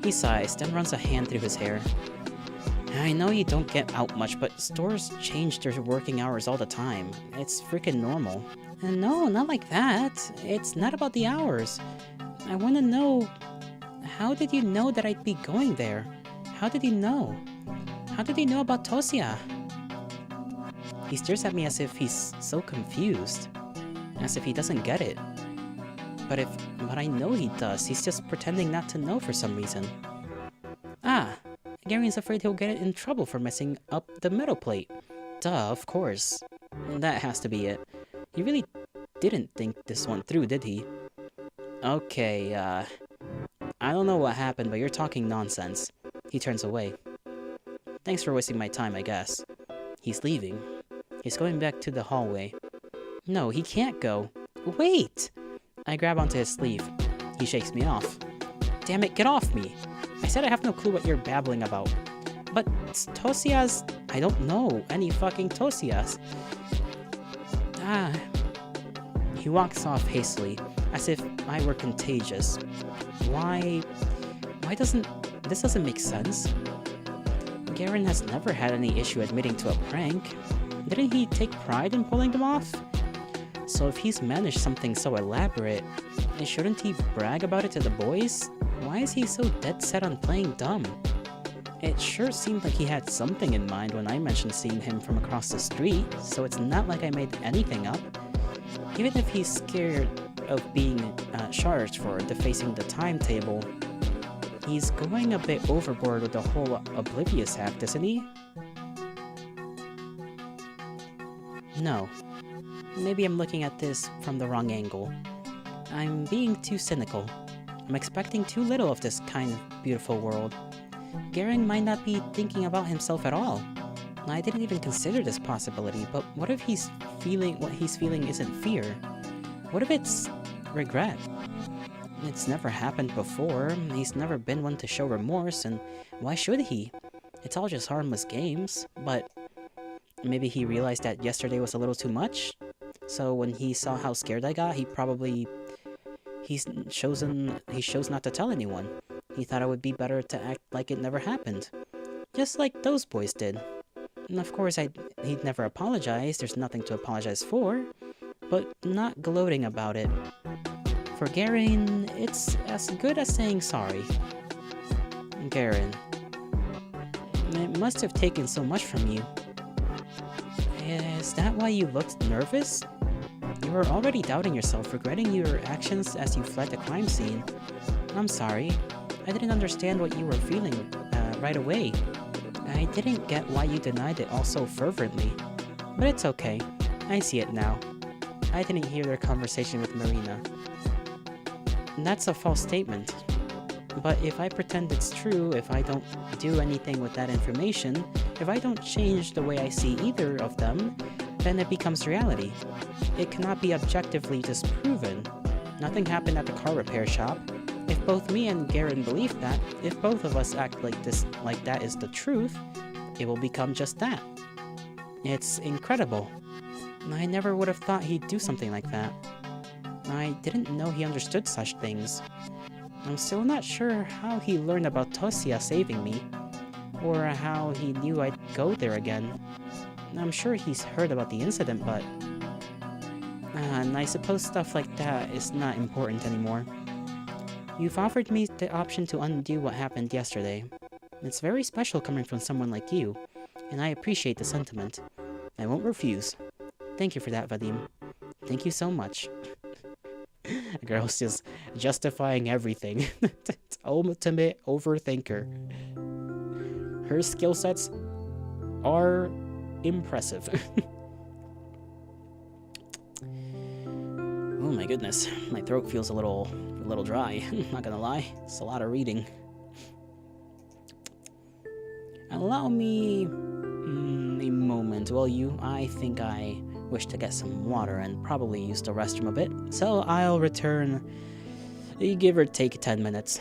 He sighs, then runs a hand through his hair. I know you don't get out much, but stores change their working hours all the time. It's freaking normal. No, not like that. It's not about the hours. I want to know, how did you know that I'd be going there? How did you know? How did you know about Tosia? He stares at me as if he's so confused. As if he doesn't get it. But I know he does. He's just pretending not to know for some reason. Gary's afraid he'll get in trouble for messing up the metal plate. Duh, of course. That has to be it. He really didn't think this one through, did he? Okay, I don't know what happened, but you're talking nonsense. He turns away. Thanks for wasting my time, I guess. He's leaving. He's going back to the hallway. No, he can't go. Wait! I grab onto his sleeve. He shakes me off. Damn it, get off me! I said I have no clue what you're babbling about. But Tosia's... I don't know any fucking Tosias. He walks off hastily, as if I were contagious. Why doesn't... This doesn't make sense. Garen has never had any issue admitting to a prank. Didn't he take pride in pulling them off? So if he's managed something so elaborate, shouldn't he brag about it to the boys? Why is he so dead set on playing dumb? It sure seemed like he had something in mind when I mentioned seeing him from across the street, so it's not like I made anything up. Even if he's scared of being charged for defacing the timetable, he's going a bit overboard with the whole Oblivious act, isn't he? No. Maybe I'm looking at this from the wrong angle. I'm being too cynical. I'm expecting too little of this kind of beautiful world. Garen might not be thinking about himself at all. I didn't even consider this possibility, but what if what he's feeling isn't fear? What if it's regret? It's never happened before, he's never been one to show remorse, and why should he? It's all just harmless games, but maybe he realized that yesterday was a little too much? So when he saw how scared I got, he chose not to tell anyone. He thought it would be better to act like it never happened. Just like those boys did. And of course, he'd never apologize, there's nothing to apologize for. But not gloating about it. For Garen, it's as good as saying sorry. Garen. It must have taken so much from you. Is that why you looked nervous? You were already doubting yourself, regretting your actions as you fled the crime scene. I'm sorry. I didn't understand what you were feeling right away. I didn't get why you denied it all so fervently. But it's okay. I see it now. I didn't hear their conversation with Marina. That's a false statement. But if I pretend it's true, if I don't do anything with that information, if I don't change the way I see either of them, then it becomes reality. It cannot be objectively disproven. Nothing happened at the car repair shop. If both me and Garen believe that, if both of us act like that is the truth, it will become just that. It's incredible. I never would have thought he'd do something like that. I didn't know he understood such things. I'm still not sure how he learned about Tosia saving me, or how he knew I'd go there again. I'm sure he's heard about the incident, but... and I suppose stuff like that is not important anymore. You've offered me the option to undo what happened yesterday. It's very special coming from someone like you, and I appreciate the sentiment. I won't refuse. Thank you for that, Vadim. Thank you so much. The girl's just justifying everything. Ultimate overthinker. Her skill sets are impressive. Oh my goodness, my throat feels a little dry. Not gonna lie, it's a lot of reading. Allow me a moment, will you? I think I wish to get some water and probably use the restroom a bit, so I'll return, give or take 10 minutes.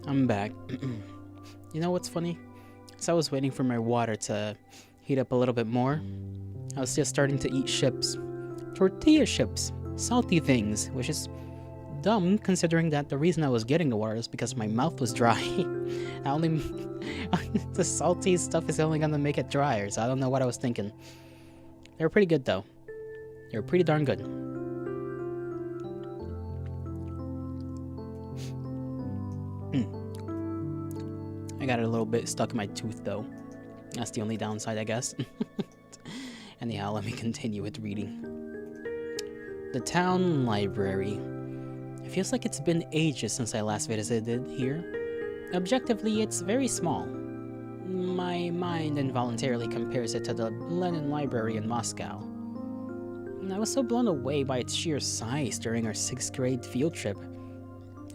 I'm back. You know what's funny? As I was waiting for my water to heat up a little bit more, I was just starting to eat chips. Tortilla chips. Salty things, which is dumb considering that the reason I was getting the water is because my mouth was dry. I only the salty stuff is only gonna make it drier, so I don't know what I was thinking. They were pretty good though. They were pretty darn good. I got it a little bit stuck in my tooth though. That's the only downside, I guess. Anyhow, let me continue with reading. The town library. It feels like it's been ages since I last visited here. Objectively, it's very small. My mind involuntarily compares it to the Lenin Library in Moscow. And I was so blown away by its sheer size during our 6th grade field trip.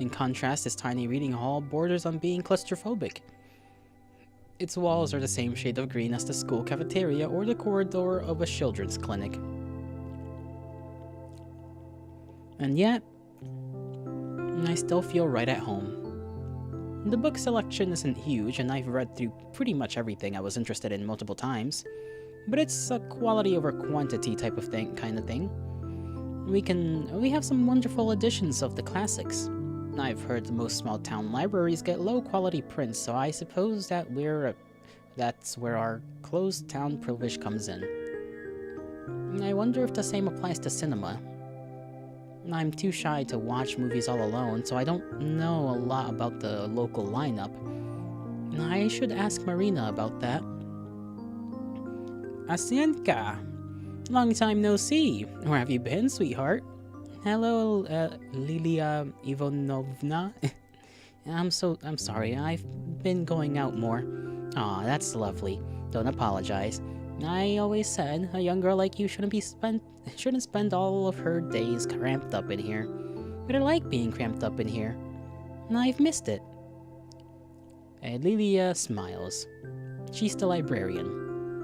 In contrast, this tiny reading hall borders on being claustrophobic. Its walls are the same shade of green as the school cafeteria or the corridor of a children's clinic. And yet, I still feel right at home. The book selection isn't huge, and I've read through pretty much everything I was interested in multiple times, but it's a quality over quantity type of kind of thing. We have some wonderful editions of the classics. I've heard most small town libraries get low quality prints, so I suppose that's where our closed town privilege comes in. I wonder if the same applies to cinema. I'm too shy to watch movies all alone, so I don't know a lot about the local lineup. I should ask Marina about that. Asienka! Long time no see. Where have you been, sweetheart? Hello, Lilia Ivanovna. I'm sorry, I've been going out more. Aw, that's lovely. Don't apologize. I always said a young girl like you shouldn't spend all of her days cramped up in here. But I like being cramped up in here. And I've missed it. And Lilia smiles. She's the librarian.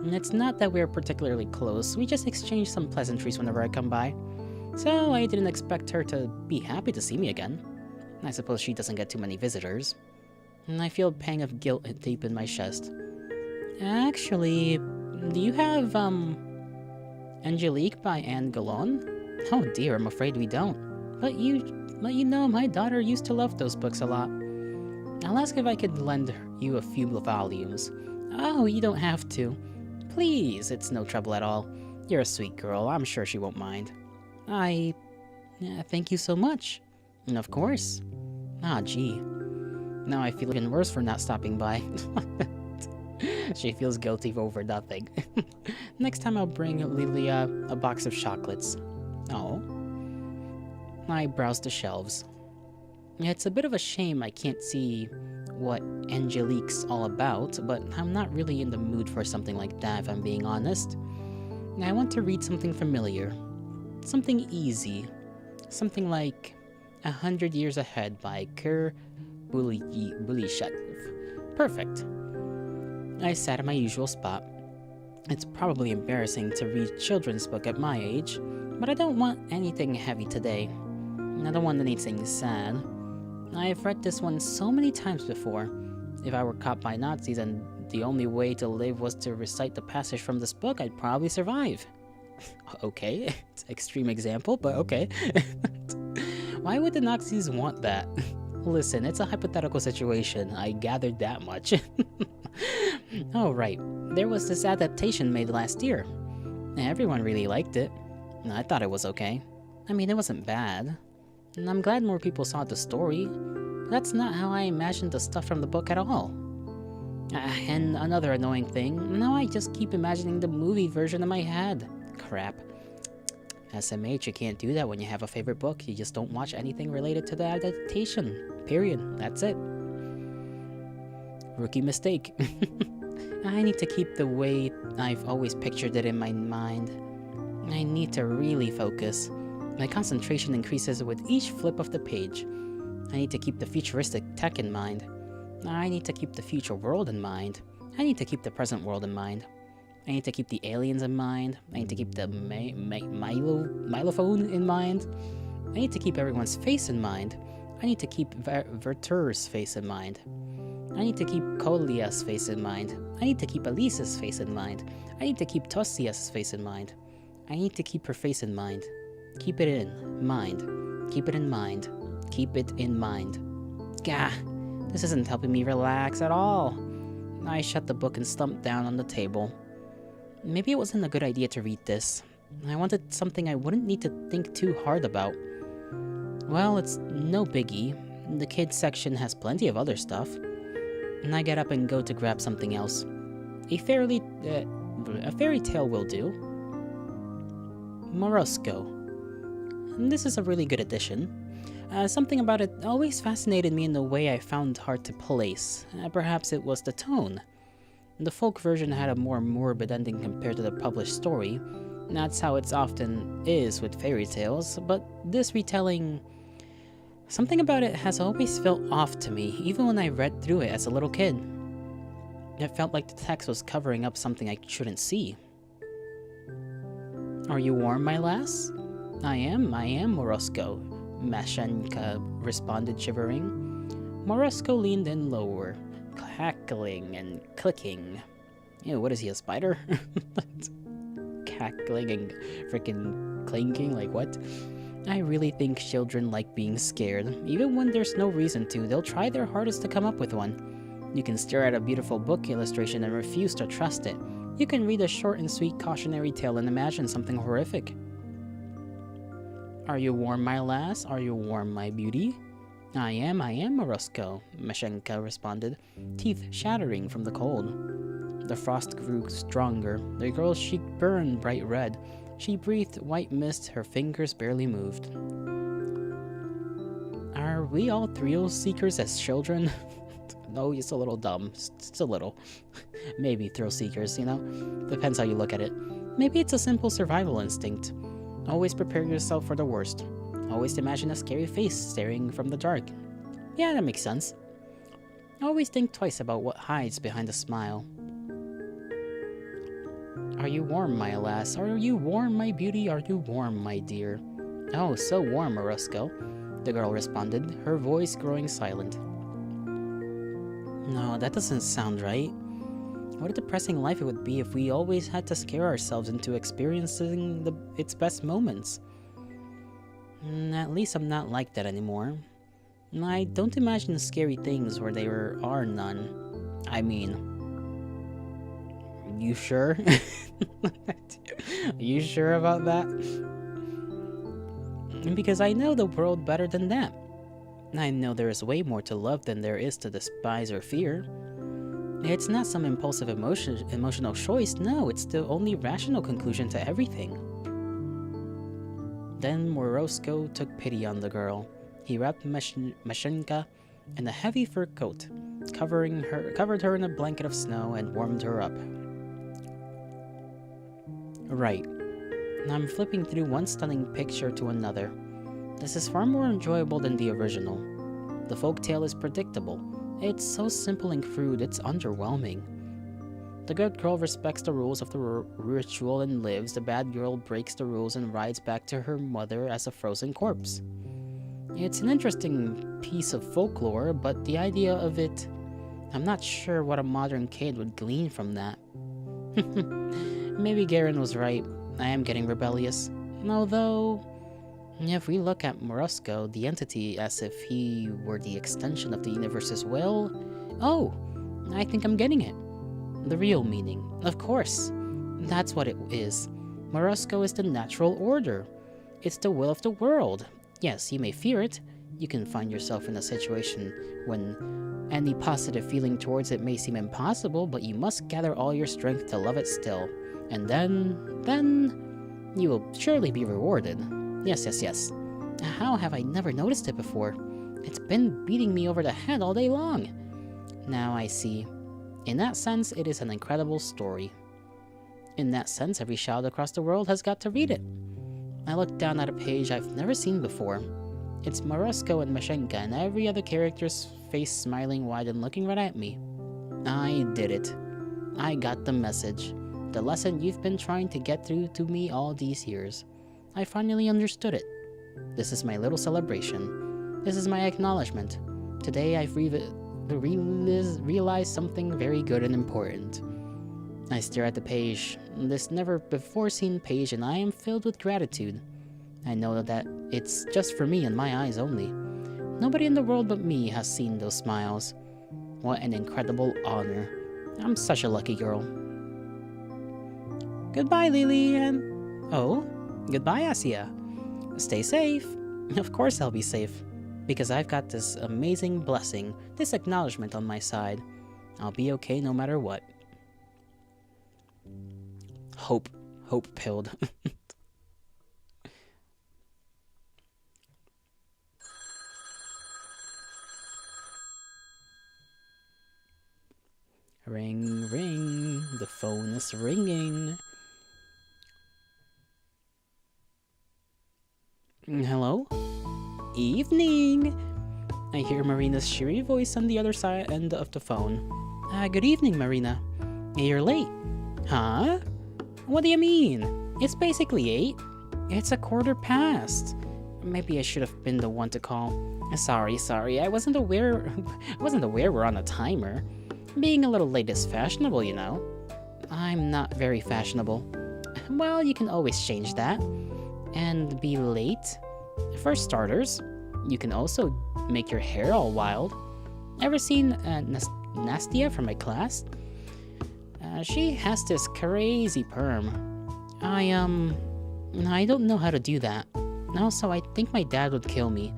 And it's not that we're particularly close, we just exchange some pleasantries whenever I come by. So I didn't expect her to be happy to see me again. I suppose she doesn't get too many visitors. And I feel a pang of guilt deep in my chest. Actually, do you have, Angelique by Anne Gallon? Oh dear, I'm afraid we don't. But you know, my daughter used to love those books a lot. I'll ask if I could lend you a few volumes. Oh, you don't have to. Please, it's no trouble at all. You're a sweet girl, I'm sure she won't mind. Thank you so much. And of course. Ah, gee. Now I feel even worse for not stopping by. She feels guilty over nothing. Next time I'll bring Lilia a box of chocolates. Oh. I browse the shelves. It's a bit of a shame I can't see what Angelique's all about, but I'm not really in the mood for something like that if I'm being honest. I want to read something familiar. Something easy. Something like 100 Years Ahead by Kir Bulishev. Perfect. I sat at my usual spot. It's probably embarrassing to read children's book at my age, but I don't want anything heavy today. I don't want anything sad. I've read this one so many times before. If I were caught by Nazis and the only way to live was to recite the passage from this book, I'd probably survive. Okay, it's an extreme example, but okay. Why would the Nazis want that? Listen, it's a hypothetical situation. I gathered that much. Oh, right. There was this adaptation made last year. Everyone really liked it. I thought it was okay. I mean, it wasn't bad. And I'm glad more people saw the story. But that's not how I imagined the stuff from the book at all. And another annoying thing, now I just keep imagining the movie version in my head. Crap. SMH, you can't do that when you have a favorite book. You just don't watch anything related to the adaptation. Period. That's it. Rookie mistake. I need to keep the way I've always pictured it in my mind. I need to really focus. My concentration increases with each flip of the page. I need to keep the futuristic tech in mind. I need to keep the future world in mind. I need to keep the present world in mind. I need to keep the aliens in mind. I need to keep the Milophone in mind. I need to keep everyone's face in mind. I need to keep Vertur's face in mind. I need to keep Kolia's face in mind. I need to keep Elise's face in mind. I need to keep Tosia's face in mind. I need to keep her face in mind. Keep it in mind. Keep it in mind. Keep it in mind. Gah! This isn't helping me relax at all. I shut the book and slumped down on the table. Maybe it wasn't a good idea to read this. I wanted something I wouldn't need to think too hard about. Well, it's no biggie. The kids section has plenty of other stuff. And I get up and go to grab something else. A fairy tale will do. Morosco. This is a really good addition. Something about it always fascinated me in the way I found hard to place. Perhaps it was the tone. The folk version had a more morbid ending compared to the published story. That's how it often is with fairy tales, but this retelling... Something about it has always felt off to me, even when I read through it as a little kid. It felt like the text was covering up something I shouldn't see. Are you warm, my lass? I am, Morosco, Mashenka responded, shivering. Morosco leaned in lower, cackling and clicking. Ew, what is he, a spider? Cackling and freaking clinking, like what? I really think children like being scared. Even when there's no reason to, they'll try their hardest to come up with one. You can stare at a beautiful book illustration and refuse to trust it. You can read a short and sweet cautionary tale and imagine something horrific. Are you warm, my lass? Are you warm, my beauty? I am, Morosco, Mashenka responded, teeth shattering from the cold. The frost grew stronger. The girl's cheek burned bright red. She breathed white mist, her fingers barely moved. Are we all thrill seekers as children? No, it's a little dumb. It's a little. Maybe thrill seekers, you know? Depends how you look at it. Maybe it's a simple survival instinct. Always prepare yourself for the worst. Always imagine a scary face staring from the dark. Yeah, that makes sense. Always think twice about what hides behind a smile. Are you warm, my lass? Are you warm, my beauty? Are you warm, my dear? Oh, so warm, Morosco, the girl responded, her voice growing silent. No, that doesn't sound right. What a depressing life it would be if we always had to scare ourselves into experiencing its best moments. At least I'm not like that anymore. I don't imagine scary things where there are none. I mean... You sure? Are you sure about that? Because I know the world better than that. I know there is way more to love than there is to despise or fear. It's not some impulsive emotional choice, no, it's the only rational conclusion to everything. Then Morosco took pity on the girl. He wrapped Mashenka in a heavy fur coat, covered her in a blanket of snow, and warmed her up. Right. I'm flipping through one stunning picture to another. This is far more enjoyable than the original. The folktale is predictable. It's so simple and crude, it's underwhelming. The good girl respects the rules of the ritual and lives. The bad girl breaks the rules and rides back to her mother as a frozen corpse. It's an interesting piece of folklore, but the idea of it... I'm not sure what a modern kid would glean from that. Maybe Garen was right. I am getting rebellious. Although, if we look at Morosco, the entity, as if he were the extension of the universe's will... Oh, I think I'm getting it. The real meaning. Of course. That's what it is. Morosco is the natural order. It's the will of the world. Yes, you may fear it. You can find yourself in a situation when any positive feeling towards it may seem impossible, but you must gather all your strength to love it still. And then you will surely be rewarded. Yes. How have I never noticed it before? It's been beating me over the head all day long. Now I see. In that sense, it is an incredible story. In that sense, every child across the world has got to read it. I looked down at a page I've never seen before. It's Morosco and Mashenka and every other character's face smiling wide and looking right at me. I did it. I got the message. The lesson you've been trying to get through to me all these years. I finally understood it. This is my little celebration. This is my acknowledgement. Today I've realized something very good and important. I stare at the page, this never-before-seen page, and I am filled with gratitude. I know that it's just for me and my eyes only. Nobody in the world but me has seen those smiles. What an incredible honor. I'm such a lucky girl. Goodbye, Lily, and... Oh, goodbye, Asia. Stay safe. Of course I'll be safe, because I've got this amazing blessing, this acknowledgement on my side. I'll be okay no matter what. Hope-pilled. Ring, ring, the phone is ringing. Hello? Evening! I hear Marina's cheery voice on the other end of the phone. Good evening, Marina. You're late. Huh? What do you mean? It's basically 8. It's 1/4 past. Maybe I should have been the one to call. Sorry. I wasn't aware we're on a timer. Being a little late is fashionable, you know. I'm not very fashionable. Well, you can always change that. And be late. For starters, you can also make your hair all wild. Ever seen Nastia from my class? She has this crazy perm. I don't know how to do that. Also, I think my dad would kill me.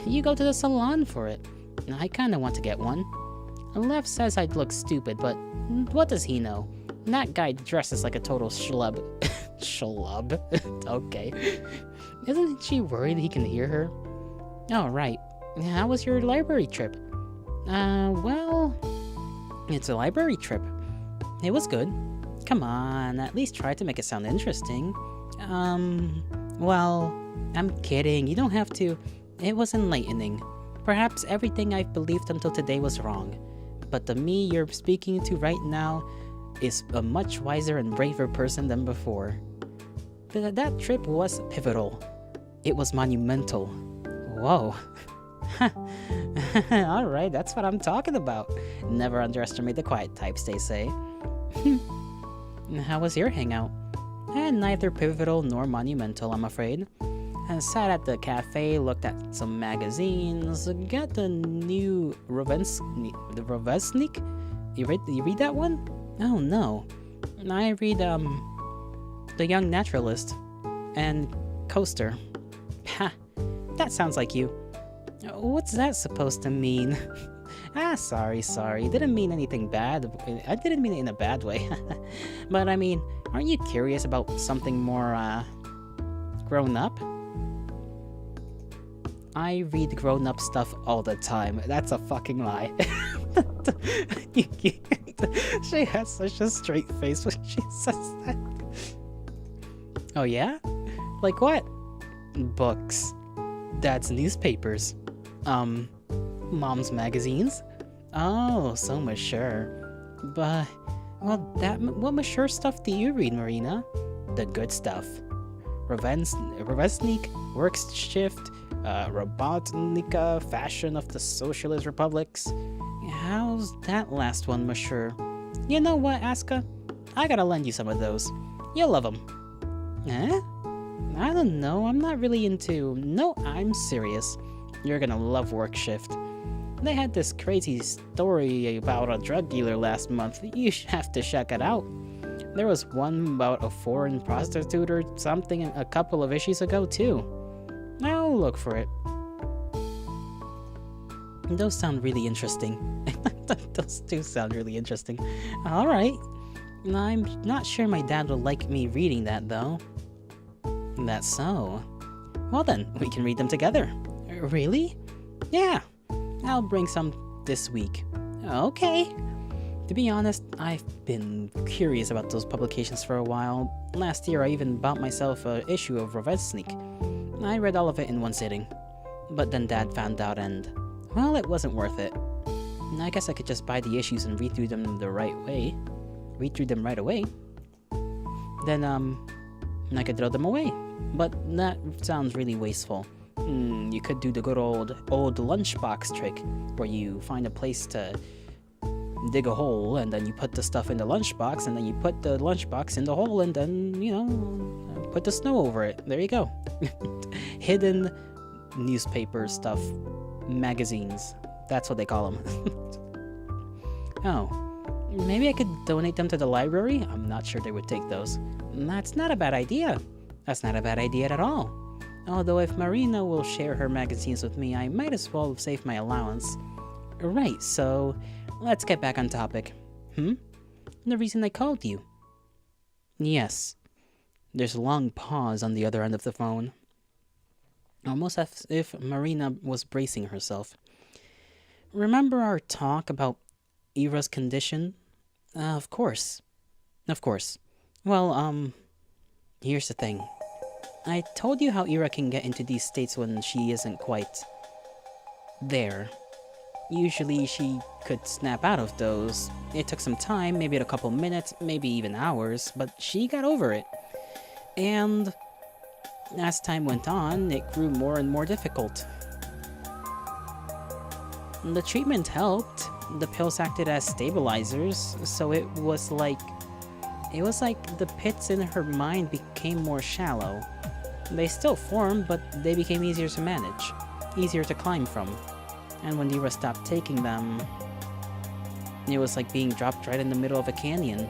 You go to the salon for it. I kinda want to get one. Lev says I'd look stupid, but what does he know? That guy dresses like a total schlub. Schlub? Okay. Isn't she worried he can hear her? Oh, right. How was your library trip? Well... It's a library trip. It was good. Come on, at least try to make it sound interesting. Well... I'm kidding, you don't have to. It was enlightening. Perhaps everything I've believed until today was wrong. But the me you're speaking to right now is a much wiser and braver person than before. That trip was pivotal. It was monumental. Whoa. Alright, that's what I'm talking about. Never underestimate the quiet types, they say. How was your hangout? Neither pivotal nor monumental, I'm afraid. I sat at the cafe, looked at some magazines, got the new Rovesnik? You read that one? Oh no. I read, The Young Naturalist and Coaster. Ha! That sounds like you. What's that supposed to mean? Sorry. Didn't mean anything bad. I didn't mean it in a bad way. But I mean, aren't you curious about something more, grown up? I read grown-up stuff all the time. That's a fucking lie. She has such a straight face when she says that. Oh yeah? Like what? Books. Dad's newspapers. Mom's magazines. Oh, so mature. But, well, what mature stuff do you read, Marina? The good stuff. Rovesnik, Works Shift, Robotnika, Fashion of the Socialist Republics. How's that last one mature? You know what, Aska? I gotta lend you some of those. You'll love them. Eh? I don't know, I'm not really into... No, I'm serious. You're gonna love Work Shift. They had this crazy story about a drug dealer last month. You have to check it out. There was one about a foreign prostitute or something a couple of issues ago, too. I'll look for it. Those sound really interesting. Those do sound really interesting. Alright. I'm not sure my dad will like me reading that, though. That's so. Well then, we can read them together. Really? Yeah. I'll bring some this week. Okay. To be honest, I've been curious about those publications for a while. Last year I even bought myself an issue of Rovesnik. I read all of it in one sitting. But then Dad found out and... well, it wasn't worth it. I guess I could just buy the issues and read through them the right way. Read through them right away. Then, I could throw them away. But that sounds really wasteful. You could do the good old lunchbox trick, where you find a place to dig a hole, and then you put the stuff in the lunchbox, and then you put the lunchbox in the hole, and then, you know, put the snow over it. There you go. Hidden newspaper stuff. Magazines. That's what they call them. Oh, maybe I could donate them to the library? I'm not sure they would take those. That's not a bad idea. That's not a bad idea at all. Although if Marina will share her magazines with me, I might as well save my allowance. Right, so let's get back on topic. The reason I called you. Yes. There's a long pause on the other end of the phone. Almost as if Marina was bracing herself. Remember our talk about Ira's condition? Of course. Of course. Well, here's the thing. I told you how Ira can get into these states when she isn't quite there. Usually she could snap out of those. It took some time, maybe a couple minutes, maybe even hours, but she got over it. And as time went on, it grew more and more difficult. The treatment helped. The pills acted as stabilizers, so it was like the pits in her mind became more shallow. They still formed, but they became easier to manage, easier to climb from. And when Ira stopped taking them, it was like being dropped right in the middle of a canyon.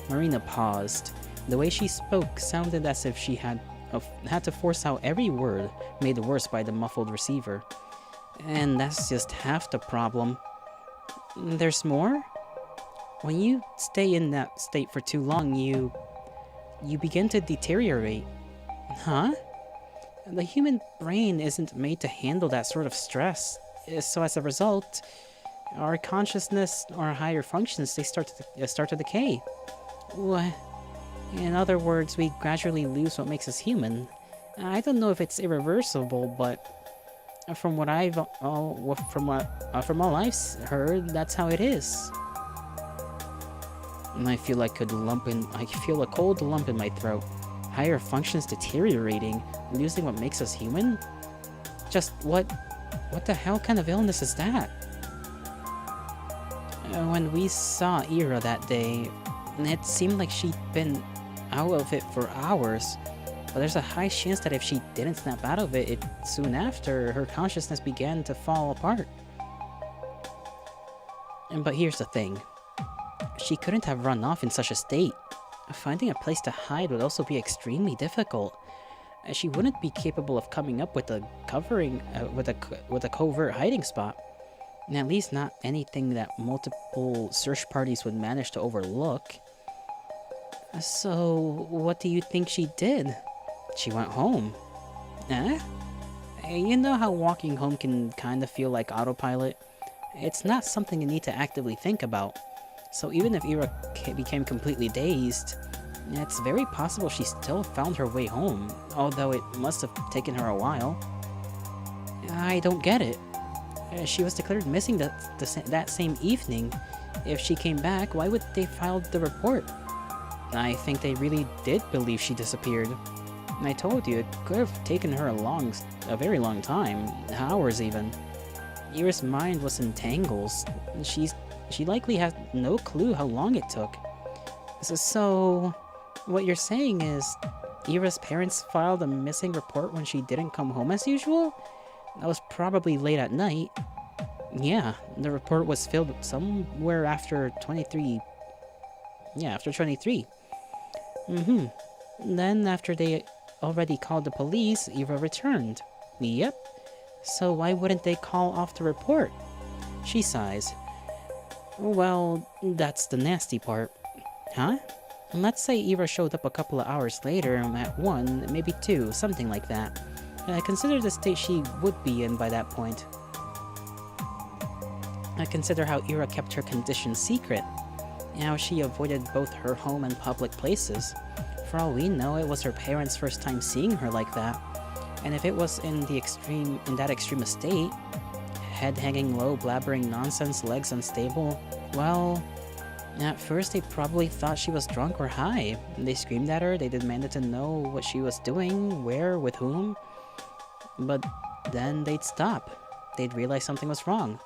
Marina paused. The way she spoke sounded as if she had to force out every word, made worse by the muffled receiver. And that's just half the problem. There's more? When you stay in that state for too long, you begin to deteriorate. Huh? The human brain isn't made to handle that sort of stress. So as a result, our consciousness, our higher functions, they start to decay. What? In other words, we gradually lose what makes us human. I don't know if it's irreversible, but from all I've heard, that's how it is. And I feel a cold lump in my throat. Higher functions deteriorating, losing what makes us human? Just what the hell kind of illness is that? When we saw Ira that day, it seemed like she'd been out of it for hours. But there's a high chance that if she didn't snap out of it, soon after, her consciousness began to fall apart. But here's the thing. She couldn't have run off in such a state. Finding a place to hide would also be extremely difficult. She wouldn't be capable of coming up with a covert hiding spot. And at least not anything that multiple search parties would manage to overlook. So, what do you think she did? She went home. Eh? You know how walking home can kind of feel like autopilot? It's not something you need to actively think about. So even if Ira became completely dazed, it's very possible she still found her way home, although it must have taken her a while. I don't get it. She was declared missing that same evening. If she came back, why would they file the report? I think they really did believe she disappeared. I told you, it could have taken her a very long time, hours even. Ira's mind was in tangles. She likely had no clue how long it took. So, what you're saying is, Ira's parents filed a missing report when she didn't come home as usual? That was probably late at night. Yeah, the report was filled somewhere after 23. Yeah, after 23. Then, after they already called the police, Ira returned. Yep. So why wouldn't they call off the report? She sighs. Well, that's the nasty part. Huh? Let's say Ira showed up a couple of hours later at 1, maybe 2, something like that. Consider the state she would be in by that point. Consider how Ira kept her condition secret. How she avoided both her home and public places. For all we know, it was her parents' first time seeing her like that. And if it was in that extreme state, head hanging low, blabbering nonsense, legs unstable, well, at first they probably thought she was drunk or high. They screamed at her, they demanded to know what she was doing, where, with whom. But then they'd stop. They'd realize something was wrong.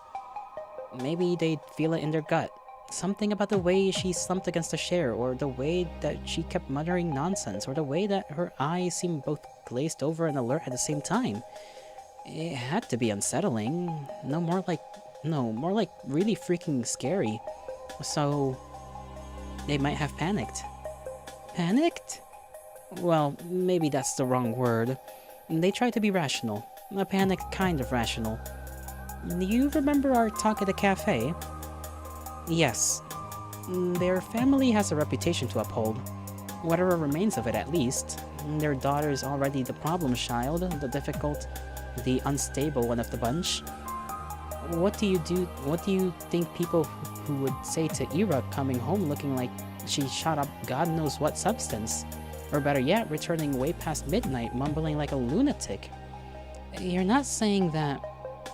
Maybe they'd feel it in their gut. Something about the way she slumped against the chair, or the way that she kept muttering nonsense, or the way that her eyes seemed both glazed over and alert at the same time. It had to be unsettling. More like really freaking scary. So, they might have panicked. Panicked? Well, maybe that's the wrong word. They tried to be rational. A panicked kind of rational. You remember our talk at the cafe? Yes. Their family has a reputation to uphold. Whatever remains of it, at least. Their daughter's already the problem child, the difficult, the unstable one of the bunch. What do you think people who would say to Ira coming home looking like she shot up God knows what substance? Or better yet, returning way past midnight, mumbling like a lunatic? You're not saying that...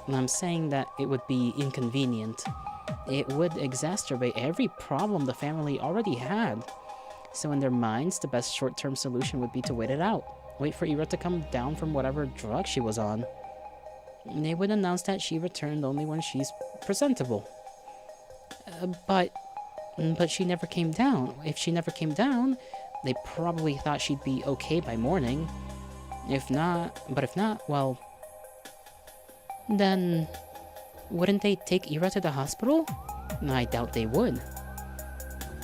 I'm saying that it would be inconvenient. It would exacerbate every problem the family already had. So in their minds, the best short-term solution would be to wait it out. Wait for Ira to come down from whatever drug she was on. They would announce that she returned only when she's presentable. But she never came down. If she never came down, they probably thought she'd be okay by morning. If not, well... Then... wouldn't they take Ira to the hospital? I doubt they would.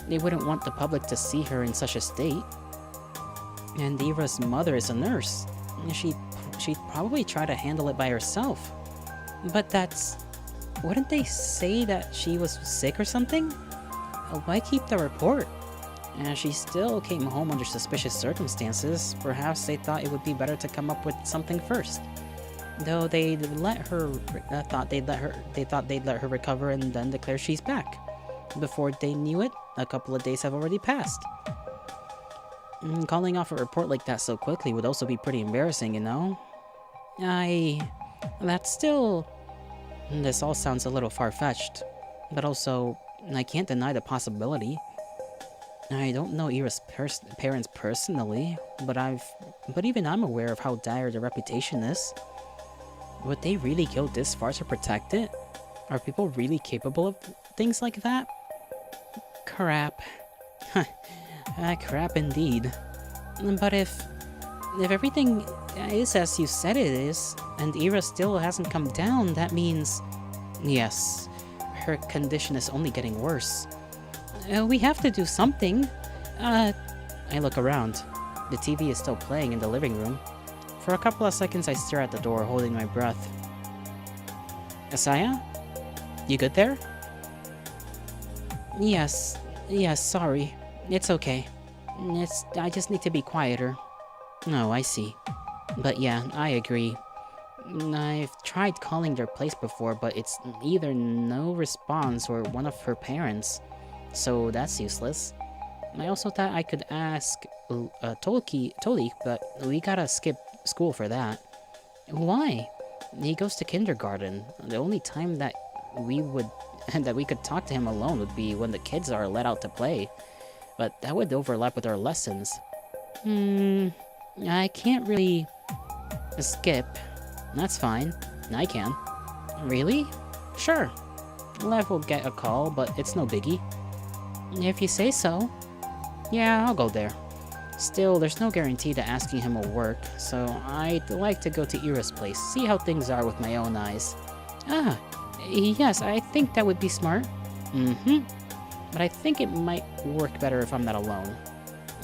They wouldn't want the public to see her in such a state. And Ira's mother is a nurse. She'd probably try to handle it by herself. But that's... wouldn't they say that she was sick or something? Why keep the report? She still came home under suspicious circumstances. Perhaps they thought it would be better to come up with something first. Though they thought they'd let her recover and then declare she's back. Before they knew it, a couple of days have already passed. Calling off a report like that so quickly would also be pretty embarrassing, you know? That's still... This all sounds a little far-fetched. But also, I can't deny the possibility. I don't know Ira's parents personally, but even I'm aware of how dire their reputation is. Would they really go this far to protect it? Are people really capable of things like that? Crap. Crap indeed. But if everything is as you said it is, and Ira still hasn't come down, that means... Yes, her condition is only getting worse. We have to do something. I look around. The TV is still playing in the living room. For a couple of seconds I stare at the door, holding my breath. Asaya? You good there? Yes, sorry. It's okay. I just need to be quieter. Oh, I see. But yeah, I agree. I've tried calling their place before, but it's either no response or one of her parents. So that's useless. I also thought I could ask Tolik, but we gotta skip school for that. Why? He goes to kindergarten. The only time that we could talk to him alone would be when the kids are let out to play. But that would overlap with our lessons. I can't really skip. That's fine. I can. Really? Sure. Lev will get a call, but it's no biggie. If you say so. Yeah, I'll go there. Still, there's no guarantee that asking him will work, so I'd like to go to Ira's place, see how things are with my own eyes. Ah, yes, I think that would be smart. But I think it might work better if I'm not alone.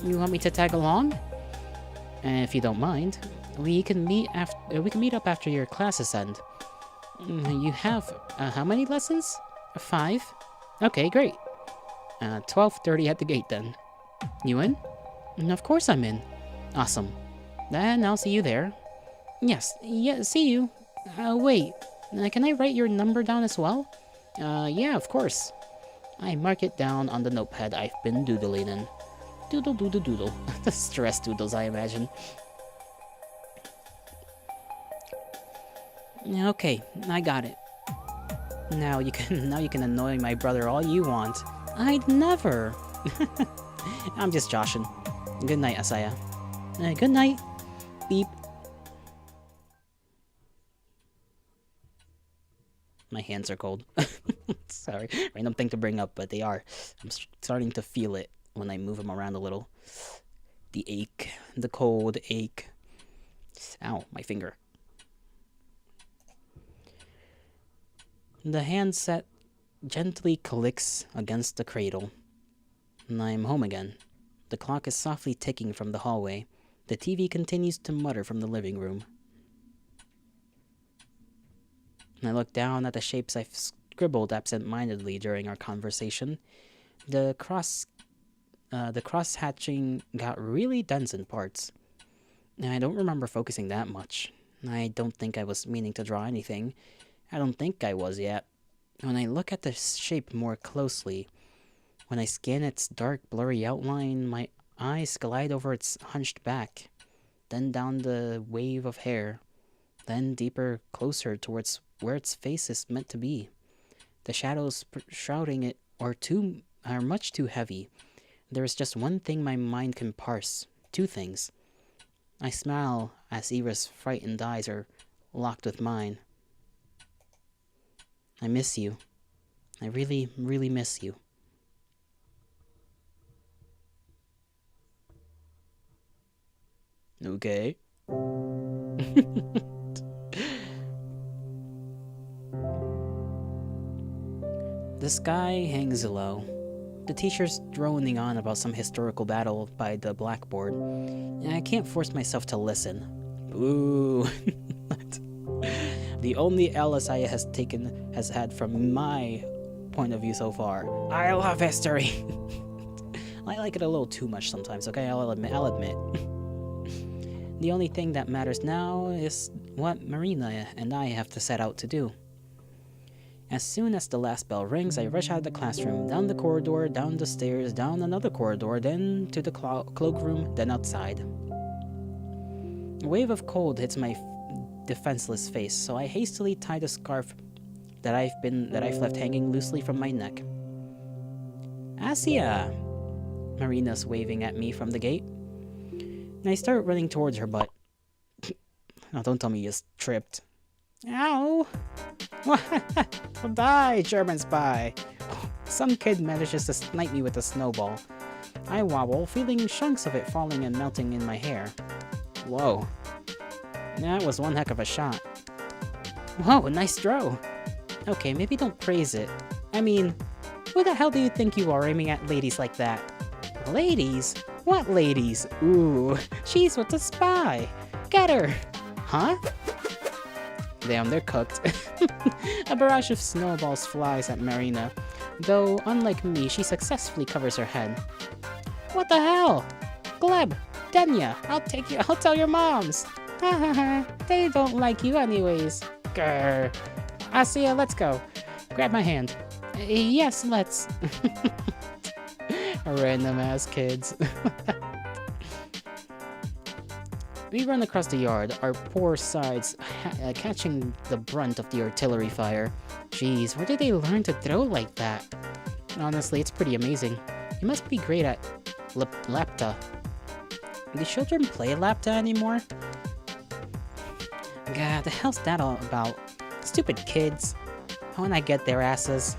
You want me to tag along? If you don't mind, we can meet up after your classes end. You have how many lessons? 5? Okay, great. 12:30 at the gate then. You in? Of course I'm in. Awesome. Then I'll see you there. Yes, yeah, see you. Wait, can I write your number down as well? Yeah, of course. I mark it down on the notepad I've been doodling in. Doodle doodle doodle. The stress doodles, I imagine. Okay, I got it. Now you can annoy my brother all you want. I'd never. I'm just joshing. Good night, Asaya. Good night. Beep. My hands are cold. Sorry, random thing to bring up, but they are. I'm starting to feel it when I move them around a little. The ache, the cold ache. Ow, my finger. The handset gently clicks against the cradle, and I'm home again. The clock is softly ticking from the hallway. The TV continues to mutter from the living room. I look down at the shapes I've scribbled absent-mindedly during our conversation. The cross-hatching got really dense in parts. I don't remember focusing that much. I don't think I was meaning to draw anything. I don't think I was yet. When I look at the shape more closely, when I scan its dark, blurry outline, my eyes glide over its hunched back, then down the wave of hair, then deeper, closer towards where its face is meant to be. The shadows shrouding it are much too heavy. There is just one thing my mind can parse. Two things. I smile as Ira's frightened eyes are locked with mine. I miss you. I really, really miss you. Okay. The sky hangs low. The teacher's droning on about some historical battle by the blackboard, and I can't force myself to listen. Ooh. The only L Isaiah has had from my point of view so far. I love history. I like it a little too much sometimes, okay? I'll admit. The only thing that matters now is what Marina and I have to set out to do. As soon as the last bell rings, I rush out of the classroom, down the corridor, down the stairs, down another corridor, then to the cloakroom, then outside. A wave of cold hits my defenseless face, so I hastily tie the scarf that I've left hanging loosely from my neck. Asia! Marina's waving at me from the gate. And I start running towards her, but... Oh, don't tell me you just tripped. Ow! Bye, German spy! Some kid manages to snipe me with a snowball. I wobble, feeling chunks of it falling and melting in my hair. Whoa. That was one heck of a shot. Whoa, nice throw! Okay, maybe don't praise it. I mean, who the hell do you think you are aiming at ladies like that? Ladies? What ladies? Ooh, she's with the spy! Get her! Huh? Damn, they're cooked. A barrage of snowballs flies at Marina, though unlike me, she successfully covers her head. What the hell? Gleb, Denya, I'll tell your moms. Hahaha, they don't like you anyways. Grr. Asia, let's go. Grab my hand. Yes, let's. Random ass kids. We run across the yard, our poor sides catching the brunt of the artillery fire. Jeez, where did they learn to throw like that? Honestly, it's pretty amazing. You must be great at lapta. Do children play lapta anymore? God, the hell's that all about? Stupid kids. When I get their asses.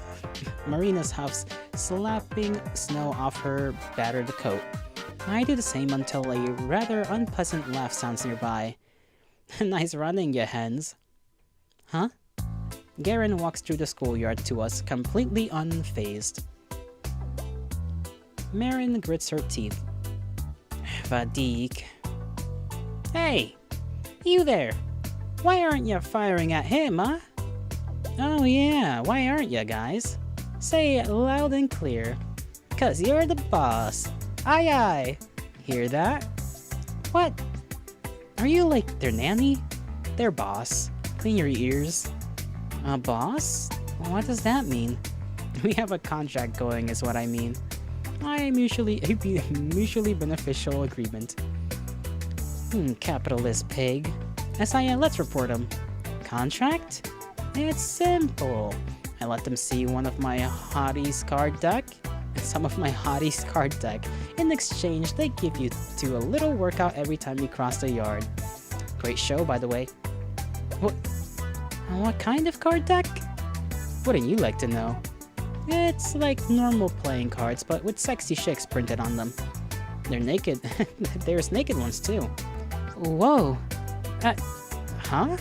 Marina's huffs, slapping snow off her battered coat. I do the same until a rather unpleasant laugh sounds nearby. Nice running, you hens. Huh? Garen walks through the schoolyard to us, completely unfazed. Marin grits her teeth. Vadik. Hey! You there! Why aren't you firing at him, huh? Oh yeah, why aren't you, guys? Say it loud and clear. 'Cause you're the boss. Aye aye. Hear that? What? Are you like their nanny? Their boss. Clean your ears. A boss? What does that mean? We have a contract going is what I mean. A mutually beneficial agreement. Capitalist pig. SIN, let's report him. Contract? It's simple. I let them see one of my hotties card deck, and some of my hotties card deck. In exchange, they give you a little workout every time you cross the yard. Great show, by the way. What kind of card deck? Wouldn't you like to know? It's like normal playing cards, but with sexy chicks printed on them. They're naked. There's naked ones too. Whoa. Huh?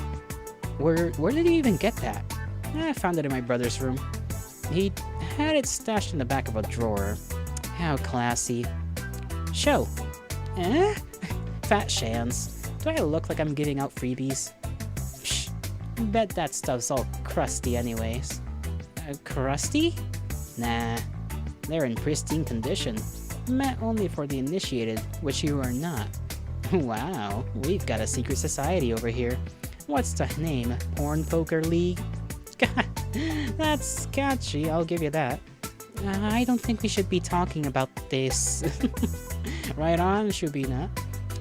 Where did you even get that? I found it in my brother's room. He had it stashed in the back of a drawer. How classy. Show. Eh? Fat Shans. Do I look like I'm giving out freebies? Psh. Bet that stuff's all crusty anyways. Crusty? Nah. They're in pristine condition. Meant only for the initiated, which you are not. Wow, we've got a secret society over here. What's the name? Porn Poker League? That's catchy, I'll give you that. I don't think we should be talking about this. Right on, Shubina.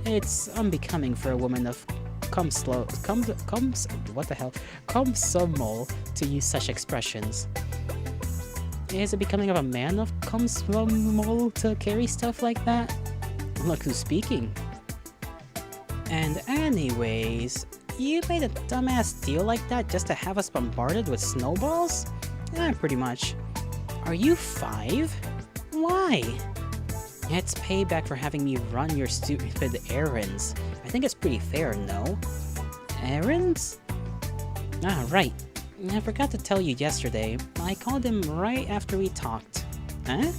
It's unbecoming for a woman of Komsomol to use such expressions. Is it becoming of a man of Komsomol to carry stuff like that? Look who's speaking. And anyways, you made a dumbass deal like that just to have us bombarded with snowballs? Pretty much. Are you 5? Why? It's payback for having me run your stupid errands. I think it's pretty fair, no? Errands? Ah, right. I forgot to tell you yesterday. I called him right after we talked. Huh?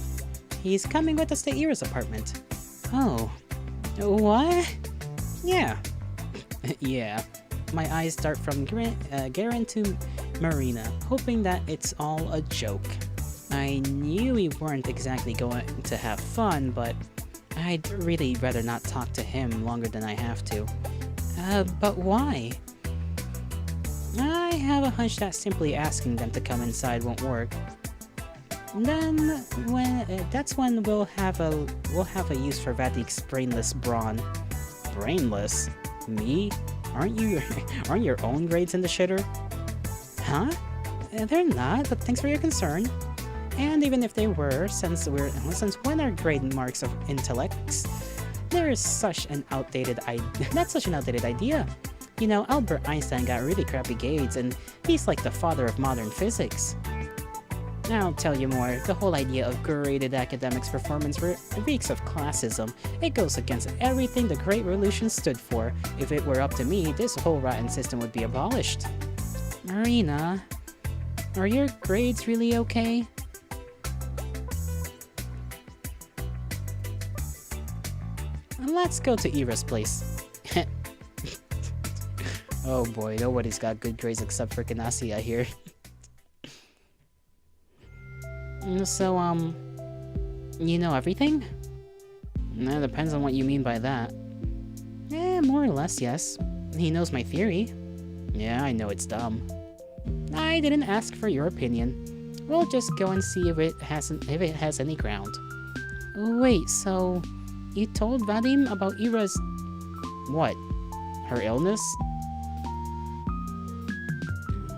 He's coming with us to Ira's apartment. Oh. What? Yeah. Yeah. My eyes dart from Garen to Marina, hoping that it's all a joke. I knew we weren't exactly going to have fun, but I'd really rather not talk to him longer than I have to. But why? I have a hunch that simply asking them to come inside won't work. Then, that's when we'll have a use for Vatik's brainless brawn. Brainless? Me? Aren't your own grades in the shitter? Huh? They're not, but thanks for your concern. And even if they were, since when are grade marks of intellects? That's such an outdated idea. You know, Albert Einstein got really crappy grades, and he's like the father of modern physics. I'll tell you more, the whole idea of graded academics performance reeks of classism. It goes against everything the Great Revolution stood for. If it were up to me, this whole rotten system would be abolished. Marina, are your grades really okay? Let's go to Ira's place. Oh boy, nobody's got good grades except for Kanasi, I hear. So, you know everything? That depends on what you mean by that. More or less, yes. He knows my theory. Yeah, I know it's dumb. I didn't ask for your opinion. We'll just go and see if it has any ground. Wait, so you told Vadim about Ira's... what? Her illness?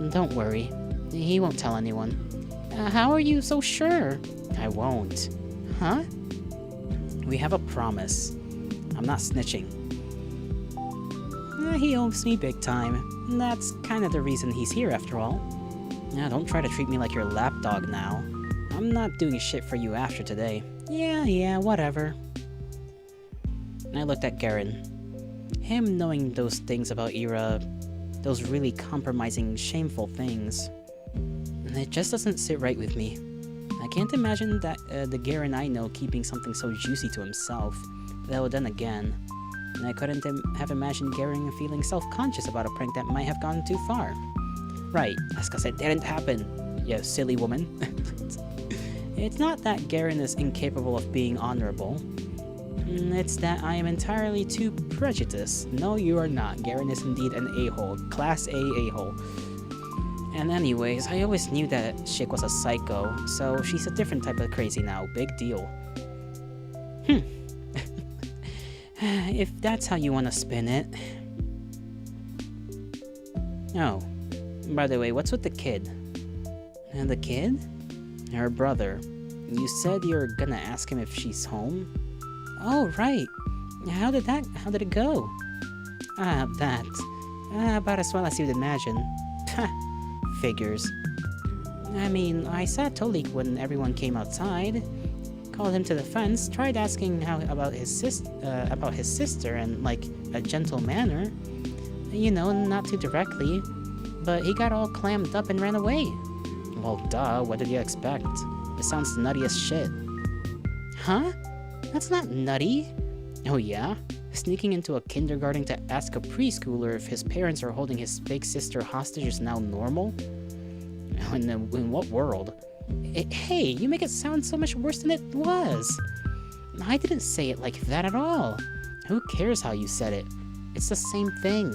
Don't worry. He won't tell anyone. How are you so sure? I won't. Huh? We have a promise. I'm not snitching. He owes me big time. That's kind of the reason he's here after all. Don't try to treat me like your lapdog now. I'm not doing shit for you after today. Yeah, whatever. I looked at Garen. Him knowing those things about Ira, those really compromising, shameful things, it just doesn't sit right with me. I can't imagine that the Garen I know keeping something so juicy to himself. Though then again, I couldn't have imagined Garen feeling self-conscious about a prank that might have gone too far. Right, that's cause it didn't happen, you silly woman. It's not that Garen is incapable of being honorable. It's that I am entirely too prejudiced. No, you are not. Garen is indeed an a-hole. Class A-hole. And anyways, I always knew that chick was a psycho, so she's a different type of crazy now. Big deal. If that's how you want to spin it. Oh, by the way, what's with the kid? And the kid? Her brother. You said you're gonna ask him if she's home? Oh, right. How did it go? That. About as well as you'd imagine. Figures. I mean, I saw Tolik when everyone came outside. Called him to the fence, tried asking how about his sister in like a gentle manner. You know, not too directly. But he got all clammed up and ran away. Well, duh, what did you expect? It sounds nutty as shit. Huh? That's not nutty. Oh yeah? Sneaking into a kindergarten to ask a preschooler if his parents are holding his big sister hostage is now normal? In what world? Hey, you make it sound so much worse than it was. I didn't say it like that at all. Who cares how you said it? It's the same thing.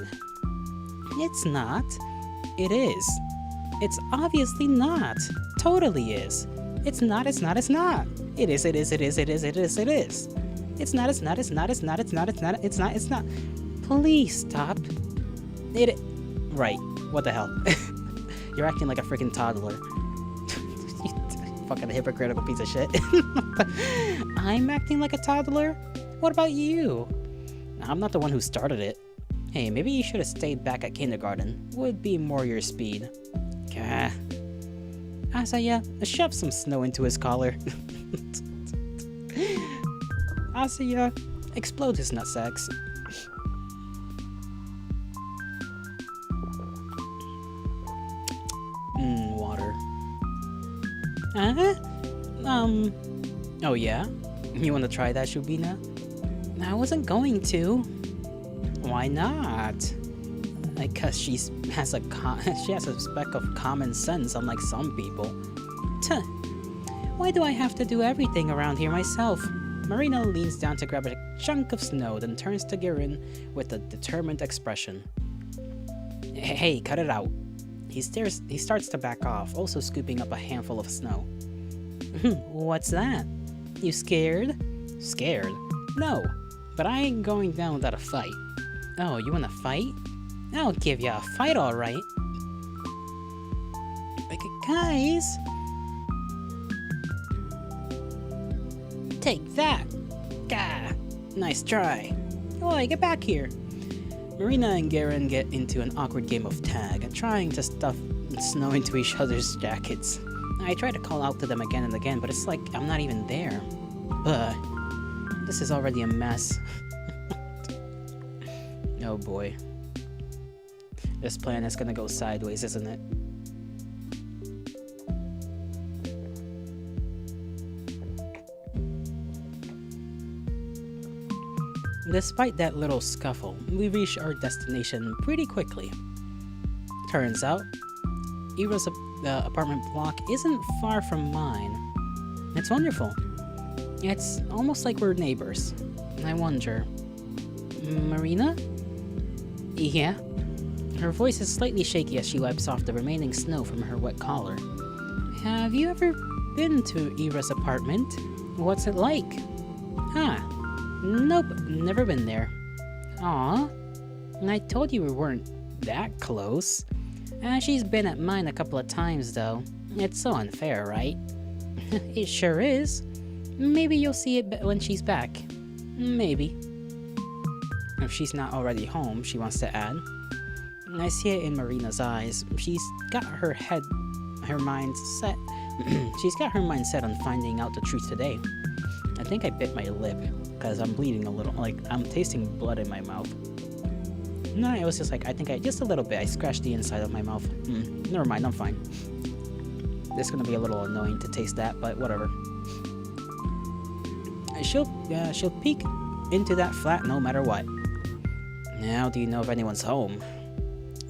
It's not. It is. It's obviously not. Totally is. It's not, it's not, it's not. It is, it is, it is, it is, it is, it is. It's not, it's not, it's not, it's not, it's not, it's not, it's not, it's not. Please stop. Right. What the hell? You're acting like a freaking toddler. You fucking hypocritical piece of shit. I'm acting like a toddler? What about you? I'm not the one who started it. Hey, maybe you should have stayed back at kindergarten. Would be more your speed. Gah. Asaya, shove some snow into his collar. Asaya, explode his nutsacks. Water. Oh yeah? You wanna try that, Shubina? I wasn't going to. Why not? Because she has a speck of common sense, unlike some people. Tuh. Why do I have to do everything around here myself? Marina leans down to grab a chunk of snow, then turns to Girin with a determined expression. Hey, cut it out. He starts to back off, also scooping up a handful of snow. What's that? You scared? Scared? No, but I ain't going down without a fight. Oh, you wanna fight? I'll give ya a fight, alright. Guys! Take that! Gah! Nice try. Oi, get back here! Marina and Garen get into an awkward game of tag, trying to stuff snow into each other's jackets. I try to call out to them again and again, but it's like I'm not even there. But this is already a mess. Oh boy. This plan is gonna go sideways, isn't it? Despite that little scuffle, we reach our destination pretty quickly. Turns out, Ira's apartment block isn't far from mine. It's wonderful. It's almost like we're neighbors. I wonder... Marina? Yeah? Her voice is slightly shaky as she wipes off the remaining snow from her wet collar. Have you ever been to Ira's apartment? What's it like? Huh. Nope, never been there. Aw. I told you we weren't that close. She's been at mine a couple of times, though. It's so unfair, right? It sure is. Maybe you'll see it when she's back. Maybe. If she's not already home, she wants to add. I see it in Marina's eyes. She's got her mind set. She's got her mind set on finding out the truth today. I think I bit my lip because I'm bleeding a little. Like I'm tasting blood in my mouth. No, it was just like just a little bit. I scratched the inside of my mouth. Never mind, I'm fine. It's gonna be a little annoying to taste that, but whatever. She'll peek into that flat no matter what. Now, do you know if anyone's home?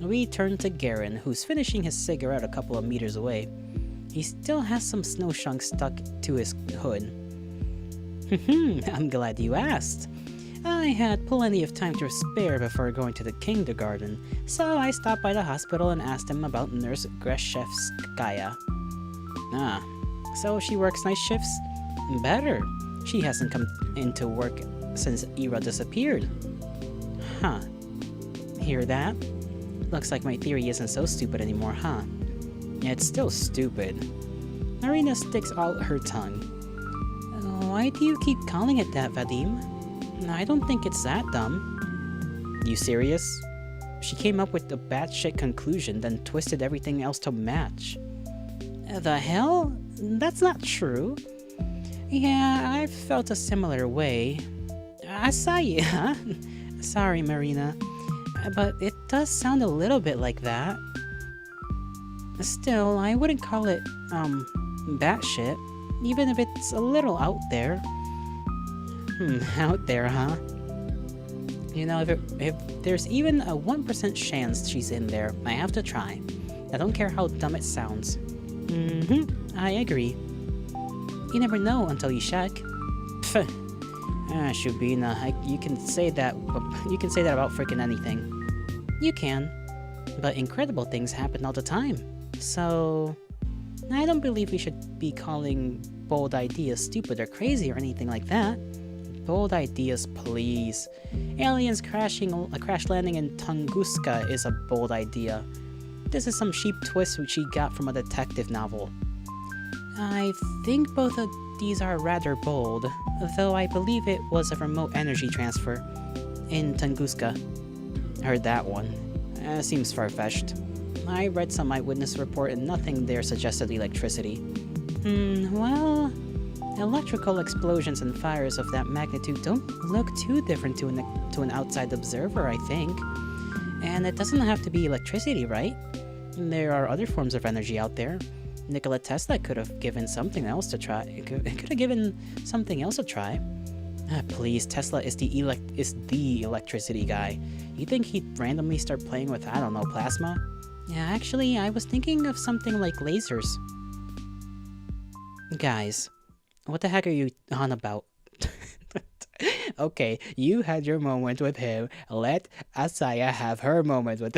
We turn to Garen, who's finishing his cigarette a couple of meters away. He still has some snow chunks stuck to his hood. I'm glad you asked. I had plenty of time to spare before going to the kindergarten, so I stopped by the hospital and asked him about Nurse Greshevskaya. Ah, so she works night shifts? Better. She hasn't come into work since Ira disappeared. Huh. Hear that? Looks like my theory isn't so stupid anymore, huh? It's still stupid. Marina sticks out her tongue. Why do you keep calling it that, Vadim? I don't think it's that dumb. You serious? She came up with a batshit conclusion, then twisted everything else to match. The hell? That's not true. Yeah, I've felt a similar way. Acai, huh? Sorry, Marina. But it does sound a little bit like that. Still, I wouldn't call it, batshit. Even if it's a little out there. Out there, huh? You know, if there's even a 1% chance she's in there, I have to try. I don't care how dumb it sounds. I agree. You never know until you check. Shubina, you can say that about freaking anything. You can, but incredible things happen all the time. So, I don't believe we should be calling bold ideas stupid or crazy or anything like that. Bold ideas, please. Aliens crash landing in Tunguska is a bold idea. This is some cheap twist which she got from a detective novel. I think both of these are rather bold, though I believe it was a remote energy transfer in Tunguska. Heard that one. Seems far-fetched. I read some eyewitness report and nothing there suggested electricity. Well, electrical explosions and fires of that magnitude don't look too different to an outside observer, I think. And it doesn't have to be electricity, right? There are other forms of energy out there. Nikola Tesla could have given something else to try. Could have given something else a try. Please, Tesla is the electricity guy. You think he'd randomly start playing with, I don't know, plasma? Yeah, actually, I was thinking of something like lasers. Guys, what the heck are you on about? Okay, you had your moment with him. Let Asaya have her moment with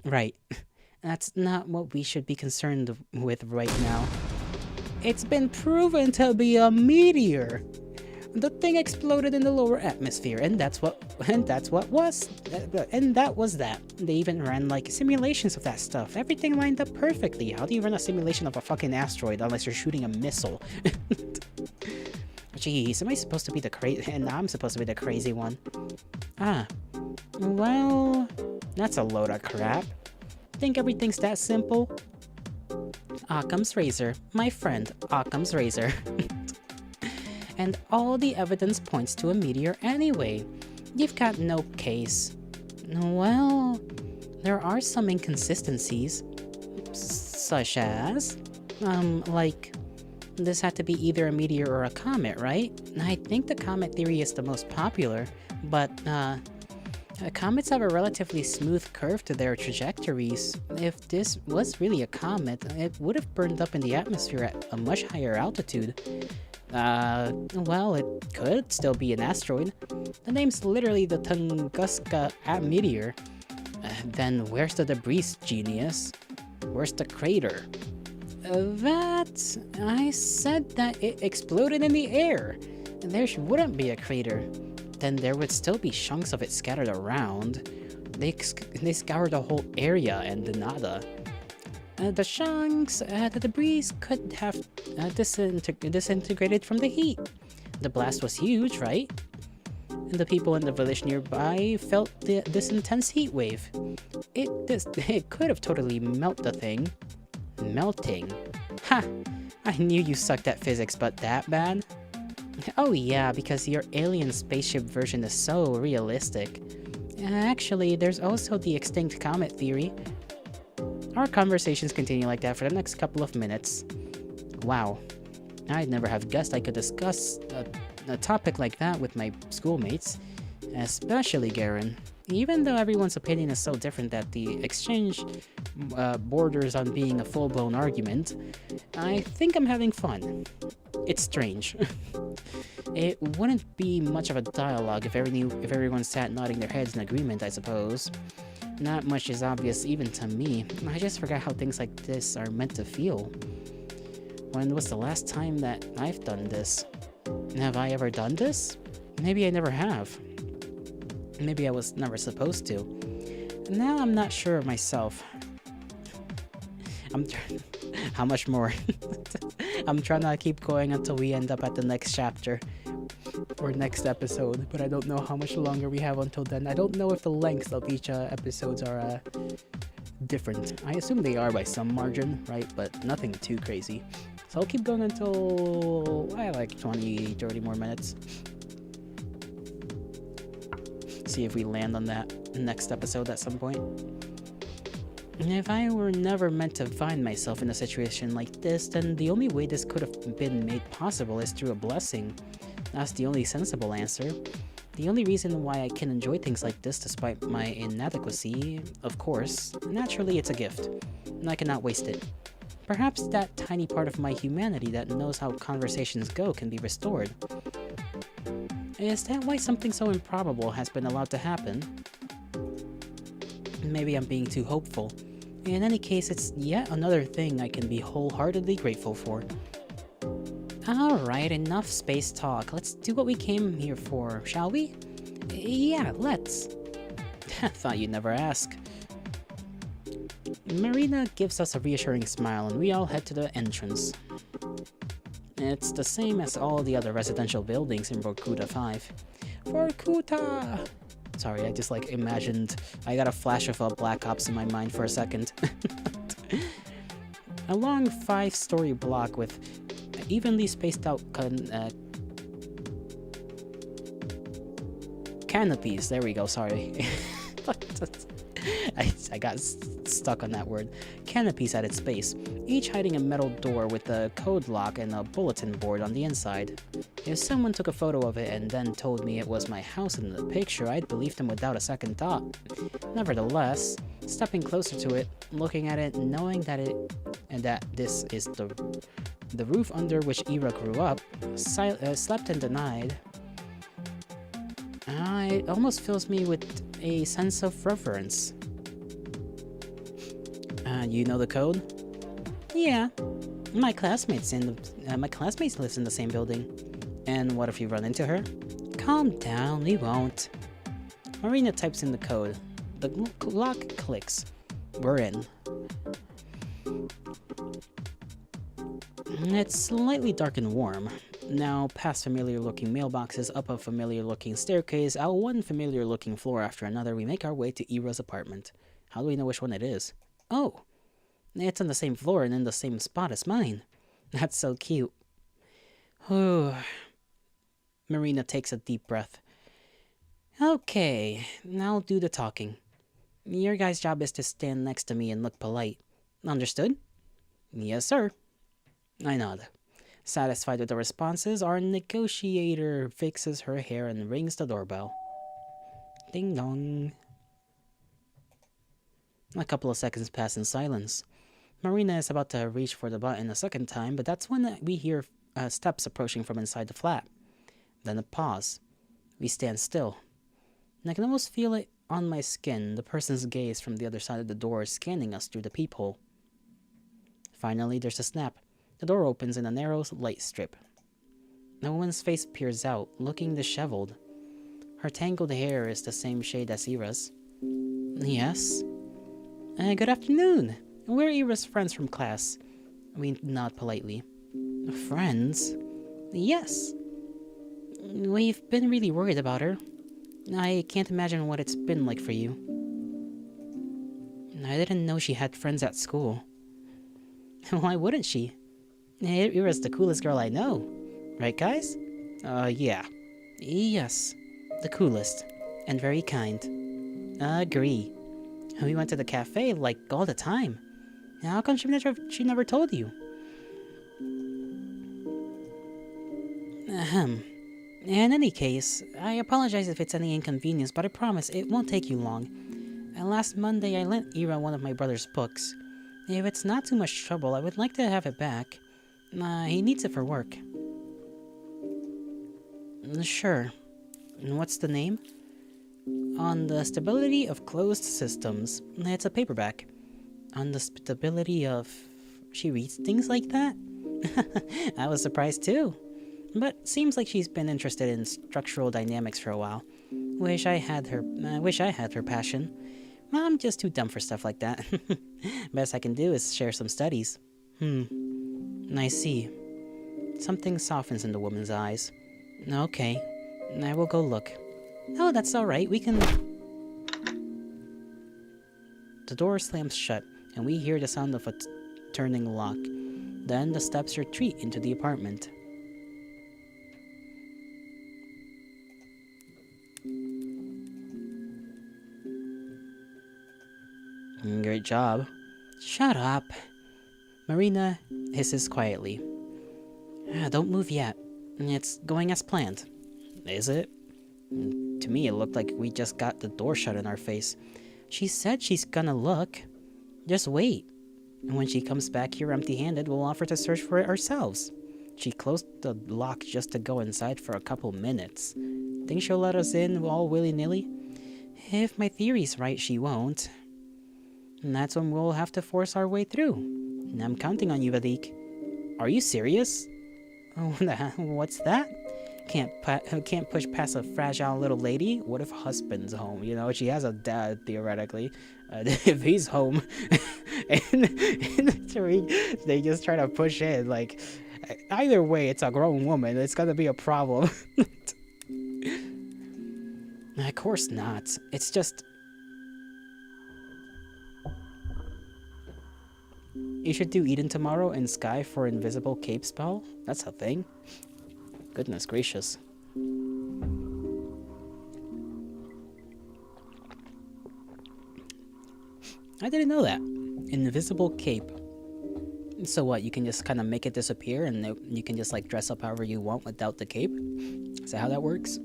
right. That's not what we should be concerned with right now. It's been proven to be a meteor. The thing exploded in the lower atmosphere, and that was that. They even ran like simulations of that stuff. Everything lined up perfectly. How do you run a simulation of a fucking asteroid unless you're shooting a missile? Jeez, am I supposed to be the crazy? And I'm supposed to be the crazy one. Well, that's a load of crap. Think everything's that simple? Occam's razor, my friend, Occam's razor. And all the evidence points to a meteor anyway. You've got no case. Well, there are some inconsistencies. Such as? Like, this had to be either a meteor or a comet, right? I think the comet theory is the most popular, but, comets have a relatively smooth curve to their trajectories. If this was really a comet, it would have burned up in the atmosphere at a much higher altitude. Well, it could still be an asteroid. The name's literally the Tunguska meteor. Then where's the debris, genius? Where's the crater? I said that it exploded in the air. There wouldn't be a crater. Then there would still be chunks of it scattered around. They scoured the whole area and nada. The chunks, the debris could have disintegrated from the heat. The blast was huge, right? And the people in the village nearby felt this intense heat wave. It could have totally melted the thing. Melting. Ha! I knew you sucked at physics, but that bad? Oh yeah, because your alien spaceship version is so realistic. Actually, there's also the extinct comet theory. Our conversations continue like that for the next couple of minutes. Wow. I'd never have guessed I could discuss a topic like that with my schoolmates. Especially Garen. Even though everyone's opinion is so different that the exchange borders on being a full-blown argument, I think I'm having fun. It's strange. It wouldn't be much of a dialogue if everyone sat nodding their heads in agreement, I suppose. Not much is obvious even to me. I just forgot how things like this are meant to feel. When was the last time that I've done this? Have I ever done this? Maybe I never have. Maybe I was never supposed to. Now I'm not sure of myself. How much more? I'm trying to keep going until we end up at the next chapter. Or next episode, but I don't know how much longer we have until then. I don't know if the lengths of each episodes are different. I assume they are by some margin, right? But nothing too crazy. So I'll keep going until I like 20, 30 more minutes. See if we land on that next episode at some point. And if I were never meant to find myself in a situation like this, then the only way this could have been made possible is through a blessing. That's the only sensible answer. The only reason why I can enjoy things like this despite my inadequacy, of course, naturally it's a gift, and I cannot waste it. Perhaps that tiny part of my humanity that knows how conversations go can be restored. Is that why something so improbable has been allowed to happen? Maybe I'm being too hopeful. In any case, it's yet another thing I can be wholeheartedly grateful for. Alright, enough space talk. Let's do what we came here for, shall we? Yeah, let's. Thought you'd never ask. Marina gives us a reassuring smile and we all head to the entrance. It's the same as all the other residential buildings in Vorkuta 5. Vorkuta! Sorry, I just imagined, I got a flash of Black Ops in my mind for a second. A long 5-story block with evenly spaced out canopies. There we go, sorry. I got stuck on that word. Canopies at its base, each hiding a metal door with a code lock and a bulletin board on the inside. If someone took a photo of it and then told me it was my house in the picture, I'd believe them without a second thought. Nevertheless, stepping closer to it, looking at it, knowing that this is the roof under which Ira grew up, slept and denied, it almost fills me with a sense of reverence. You know the code? Yeah. My classmates lives in the same building. And what if you run into her? Calm down, we won't. Marina types in the code. The lock clicks. We're in. It's slightly dark and warm. Now, past familiar-looking mailboxes, up a familiar-looking staircase, out one familiar-looking floor after another, we make our way to Ira's apartment. How do we know which one it is? Oh, it's on the same floor and in the same spot as mine. That's so cute. Marina takes a deep breath. Okay, now I'll do the talking. Your guys' job is to stand next to me and look polite. Understood? Yes, sir. I nod. Satisfied with the responses, our negotiator fixes her hair and rings the doorbell. Ding dong. A couple of seconds pass in silence. Marina is about to reach for the button a second time, but that's when we hear steps approaching from inside the flat. Then a pause. We stand still. And I can almost feel it on my skin, the person's gaze from the other side of the door scanning us through the peephole. Finally, there's a snap. The door opens in a narrow light strip. A woman's face peers out, looking disheveled. Her tangled hair is the same shade as Ira's. Yes? Good afternoon. We're Ira's friends from class. We nod politely. Friends? Yes. We've been really worried about her. I can't imagine what it's been like for you. I didn't know she had friends at school. Why wouldn't she? Ira's the coolest girl I know. Right, guys? Yeah. Yes. The coolest. And very kind. Agree. We went to the cafe, all the time. How come she never told you? Ahem. In any case, I apologize if it's any inconvenience, but I promise it won't take you long. Last Monday, I lent Ira one of my brother's books. If it's not too much trouble, I would like to have it back. He needs it for work. Sure. What's the name? On the Stability of Closed Systems. It's a paperback. On the stability of... She reads things like that? I was surprised too. But seems like she's been interested in structural dynamics for a while. Wish I had her passion. I'm just too dumb for stuff like that. Best I can do is share some studies. I see. Something softens in the woman's eyes. Okay, I will go look. Oh, that's alright, we can... The door slams shut, and we hear the sound of a turning lock. Then the steps retreat into the apartment. Great job. Shut up. Marina hisses quietly. Don't move yet. It's going as planned. Is it? To me, it looked like we just got the door shut in our face. She said she's gonna look. Just wait. And when she comes back here empty-handed, we'll offer to search for it ourselves. She closed the lock just to go inside for a couple minutes. Think she'll let us in all willy-nilly? If my theory's right, she won't. And that's when we'll have to force our way through. And I'm counting on you, Vadik. Are you serious? Oh, what's that? Can't push past a fragile little lady? What if husband's home? You know, she has a dad, theoretically. If he's home, and they just try to push in, like, either way, it's a grown woman. It's gonna be a problem. Of course not. It's just... You should do Eden tomorrow and Sky for invisible cape spell? That's a thing? Goodness gracious. I didn't know that. Invisible cape. So what, you can just kind of make it disappear and you can just like dress up however you want without the cape? Is that how that works?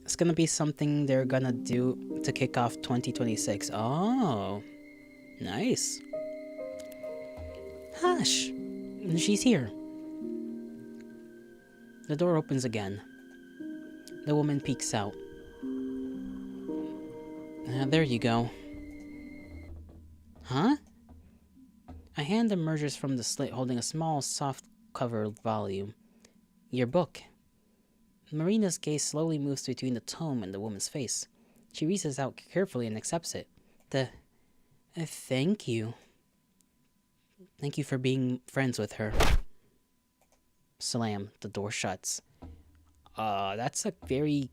It's gonna be something they're gonna do to kick off 2026. Oh, nice. Hush! She's here. The door opens again. The woman peeks out. There you go. Huh? A hand emerges from the slit holding a small, soft-covered volume. Your book. Marina's gaze slowly moves between the tome and the woman's face. She reaches out carefully and accepts it. Thank you. Thank you for being friends with her. Slam. The door shuts. That's a very...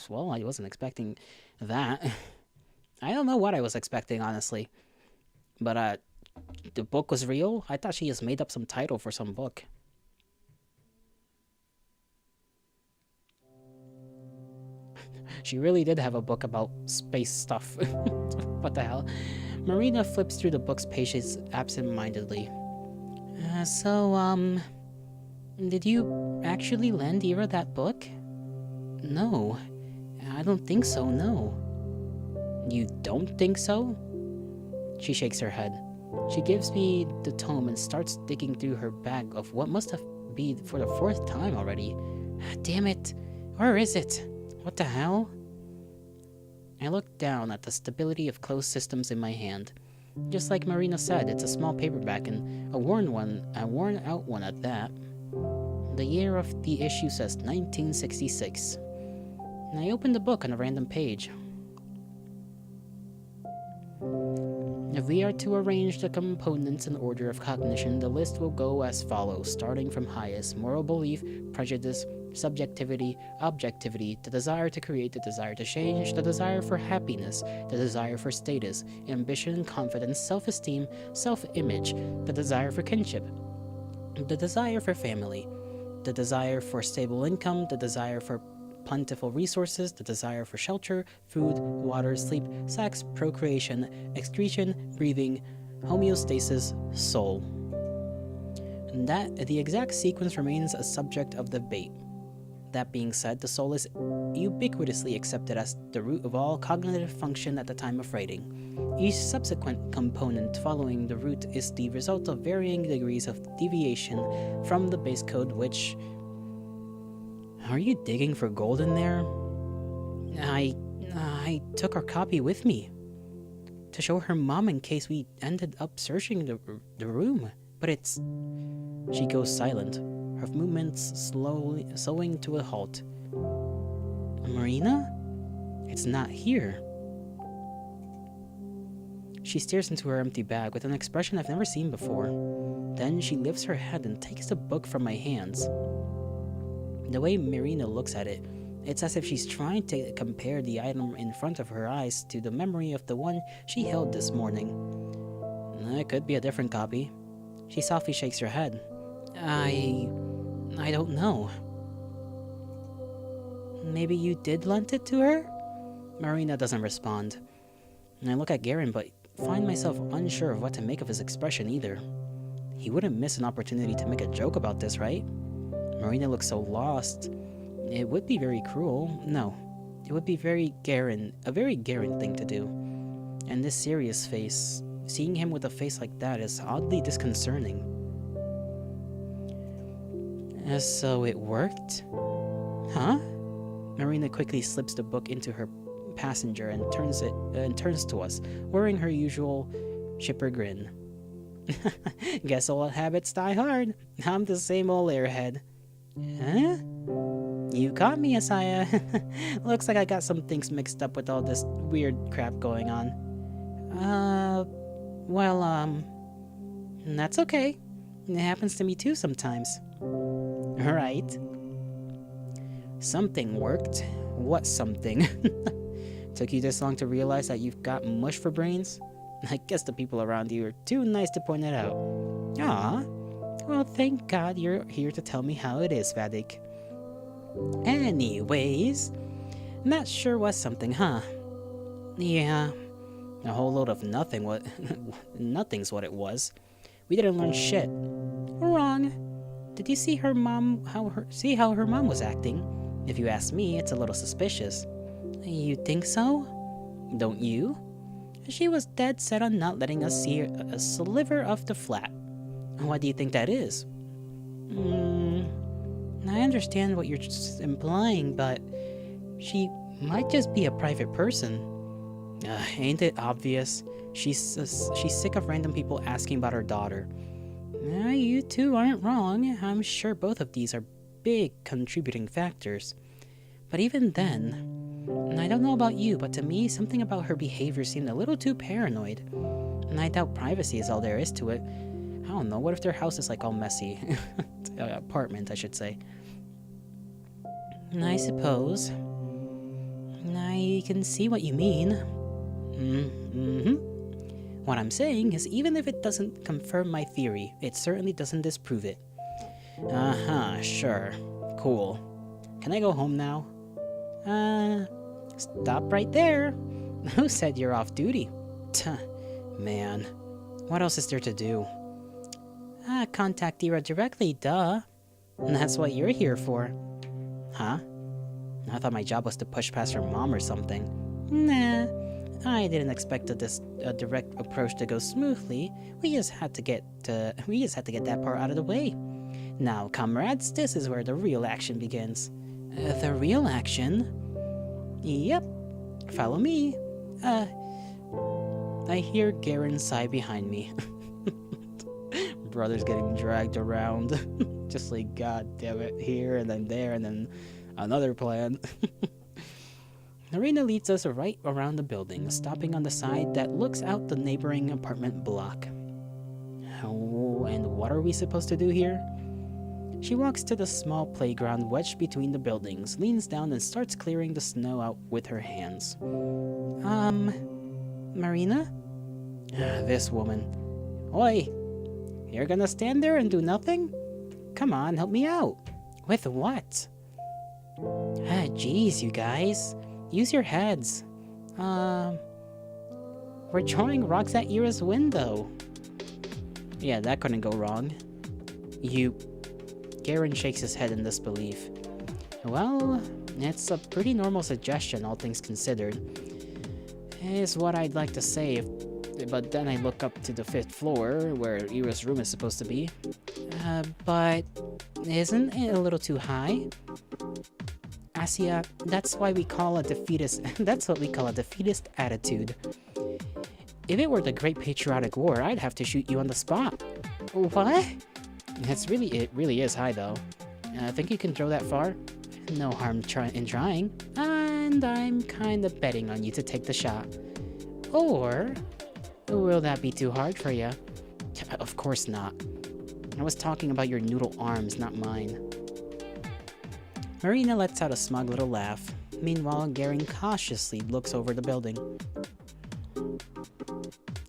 Well, I wasn't expecting that. I don't know what I was expecting, honestly. But, the book was real? I thought she just made up some title for some book. She really did have a book about space stuff. What the hell? Marina flips through the book's pages absent-mindedly. Did you actually lend Ira that book? No, I don't think so, no. You don't think so? She shakes her head. She gives me the tome and starts digging through her bag of what must have been for the 4th time already. Damn it, where is it? What the hell? I look down at the stability of closed systems in my hand. Just like Marina said, it's a small paperback and a worn out one at that. The year of the issue says 1966. And I open the book on a random page. If we are to arrange the components in order of cognition, the list will go as follows, starting from highest: moral belief, prejudice, subjectivity, objectivity, the desire to create, the desire to change, the desire for happiness, the desire for status, ambition, confidence, self-esteem, self-image, the desire for kinship, the desire for family, the desire for stable income, the desire for plentiful resources, the desire for shelter, food, water, sleep, sex, procreation, excretion, breathing, homeostasis, soul. And that the exact sequence remains a subject of debate. That being said, the soul is ubiquitously accepted as the root of all cognitive function at the time of writing. Each subsequent component following the root is the result of varying degrees of deviation from the base code, which... Are you digging for gold in there? I took our copy with me to show her mom in case we ended up searching the room, but it's... She goes silent, her movements slowing to a halt. Marina? It's not here. She stares into her empty bag with an expression I've never seen before. Then she lifts her head and takes the book from my hands. The way Marina looks at it It's as if she's trying to compare the item in front of her eyes to the memory of the one she held this morning. It could be a different copy. She softly shakes her head. I don't know. Maybe you did lend it to her? Marina doesn't respond. I look at Garen, but find myself unsure of what to make of his expression either. He wouldn't miss an opportunity to make a joke about this, right? Marina looks so lost. It would be very cruel. No, it would be a very Garen thing to do. And this serious face, seeing him with a face like that is oddly disconcerting. So it worked? Huh? Marina quickly slips the book into her passenger and turns to us, wearing her usual chipper grin. Guess old habits die hard. I'm the same old airhead. Huh? You caught me, Asaya. Looks like I got some things mixed up with all this weird crap going on. That's okay. It happens to me too sometimes. Right. Something worked. What something? Took you this long to realize that you've got mush for brains? I guess the people around you are too nice to point it out. Ah, well, thank God you're here to tell me how it is, Vadik. Anyways, that sure was something, huh? Yeah, a whole load of nothing. Nothing's what it was. We didn't learn shit. Wrong. Did you see her mom? How her mom was acting? If you ask me, it's a little suspicious. You think so? Don't you? She was dead set on not letting us see a sliver of the flat. What do you think that is? I understand what you're implying, but she might just be a private person. Ain't it obvious? She's sick of random people asking about her daughter. You two aren't wrong. I'm sure both of these are big contributing factors. But even then, I don't know about you, but to me, something about her behavior seemed a little too paranoid. And I doubt privacy is all there is to it. I don't know, what if their house is like all messy? Apartment, I should say. I suppose. I can see what you mean. What I'm saying is, even if it doesn't confirm my theory, it certainly doesn't disprove it. Sure. Cool. Can I go home now? Stop right there. Who said you're off duty? Man. What else is there to do? Contact Ira directly, duh. And that's what you're here for. Huh? I thought my job was to push past her mom or something. Nah. I didn't expect a direct approach to go smoothly. We just had to get that part out of the way. Now, comrades, this is where the real action begins. The real action? Yep. Follow me. I hear Garen sigh behind me. Brother's getting dragged around. Just like, god damn it, here and then there and then another plan. Narina leads us right around the building, stopping on the side that looks out the neighboring apartment block. Oh, and what are we supposed to do here? She walks to the small playground wedged between the buildings, leans down and starts clearing the snow out with her hands. Marina? This woman. Oi! You're gonna stand there and do nothing? Come on, help me out. With what? Jeez, you guys. Use your heads. We're throwing rocks at Ira's window. Yeah, that couldn't go wrong. Garen shakes his head in disbelief. Well, it's a pretty normal suggestion, all things considered. Is what I'd like to say, but then I look up to the 5th floor, where Ira's room is supposed to be. But isn't it a little too high? Asia, that's what we call a defeatist attitude. If it were the Great Patriotic War, I'd have to shoot you on the spot. What? It really is high, though. Think you can throw that far? No harm in trying. And I'm kinda betting on you to take the shot. Or will that be too hard for you? Of course not. I was talking about your noodle arms, not mine. Marina lets out a smug little laugh. Meanwhile, Garen cautiously looks over the building.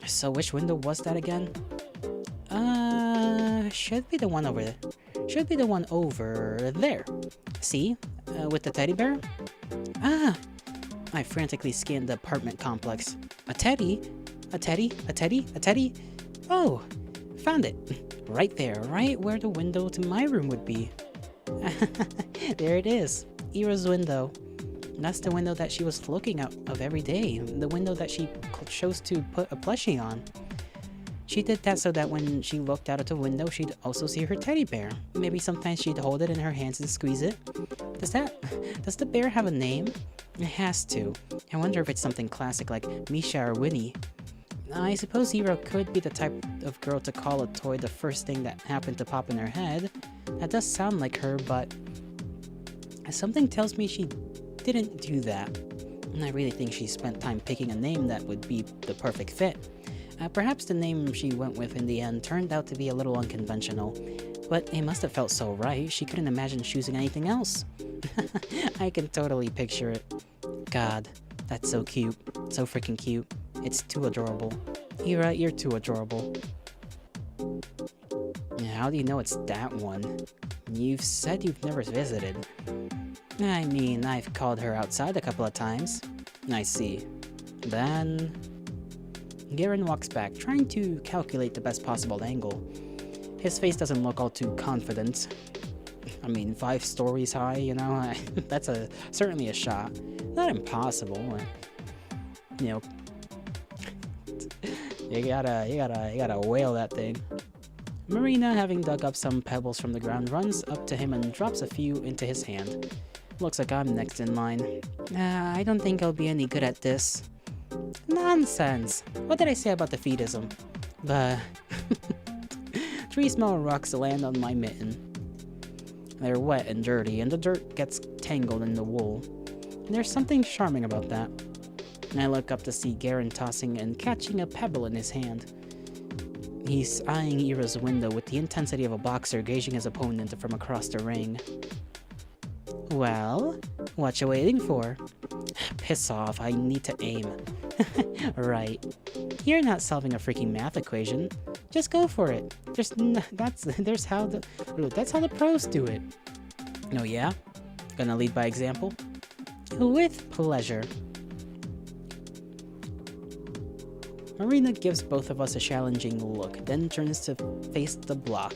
So which window was that again? Should be the one over there. Should be the one over there. See? With the teddy bear? Ah! I frantically scanned the apartment complex. A teddy? A teddy? A teddy? A teddy? Oh! Found it! Right there, right where the window to my room would be. There it is. Ira's window. That's the window that she was looking out of every day. The window that she chose to put a plushie on. She did that so that when she looked out of the window, she'd also see her teddy bear. Maybe sometimes she'd hold it in her hands and squeeze it. Does the bear have a name? It has to. I wonder if it's something classic like Misha or Winnie. I suppose Ira could be the type of girl to call a toy the first thing that happened to pop in her head. That does sound like her, but something tells me she didn't do that. And I really think she spent time picking a name that would be the perfect fit. Perhaps the name she went with in the end turned out to be a little unconventional, but it must have felt so right, she couldn't imagine choosing anything else. I can totally picture it. God, that's so cute. So freaking cute. It's too adorable. Ira, you're too adorable. How do you know it's that one? You've said you've never visited. I mean, I've called her outside a couple of times. I see. Then... Garen walks back, trying to calculate the best possible angle. His face doesn't look all too confident. I mean, 5 stories high, you know, that's certainly a shot. Not impossible. You know, you gotta whale that thing. Marina, having dug up some pebbles from the ground, runs up to him and drops a few into his hand. Looks like I'm next in line. I don't think I'll be any good at this. Nonsense! What did I say about defeatism? But 3 small rocks land on my mitten. They're wet and dirty, and the dirt gets tangled in the wool. There's something charming about that. And I look up to see Garen tossing and catching a pebble in his hand. He's eyeing Ira's window with the intensity of a boxer gauging his opponent from across the ring. Well, what you waiting for? Piss off, I need to aim. Right. You're not solving a freaking math equation. Just go for it. That's how the pros do it. Oh yeah? Gonna lead by example? With pleasure. Marina gives both of us a challenging look, then turns to face the block.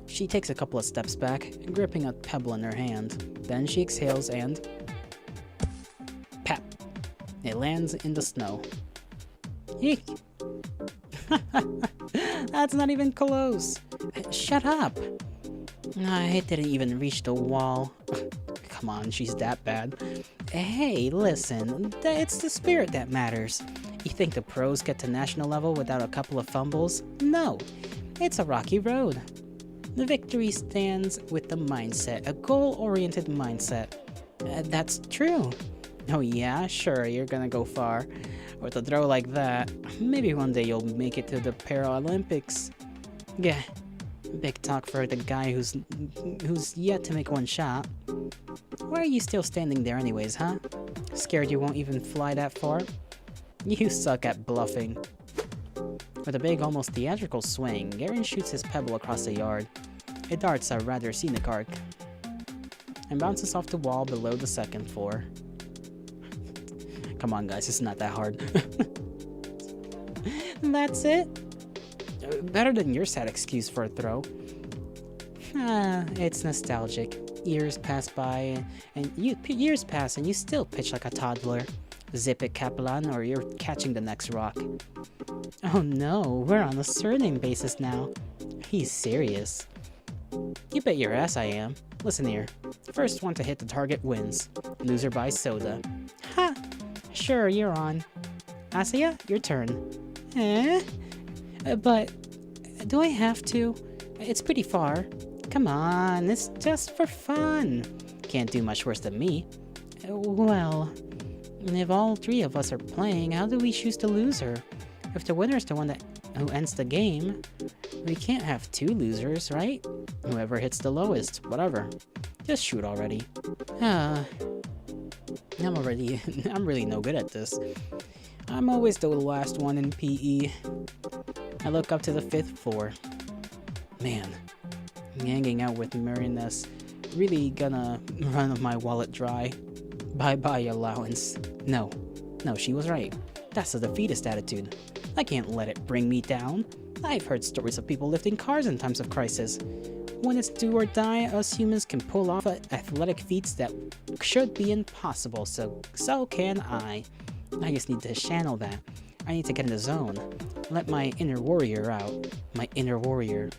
She takes a couple of steps back, gripping a pebble in her hand. Then she exhales and... Pap! It lands in the snow. Eek! That's not even close! Shut up! It didn't even reach the wall. Come on, she's that bad. Hey, listen, it's the spirit that matters. You think the pros get to national level without a couple of fumbles? No, it's a rocky road. The victory stands with the mindset, a goal-oriented mindset. That's true. Oh yeah, sure, you're gonna go far. With a throw like that, maybe one day you'll make it to the Paralympics. Yeah, big talk for the guy who's yet to make one shot. Why are you still standing there anyways, huh? Scared you won't even fly that far? You suck at bluffing. With a big, almost theatrical swing, Garen shoots his pebble across the yard. It darts a rather scenic arc and bounces off the wall below the second floor. Come on guys, it's not that hard. That's it? Better than your sad excuse for a throw. It's nostalgic. Years pass by, and you still pitch like a toddler. Zip it, Kaplan, or you're catching the next rock. Oh no, we're on a surname basis now. He's serious. You bet your ass I am. Listen here. First one to hit the target wins. Loser buys soda. Ha! Sure, you're on. Asaya, your turn. But do I have to? It's pretty far. Come on, it's just for fun. Can't do much worse than me. Well, if all 3 of us are playing, how do we choose the loser? If the winner is the one who ends the game, we can't have 2 losers, right? Whoever hits the lowest, whatever. Just shoot already. Ah, I'm really no good at this. I'm always the last one in PE. I look up to the 5th floor. Man, hanging out with Marina's really gonna run my wallet dry. Bye-bye allowance. No, she was right. That's a defeatist attitude. I can't let it bring me down. I've heard stories of people lifting cars in times of crisis. When it's do or die, us humans can pull off athletic feats that should be impossible, so can I. I just need to channel that. I need to get in the zone. Let my inner warrior out. My inner warrior.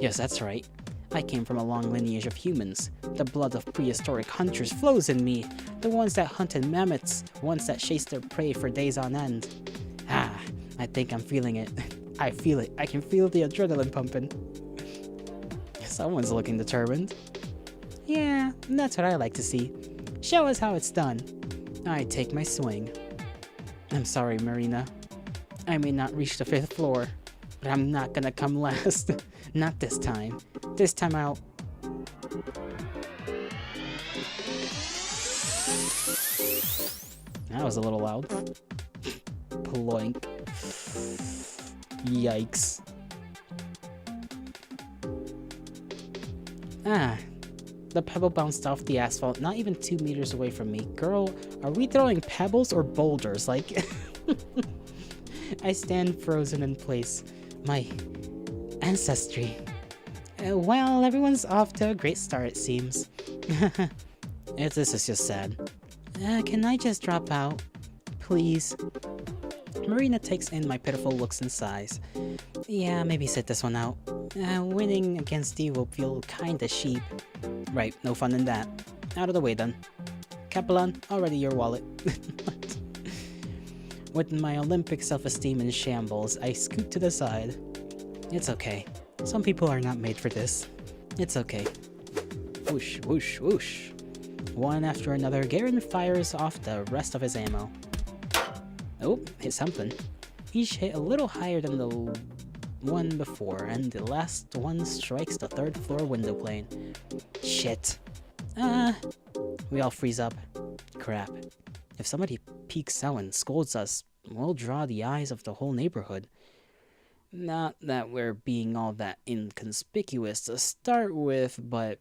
Yes, that's right. I came from a long lineage of humans. The blood of prehistoric hunters flows in me. The ones that hunted mammoths, ones that chased their prey for days on end. Ah, I think I'm feeling it. I feel it. I can feel the adrenaline pumping. Someone's looking determined. Yeah, that's what I like to see. Show us how it's done. I take my swing. I'm sorry, Marina. I may not reach the 5th floor, but I'm not gonna come last. Not this time. This time I'll... That was a little loud. Ploink. Yikes. Ah, the pebble bounced off the asphalt not even 2 meters away from me. Girl, are we throwing pebbles or boulders? Like, I stand frozen in place. My ancestry. Well, everyone's off to a great start, it seems. This is just sad. Can I just drop out? Please? Marina takes in my pitiful looks and sighs. Yeah, maybe sit this one out. Winning against you will feel kinda sheep. Right, no fun in that. Out of the way then. Capellan, already your wallet. With my Olympic self-esteem in shambles, I scoot to the side. It's okay. Some people are not made for this. It's okay. Whoosh, whoosh, whoosh. One after another, Garen fires off the rest of his ammo. Oh, hit something. Each hit a little higher than the one before, and the last one strikes the 3rd floor window pane. Shit. We all freeze up. Crap. If somebody peeks out and scolds us, we'll draw the eyes of the whole neighborhood. Not that we're being all that inconspicuous to start with, but...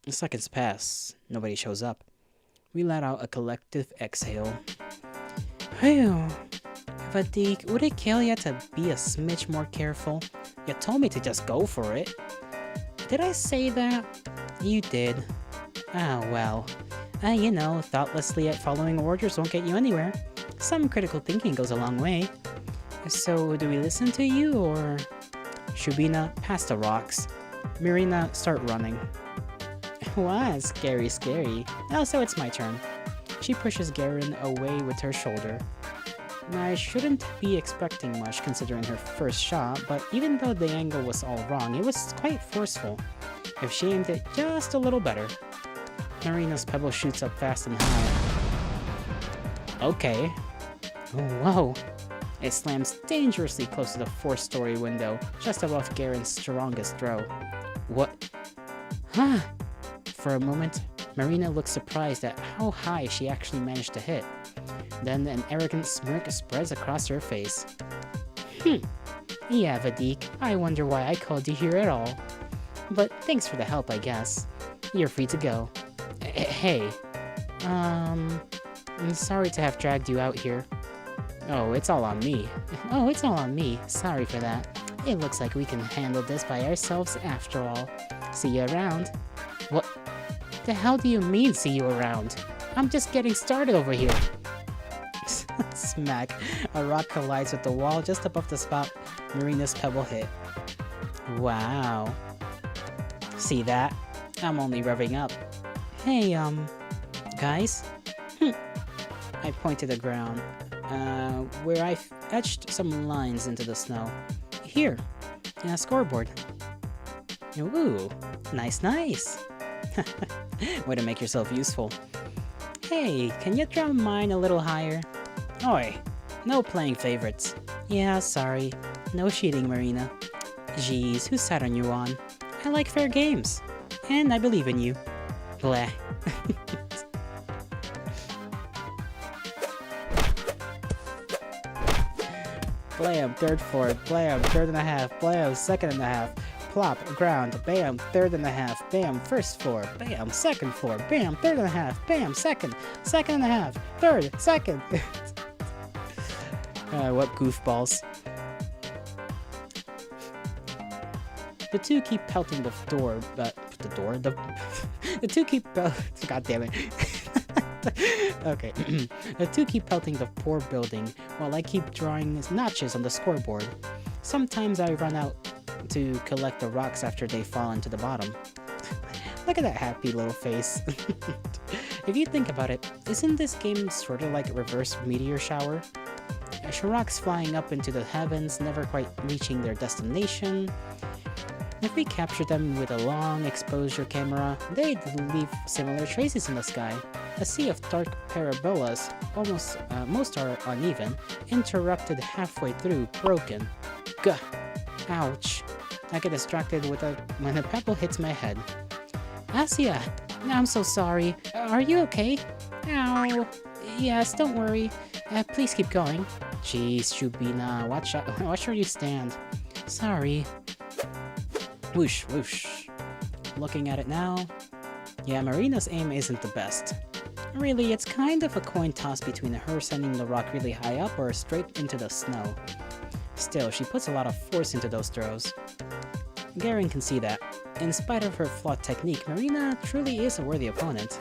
Seconds pass. Nobody shows up. We let out a collective exhale. Phew. Vadik, would it kill you to be a smidge more careful? You told me to just go for it. Did I say that? You did. Ah, well. You know, thoughtlessly following orders won't get you anywhere. Some critical thinking goes a long way. So, do we listen to you, or... Shubina, pass the rocks. Marina, start running. Wow, scary, scary. Oh, so it's my turn. She pushes Garen away with her shoulder. I shouldn't be expecting much considering her first shot, but even though the angle was all wrong, it was quite forceful. If she aimed it just a little better. Marina's pebble shoots up fast and high. Okay. Oh, whoa. It slams dangerously close to the 4th-story window, just above Garen's strongest throw. What? Huh? For a moment, Marina looks surprised at how high she actually managed to hit. Then an arrogant smirk spreads across her face. Yeah, Vadik, I wonder why I called you here at all. But thanks for the help, I guess. You're free to go. Hey. I'm sorry to have dragged you out here. Oh, it's all on me. Oh, it's all on me. Sorry for that. It looks like we can handle this by ourselves after all. See you around. What the hell do you mean, see you around? I'm just getting started over here. Smack. A rock collides with the wall just above the spot Marina's pebble hit. Wow. See that? I'm only revving up. Hey, guys? I point to the ground, where I've etched some lines into the snow. Here, in a scoreboard. Ooh, nice, nice. Way to make yourself useful. Hey, can you drum mine a little higher? Oi, no playing favorites. Yeah, sorry. No cheating, Marina. Jeez, whose side are you on? I like fair games. And I believe in you. Bleh. Blam, third floor. Blam, third and a half. Blam, second and a half. Plop, ground. Bam, third and a half. Bam, first floor. Bam, second floor. Bam, third and a half. Bam, second. Second and a half. Third, second. What goofballs. The two keep pelting the door, the two keep god damn it. Okay. The two keep pelting the poor building while I keep drawing notches on the scoreboard. Sometimes I run out to collect the rocks after they fall into the bottom. Look at that happy little face. If you think about it, isn't this game sort of like a reverse meteor shower? Rocks flying up into the heavens, never quite reaching their destination. If we capture them with a long exposure camera, they'd leave similar traces in the sky. A sea of dark parabolas, most are uneven, interrupted halfway through, broken. Gah! Ouch! I get distracted when a pebble hits my head. Asia! I'm so sorry. Are you okay? Ow! Yes, don't worry. Please keep going. Jeez, Shubina, watch where you stand. Sorry. Whoosh, whoosh. Looking at it now, yeah, Marina's aim isn't the best. Really, it's kind of a coin toss between her sending the rock really high up or straight into the snow. Still, she puts a lot of force into those throws. Garen can see that. In spite of her flawed technique, Marina truly is a worthy opponent.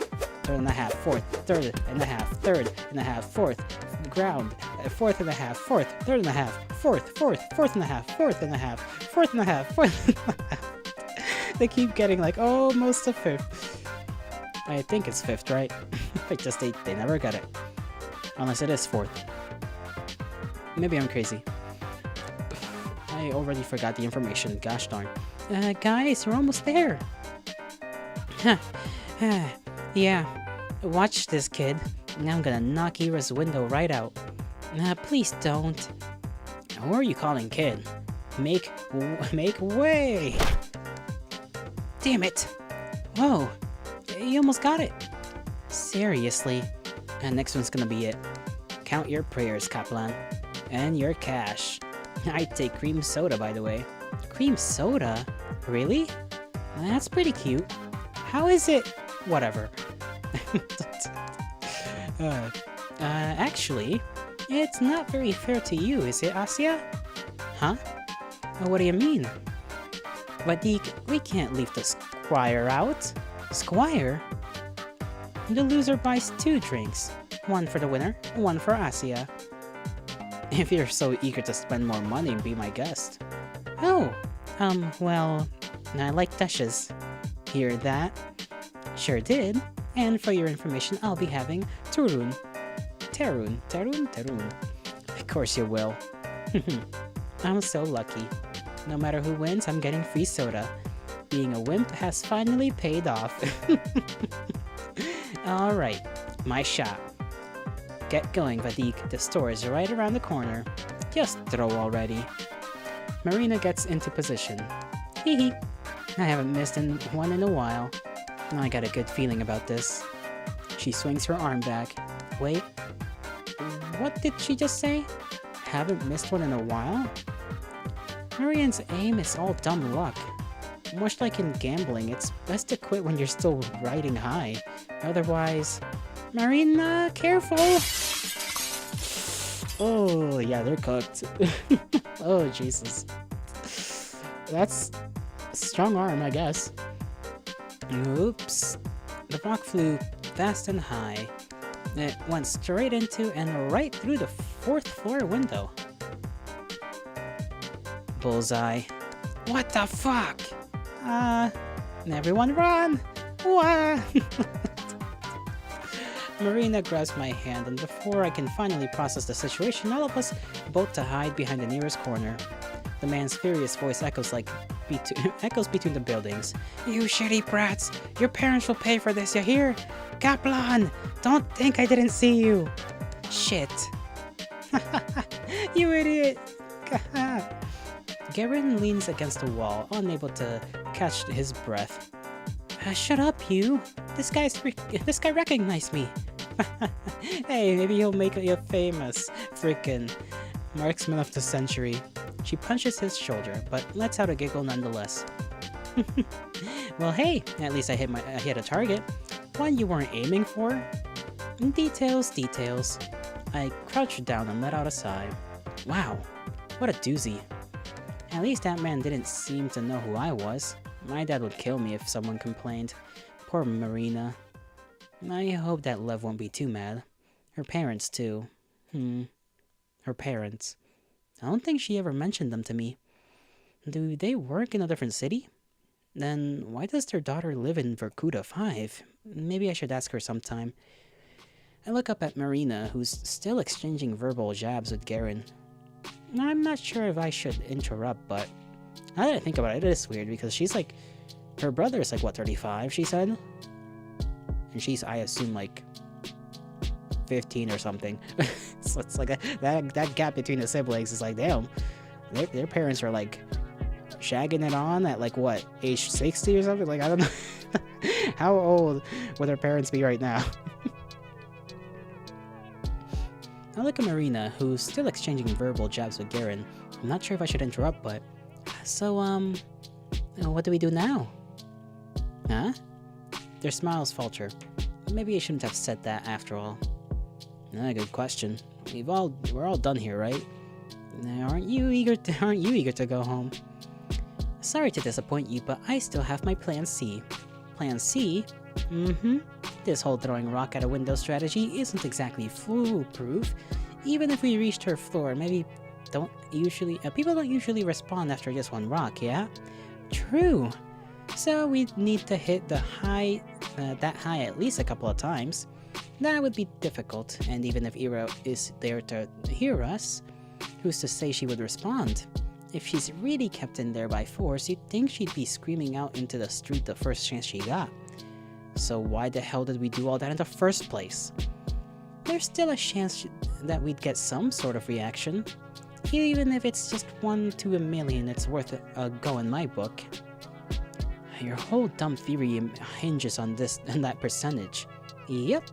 Third and a half, fourth, third and a half, third and a half, fourth, ground, fourth and a half, fourth, third and a half, fourth and a half, fourth and a half, fourth and a half, fourth and a half. They keep getting like almost a fifth. I think it's fifth, right? They never get it. Unless it is fourth. Maybe I'm crazy. I already forgot the information, gosh darn. Guys, we're almost there. Yeah, watch this, kid. Now I'm gonna knock Ira's window right out. Please don't. Who are you calling kid? Make way! Damn it! Whoa, you almost got it. Seriously. Next one's gonna be it. Count your prayers, Kaplan. And your cash. I'd take cream soda, by the way. Cream soda? Really? That's pretty cute. How is it? Whatever. Actually, it's not very fair to you, is it, Asya? Huh? What do you mean? Vadik, we can't leave the squire out. Squire? The loser buys 2 drinks. One for the winner, one for Asya. If you're so eager to spend more money, be my guest. Oh, well, I like dishes. Hear that? Sure did. And for your information, I'll be having Terun. Of course you will. I'm so lucky. No matter who wins, I'm getting free soda. Being a wimp has finally paid off. Alright, my shot. Get going, Vadik. The store is right around the corner. Just throw already. Marina gets into position. Hee hee. I haven't missed one in a while. I got a good feeling about this. She swings her arm back. Wait. What did she just say? Haven't missed one in a while? Marian's aim is all dumb luck. Much like in gambling, it's best to quit when you're still riding high. Otherwise... Marina, careful! Oh, yeah, they're cooked. Oh, Jesus. That's a strong arm, I guess. Oops. The rock flew fast and high. It went straight into and right through the 4th floor window. Bullseye. What the fuck? Everyone run! Wah! Marina grabs my hand, and before I can finally process the situation, all of us bolt to hide behind the nearest corner. The man's furious voice echoes between the buildings. You shitty brats! Your parents will pay for this, you hear? Kaplan! Don't think I didn't see you! Shit! You idiot! Garen leans against the wall, unable to catch his breath. Shut up, you. This guy recognized me. Hey, maybe he'll make you famous. Frickin' marksman of the century. She punches his shoulder, but lets out a giggle nonetheless. Well, hey, at least I hit a target. One you weren't aiming for. Details, details. I crouched down and let out a sigh. Wow, what a doozy. At least that man didn't seem to know who I was. My dad would kill me if someone complained. Poor Marina. I hope that Lev won't be too mad. Her parents, too. Her parents. I don't think she ever mentioned them to me. Do they work in a different city? Then why does their daughter live in Vorkuta 5? Maybe I should ask her sometime. I look up at Marina, who's still exchanging verbal jabs with Garen. I'm not sure if I should interrupt, but now that I think about it, it is weird because she's like, her brother is like, what, 35, she said? And she's, I assume, like 15 or something. So it's like that gap between the siblings is like, damn, their parents are like shagging it on at like what, age 60 or something? Like, I don't know. How old would their parents be right now? I look at Marina, who's still exchanging verbal jabs with Garen. I'm not sure if I should interrupt, but... So, what do we do now? Huh? Their smiles falter. Maybe I shouldn't have said that after all. Good question. We're all done here, right? Aren't you eager to go home? Sorry to disappoint you, but I still have my plan C. Plan C? This whole throwing rock at a window strategy isn't exactly foolproof. Even if we reached her floor, maybe people don't usually respond after just one rock, yeah? True. So we'd need to hit that high at least a couple of times. That would be difficult, and even if Ira is there to hear us, who's to say she would respond? If she's really kept in there by force, you'd think she'd be screaming out into the street the first chance she got. So why the hell did we do all that in the first place? There's still a chance that we'd get some sort of reaction. Even if it's just 1 to a million, it's worth a go in my book. Your whole dumb theory hinges on this and that percentage. Yep.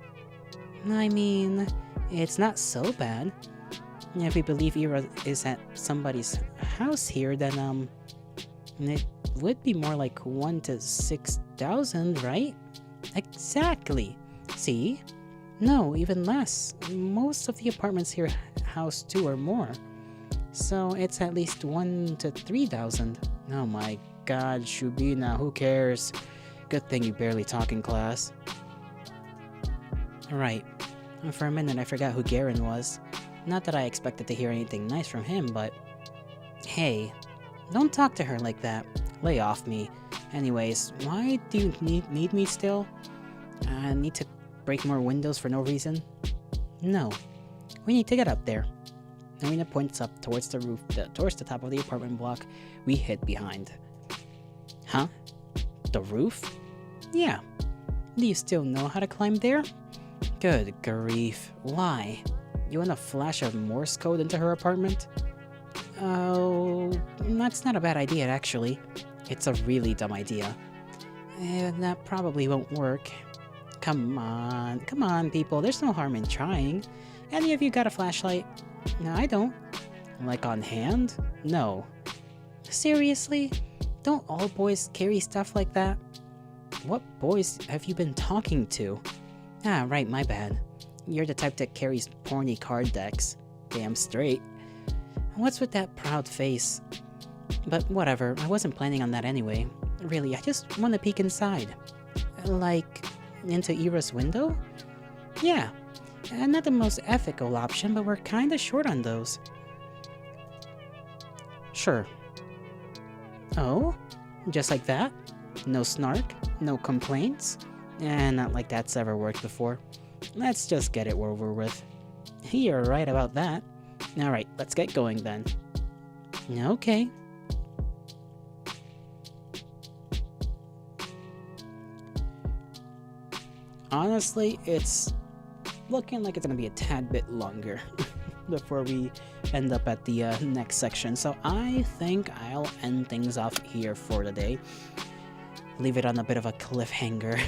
I mean, it's not so bad. If we believe Ira is at somebody's house here, then it would be more like 1 to 6,000, right? Exactly. See? No, even less. Most of the apartments here house 2 or more. So it's at least 1 to 3,000. Oh my god, Shubina, who cares? Good thing you barely talk in class. Right. For a minute I forgot who Garen was. Not that I expected to hear anything nice from him, but... Hey, don't talk to her like that. Lay off me. Anyways, why do you need me still? I need to break more windows for no reason? No. We need to get up there. Marina points up towards the roof, towards the top of the apartment block we hid behind. Huh? The roof? Yeah. Do you still know how to climb there? Good grief. Why? You want to flash a Morse code into her apartment? Oh, that's not a bad idea, actually. It's a really dumb idea. That probably won't work. Come on, people. There's no harm in trying. Any of you got a flashlight? No, I don't. Like on hand? No. Seriously? Don't all boys carry stuff like that? What boys have you been talking to? Ah, right, my bad. You're the type that carries porny card decks. Damn straight. What's with that proud face? But whatever, I wasn't planning on that anyway. Really, I just want to peek inside. Like, into Ira's window? Yeah. Not the most ethical option, but we're kinda short on those. Sure. Oh? Just like that? No snark? No complaints? Not like that's ever worked before. Let's just get it over with. You're right about that. Alright, let's get going then. Okay. Honestly, it's looking like it's gonna be a tad bit longer before we end up at the next section. So I think I'll end things off here for today. leave it on a bit of a cliffhanger.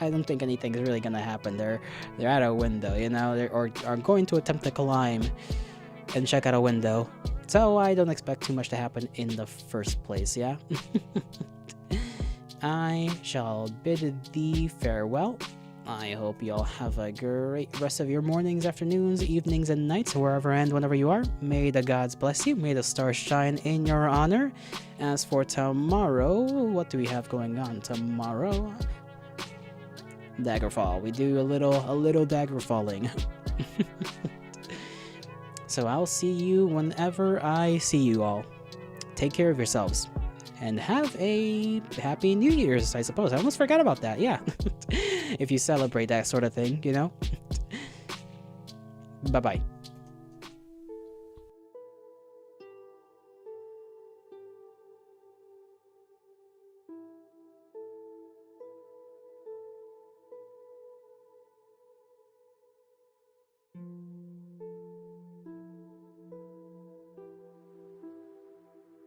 I don't think anything's really gonna happen. They're at a window, you know, or are going to attempt to climb and check out a window. So I don't expect too much to happen in the first place, yeah? I shall bid thee farewell. I hope y'all have a great rest of your mornings, afternoons, evenings, and nights, wherever and whenever you are. May the gods bless you. May the stars shine in your honor. As for tomorrow, what do we have going on tomorrow? Daggerfall. We do a little dagger falling. So I'll see you whenever I see you all. Take care of yourselves. And have a happy New Year's, I suppose. I almost forgot about that, yeah. If you celebrate that sort of thing, you know? Bye-bye.